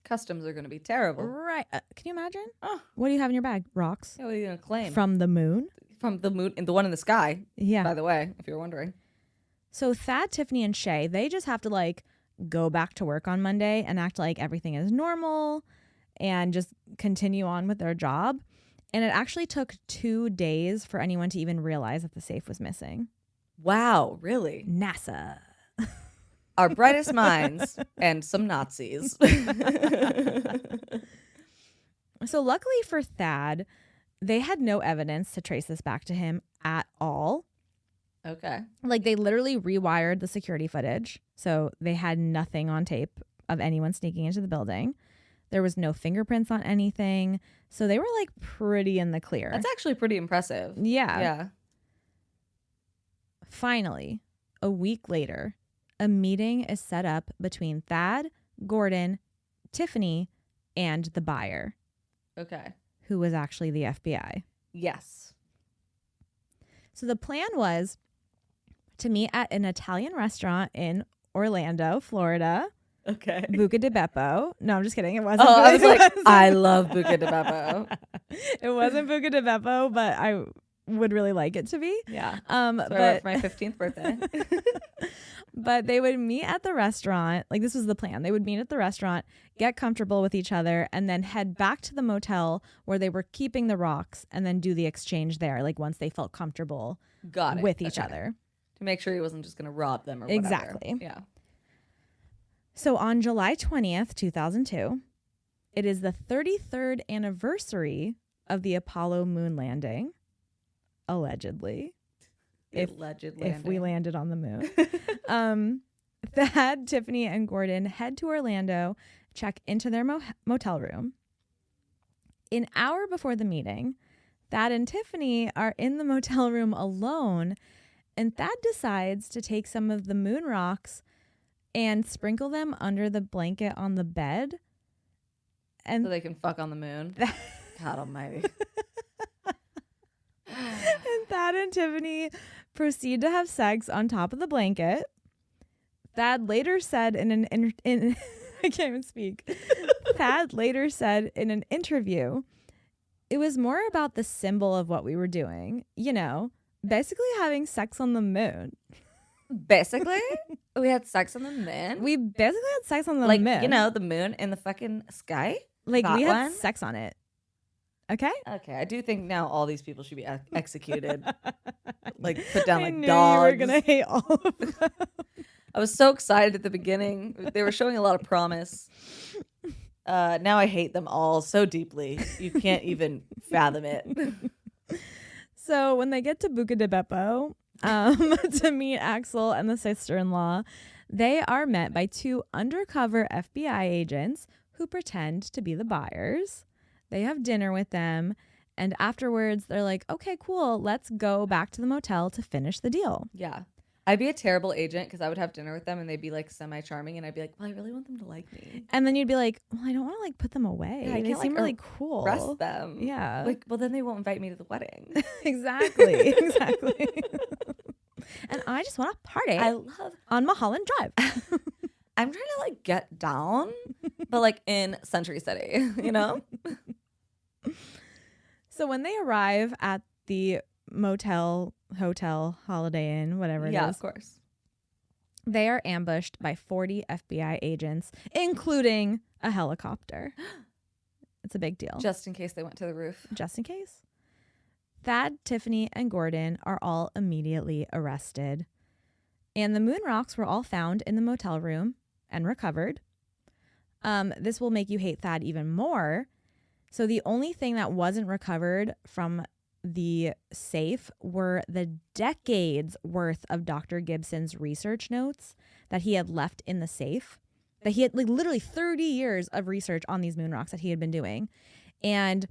Customs are going to be terrible. Right. Can you imagine? Oh. What do you have in your bag? Rocks? Yeah, what are you going to claim? From the moon? From the moon, and the one in the sky. Yeah. By the way, if you're wondering. So Thad, Tiffany, and Shay, they just have to, like, go back to work on Monday and act like everything is normal and just continue on with their job. And it actually took 2 days for anyone to even realize that the safe was missing. Wow, really? NASA. Our brightest minds and some Nazis. So luckily for Thad, they had no evidence to trace this back to him at all. Okay. Like, they literally rewired the security footage. So they had nothing on tape of anyone sneaking into the building. There was no fingerprints on anything. So they were like pretty in the clear. That's actually pretty impressive. Yeah. Yeah. Finally, a week later, a meeting is set up between Thad, Gordon, Tiffany, and the buyer. Okay. Who was actually the FBI. Yes. So the plan was to meet at an Italian restaurant in Orlando, Florida. Okay. Buca di Beppo. No, I'm just kidding. It wasn't. Oh, I was like, I love Buca di Beppo. It wasn't Buca di Beppo, but I would really like it to be. Yeah. But I went for my 15th birthday. But they would meet at the restaurant. Like, this was the plan. They would meet at the restaurant, get comfortable with each other, and then head back to the motel where they were keeping the rocks and then do the exchange there, like once they felt comfortable with each other. To make sure he wasn't just going to rob them or whatever. Exactly. Yeah. So on July 20th, 2002, it is the 33rd anniversary of the Apollo moon landing, allegedly. If we landed on the moon. Thad, Tiffany, and Gordon head to Orlando, check into their motel room. An hour before the meeting, Thad and Tiffany are in the motel room alone, and Thad decides to take some of the moon rocks and sprinkle them under the blanket on the bed. And so they can fuck on the moon. God almighty. And Thad and Tiffany proceed to have sex on top of the blanket. Thad later said in I can't even speak. Thad later said in an interview, it was more about the symbol of what we were doing. You know, basically having sex on the moon. Basically? We had sex on the moon? We basically had sex on the moon. Like, you know, the moon in the fucking sky? Like, Got we had one? sex on it. Okay? Okay, I do think now all these people should be executed. Like, put down like I knew dogs. you were going to hate all of them. I was so excited at the beginning. They were showing a lot of promise. Now I hate them all so deeply. You can't even fathom it. So when they get to Buca di Beppo to meet Axel and the sister-in-law, they are met by two undercover FBI agents who pretend to be the buyers. They have dinner with them, and afterwards they're like, okay, cool, let's go back to the motel to finish the deal. Yeah. I'd be a terrible agent because I would have dinner with them and they'd be like semi-charming and I'd be like, well, I really want them to like me. And then you'd be like, well, I don't want to like put them away. Yeah, they seem really cool. Trust them. Yeah. Like, well, then they won't invite me to the wedding. Exactly. And I just want to party. I love on Mulholland Drive. I'm trying to like get down, but like in Century City, you know? So when they arrive at the motel, hotel, Holiday Inn, whatever it is. Yeah, of course. They are ambushed by 40 FBI agents, including a helicopter. It's a big deal. Just in case they went to the roof. Just in case. Thad, Tiffany, and Gordon are all immediately arrested. And the moon rocks were all found in the motel room and recovered. This will make you hate Thad even more. So the only thing that wasn't recovered from the safe were the decades worth of Dr. Gibson's research notes that he had left in the safe. That he had like literally 30 years of research on these moon rocks that he had been doing. And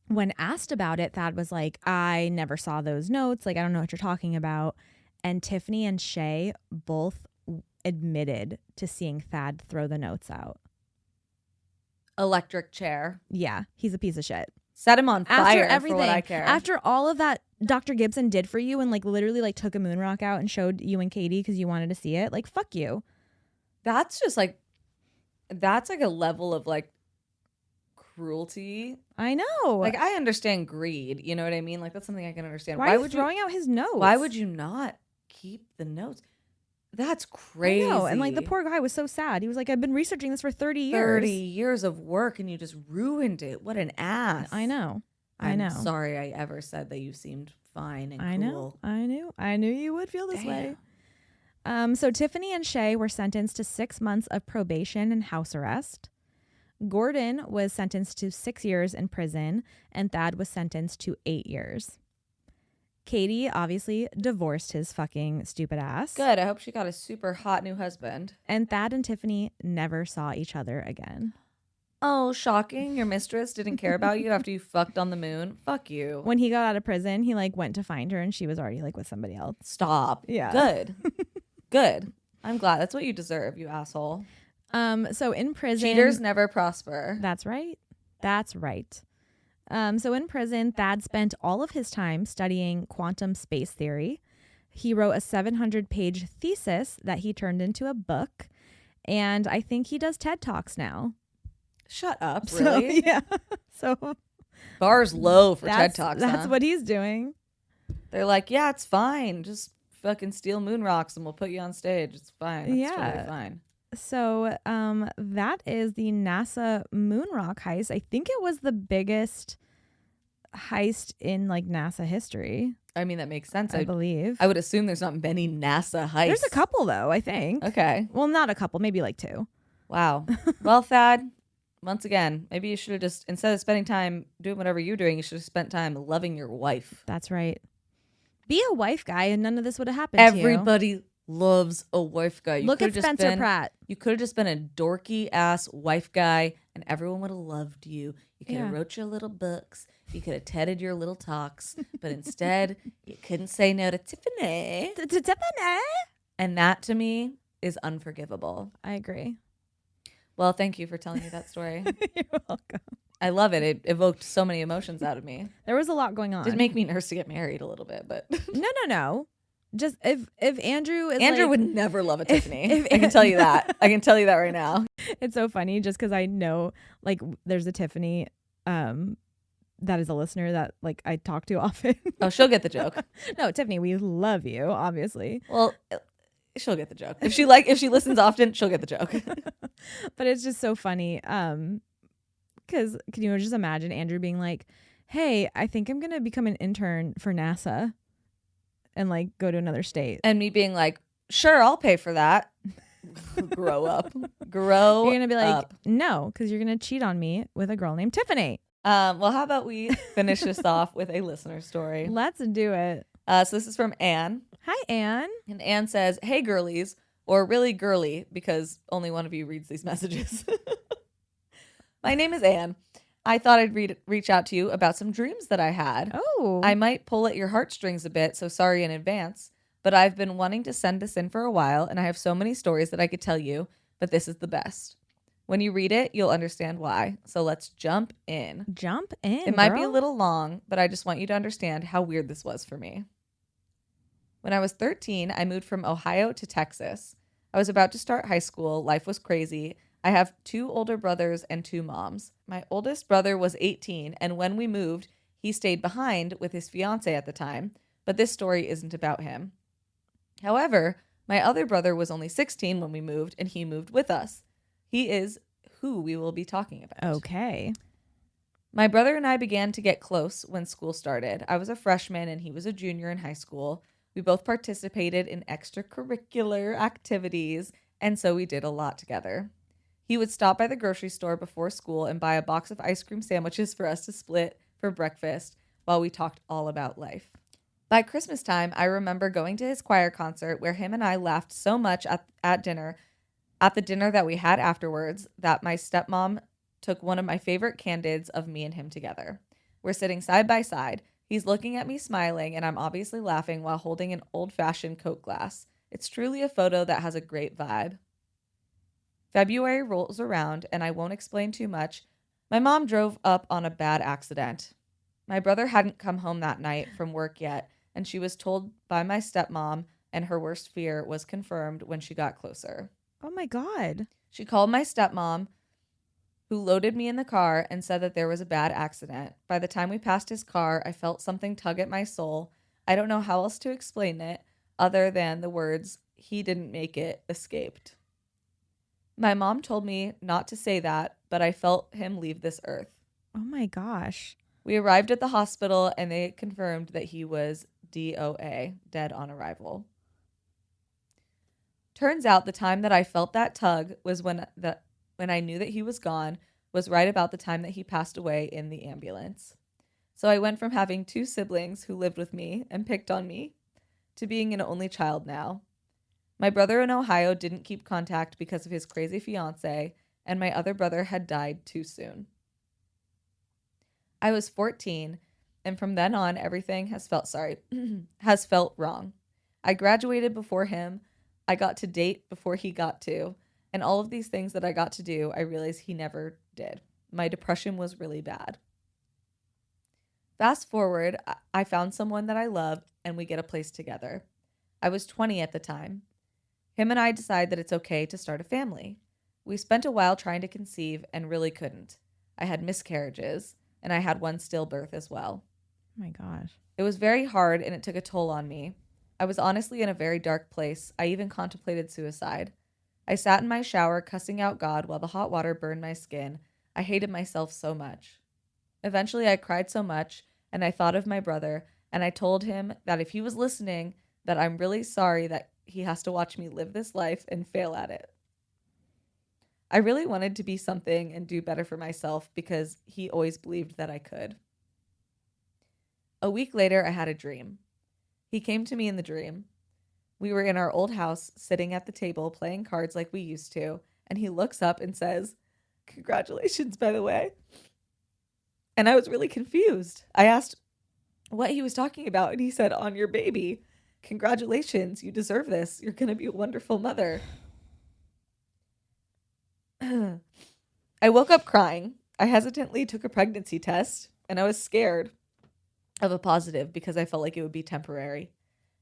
when asked about it, Thad was like, I never saw those notes. Like, I don't know what you're talking about. And Tiffany and Shay both admitted to seeing Thad throw the notes out. Electric chair. Yeah, he's a piece of shit. Set him on fire after everything, for what I care. After all of that Dr. Gibson did for you and like literally like took a moon rock out and showed you and Katie because you wanted to see it. Like, fuck you. That's just like, that's like a level of like cruelty. I know. Like, I understand greed. You know what I mean? Like, that's something I can understand. Why are you throwing out his notes? Why would you not keep the notes? That's crazy. I know. And like the poor guy was so sad. He was like, I've been researching this for 30 years. 30 years of work and you just ruined it. What an ass. I know. I'm sorry I ever said that you seemed fine and cool. I knew you would feel this way. So Tiffany and Shay were sentenced to 6 months of probation and house arrest. Gordon was sentenced to 6 years in prison, and Thad was sentenced to 8 years. Katie obviously divorced his fucking stupid ass. Good. I hope she got a super hot new husband. And Thad and Tiffany never saw each other again. Oh, shocking. Your mistress didn't care about you after you fucked on the moon? Fuck you. When he got out of prison, he like went to find her and she was already like with somebody else. Stop. Yeah. Good. Good. I'm glad. That's what you deserve, you asshole. So in prison, cheaters never prosper. That's right. That's right. So in prison, Thad spent all of his time studying quantum space theory. He wrote a 700-page thesis that he turned into a book. And I think he does TED Talks now. Shut up, really? So, yeah. So bar's low for TED Talks. That's what he's doing. They're like, yeah, it's fine. Just fucking steal moon rocks and we'll put you on stage. It's fine. It's totally fine. So that is the NASA Moon Rock Heist. I think it was the biggest heist in like NASA history. I mean, that makes sense. I believe. I would assume there's not many NASA heists. There's a couple though, I think. Okay. Well, not a couple, maybe like 2. Wow. Well, Thad, once again, maybe you should have just, instead of spending time doing whatever you're doing, you should have spent time loving your wife. That's right. Be a wife guy and none of this would have happened Everybody loves a wife guy. Look at Spencer Pratt. You could have just been a dorky ass wife guy and everyone would have loved you. You could have wrote your little books. You could have tedded your little talks. But instead, you couldn't say no to Tiffany. To Tiffany. And that to me is unforgivable. I agree. Well, thank you for telling me that story. You're welcome. I love it. It evoked so many emotions out of me. There was a lot going on. Did make me nervous to get married a little bit, but No. Just if Andrew is Andrew would never love a Tiffany. I can tell you that. I can tell you that right now. It's so funny just because I know like there's a Tiffany that is a listener that like I talk to often. Oh, she'll get the joke. No, Tiffany, we love you, obviously. Well, she'll get the joke. If she listens often, she'll get the joke. But it's just so funny. Because can you just imagine Andrew being like, hey, I think I'm going to become an intern for NASA and like go to another state. And me being like, sure, I'll pay for that. Grow up. You're going to be like, no, because you're going to cheat on me with a girl named Tiffany. Well, how about we finish this off with a listener story? Let's do it. So this is from Anne. Hi, Anne. And Anne says, hey, girlies, or really girly, because only one of you reads these messages. My name is Anne. I thought I'd reach out to you about some dreams that I had. Oh. I might pull at your heartstrings a bit, so sorry in advance. But I've been wanting to send this in for a while, and I have so many stories that I could tell you, but this is the best. When you read it, you'll understand why. So let's jump in. Jump in, It might be a little long, but I just want you to understand how weird this was for me. When I was 13, I moved from Ohio to Texas. I was about to start high school. Life was crazy. I have 2 older brothers and 2 moms. My oldest brother was 18, and when we moved, he stayed behind with his fiance at the time, but this story isn't about him. However, my other brother was only 16 when we moved, and he moved with us. He is who we will be talking about. Okay. My brother and I began to get close when school started. I was a freshman, and he was a junior in high school. We both participated in extracurricular activities, and so we did a lot together. He would stop by the grocery store before school and buy a box of ice cream sandwiches for us to split for breakfast while we talked all about life. By Christmas time, I remember going to his choir concert where him and I laughed so much at the dinner that we had afterwards, that my stepmom took one of my favorite candids of me and him together. We're sitting side by side. He's looking at me smiling, and I'm obviously laughing while holding an old-fashioned Coke glass. It's truly a photo that has a great vibe. February rolls around, and I won't explain too much. My mom drove up on a bad accident. My brother hadn't come home that night from work yet, and she was told by my stepmom, and her worst fear was confirmed when she got closer. Oh my God. She called my stepmom, who loaded me in the car and said that there was a bad accident. By the time we passed his car, I felt something tug at my soul. I don't know how else to explain it other than the words, "He didn't make it," escaped. My mom told me not to say that, but I felt him leave this earth. Oh my gosh. We arrived at the hospital and they confirmed that he was DOA, dead on arrival. Turns out the time that I felt that tug was when I knew that he was gone, was right about the time that he passed away in the ambulance. So I went from having 2 siblings who lived with me and picked on me to being an only child now. My brother in Ohio didn't keep contact because of his crazy fiance, and my other brother had died too soon. I was 14, and from then on, everything has felt wrong. I graduated before him. I got to date before he got to. And all of these things that I got to do, I realized he never did. My depression was really bad. Fast forward, I found someone that I love, and we get a place together. I was 20 at the time. Him and I decide that it's okay to start a family. We spent a while trying to conceive and really couldn't. I had miscarriages, and I had 1 stillbirth as well. Oh my gosh. It was very hard, and it took a toll on me. I was honestly in a very dark place. I even contemplated suicide. I sat in my shower cussing out God while the hot water burned my skin. I hated myself so much. Eventually, I cried so much, and I thought of my brother, and I told him that if he was listening, that I'm really sorry that he has to watch me live this life and fail at it. I really wanted to be something and do better for myself because he always believed that I could. A week later, I had a dream. He came to me in the dream. We were in our old house, sitting at the table, playing cards like we used to, and he looks up and says, "Congratulations, by the way." And I was really confused. I asked what he was talking about, and he said, "On your baby. Congratulations, you deserve this. You're going to be a wonderful mother." I woke up crying. I hesitantly took a pregnancy test, and I was scared of a positive because I felt like it would be temporary.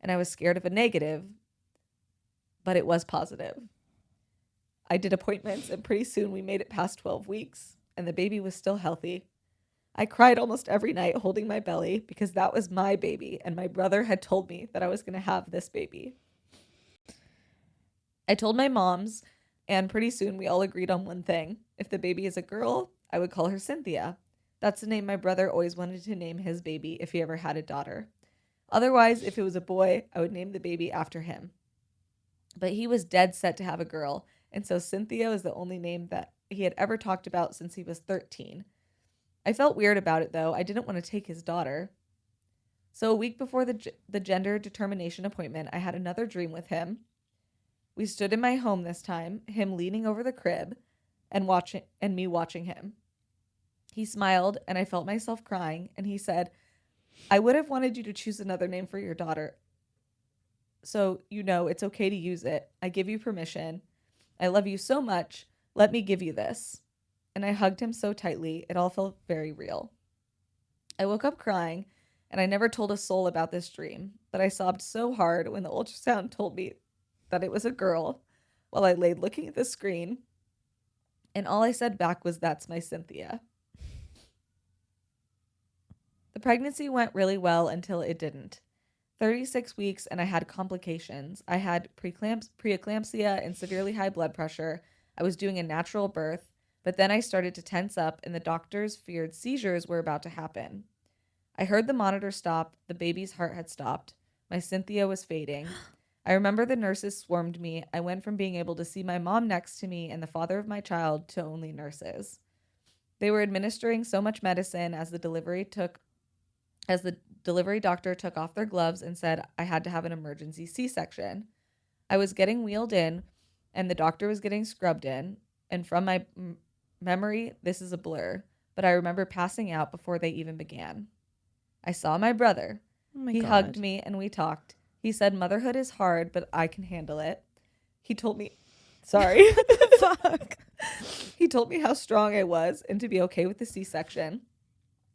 And I was scared of a negative, but it was positive. I did appointments, and pretty soon we made it past 12 weeks, and the baby was still healthy. I cried almost every night holding my belly because that was my baby, and my brother had told me that I was going to have this baby. I told my moms, and pretty soon we all agreed on one thing. If the baby is a girl, I would call her Cynthia. That's the name my brother always wanted to name his baby if he ever had a daughter. Otherwise, if it was a boy, I would name the baby after him. But he was dead set to have a girl, and so Cynthia is the only name that he had ever talked about since he was 13. I felt weird about it, though. I didn't want to take his daughter. So a week before the gender determination appointment, I had another dream with him. We stood in my home this time, him leaning over the crib and me watching him. He smiled, and I felt myself crying, and he said, "I would have wanted you to choose another name for your daughter. So, it's okay to use it. I give you permission. I love you so much. Let me give you this." And I hugged him so tightly, it all felt very real. I woke up crying, and I never told a soul about this dream, but I sobbed so hard when the ultrasound told me that it was a girl while I laid looking at the screen, and all I said back was, "That's my Cynthia." The pregnancy went really well until it didn't. 36 weeks and I had complications. I had preeclampsia and severely high blood pressure. I was doing a natural birth, but then I started to tense up and the doctors feared seizures were about to happen. I heard the monitor stop. The baby's heart had stopped. My Cynthia was fading. I remember the nurses swarmed me. I went from being able to see my mom next to me and the father of my child to only nurses. They were administering so much medicine as the delivery doctor took off their gloves and said I had to have an emergency C-section. I was getting wheeled in, and the doctor was getting scrubbed in, and from my memory, this is a blur, but I remember passing out before they even began. I saw my brother. He hugged me, and we talked. He said motherhood is hard, but I can handle it. He told me, sorry. Fuck. He told me how strong I was and to be okay with the C-section.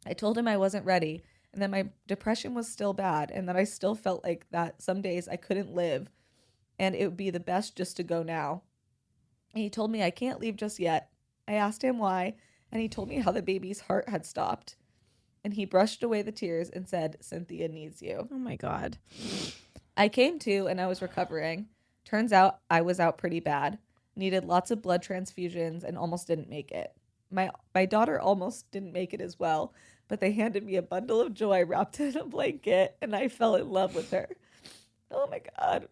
I told him I wasn't ready, and that my depression was still bad, and that I still felt like that some days I couldn't live, and it would be the best just to go now. And he told me I can't leave just yet. I asked him why, and he told me how the baby's heart had stopped. And he brushed away the tears and said, "Cynthia needs you." Oh my God. I came to, and I was recovering. Turns out I was out pretty bad. Needed lots of blood transfusions and almost didn't make it. My daughter almost didn't make it as well, but they handed me a bundle of joy wrapped in a blanket, and I fell in love with her. Oh my God.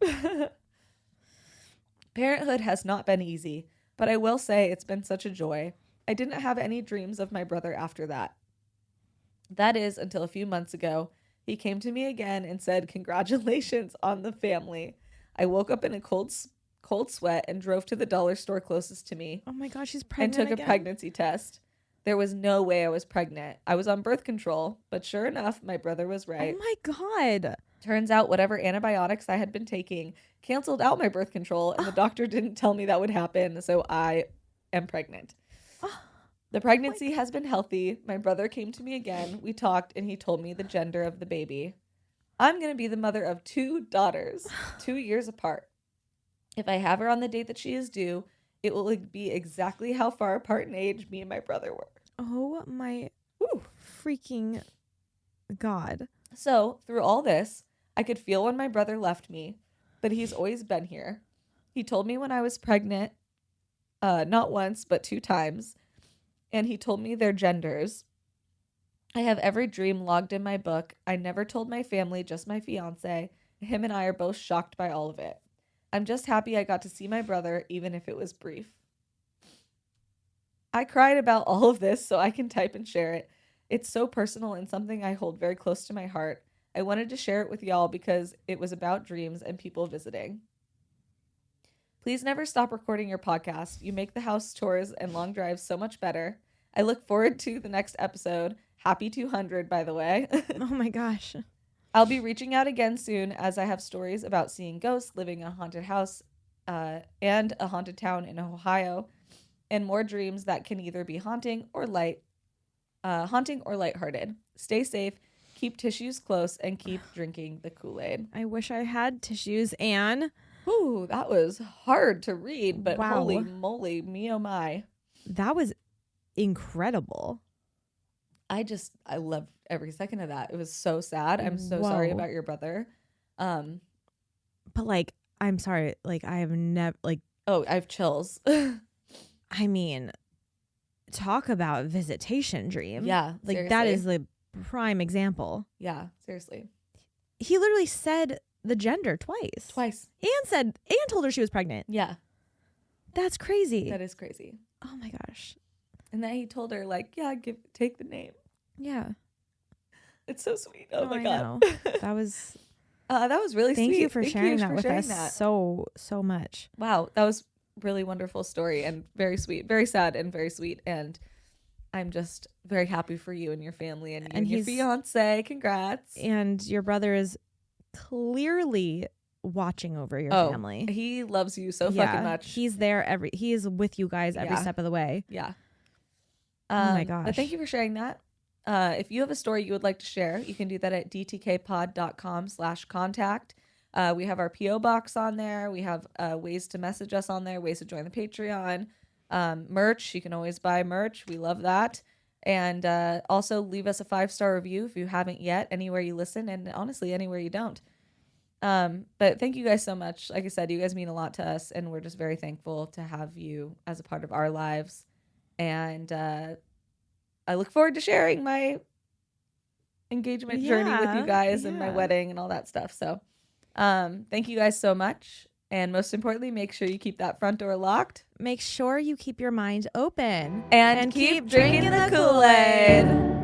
Parenthood has not been easy, but I will say it's been such a joy. I didn't have any dreams of my brother after that. That is, until a few months ago, he came to me again and said, "Congratulations on the family." I woke up in a cold sweat and drove to the dollar store closest to me. Oh my God, she's pregnant and took again? A pregnancy test. There was no way I was pregnant. I was on birth control, but sure enough, my brother was right. Oh my God. Turns out whatever antibiotics I had been taking canceled out my birth control, and the doctor didn't tell me that would happen, so I am pregnant. The pregnancy has been healthy. My brother came to me again. We talked, and he told me the gender of the baby. I'm going to be the mother of 2 daughters, 2 years apart. If I have her on the date that she is due, it will be exactly how far apart in age me and my brother were. Oh my freaking God. So, through all this, I could feel when my brother left me, but he's always been here. He told me when I was pregnant, not once, but 2 times, and he told me their genders. I have every dream logged in my book. I never told my family, just my fiance. Him and I are both shocked by all of it. I'm just happy I got to see my brother, even if it was brief. I cried about all of this so I can type and share it. It's so personal and something I hold very close to my heart. I wanted to share it with y'all because it was about dreams and people visiting. Please never stop recording your podcast. You make the house chores and long drives so much better. I look forward to the next episode. Happy 200, by the way. Oh my gosh. I'll be reaching out again soon as I have stories about seeing ghosts, living in a haunted house, and a haunted town in Ohio, and more dreams that can either be haunting or lighthearted. Stay safe, keep tissues close, and keep drinking the Kool-Aid. I wish I had tissues, Anne. Ooh, that was hard to read, but wow. Holy moly, me oh my. That was incredible. I loved every second of that. It was so sad. I'm so sorry about your brother. But like, I'm sorry. Like, I have never Oh, I have chills. I mean, talk about visitation dream. Yeah. Like seriously. that is the prime example. Yeah, seriously. He literally said the gender twice. Anne told her she was pregnant. Yeah. That's crazy. That is crazy. Oh my gosh. And then he told her, like, yeah, take the name. Yeah. It's so sweet. Oh my I God. That was really sweet. Thank you for sharing that with us so much. Wow. That was really wonderful story and very sweet, very sad and very sweet. And I'm just very happy for you and your family and your fiance. Congrats. And your brother is clearly watching over your family. He loves you so fucking much. He's there he is with you guys every step of the way. Yeah. Oh my gosh. But thank you for sharing that. If you have a story you would like to share, you can do that at dtkpod.com/contact. We have our PO box on there. We have ways to message us on there, ways to join the Patreon. Merch, you can always buy merch. We love that. And also leave us a 5-star review if you haven't yet, anywhere you listen, and honestly, anywhere you don't. But thank you guys so much. Like I said, you guys mean a lot to us, and we're just very thankful to have you as a part of our lives. And I look forward to sharing my engagement journey with you guys and my wedding and all that stuff. So thank you guys so much. And most importantly, make sure you keep that front door locked. Make sure you keep your mind open. And keep drinking the Kool-Aid.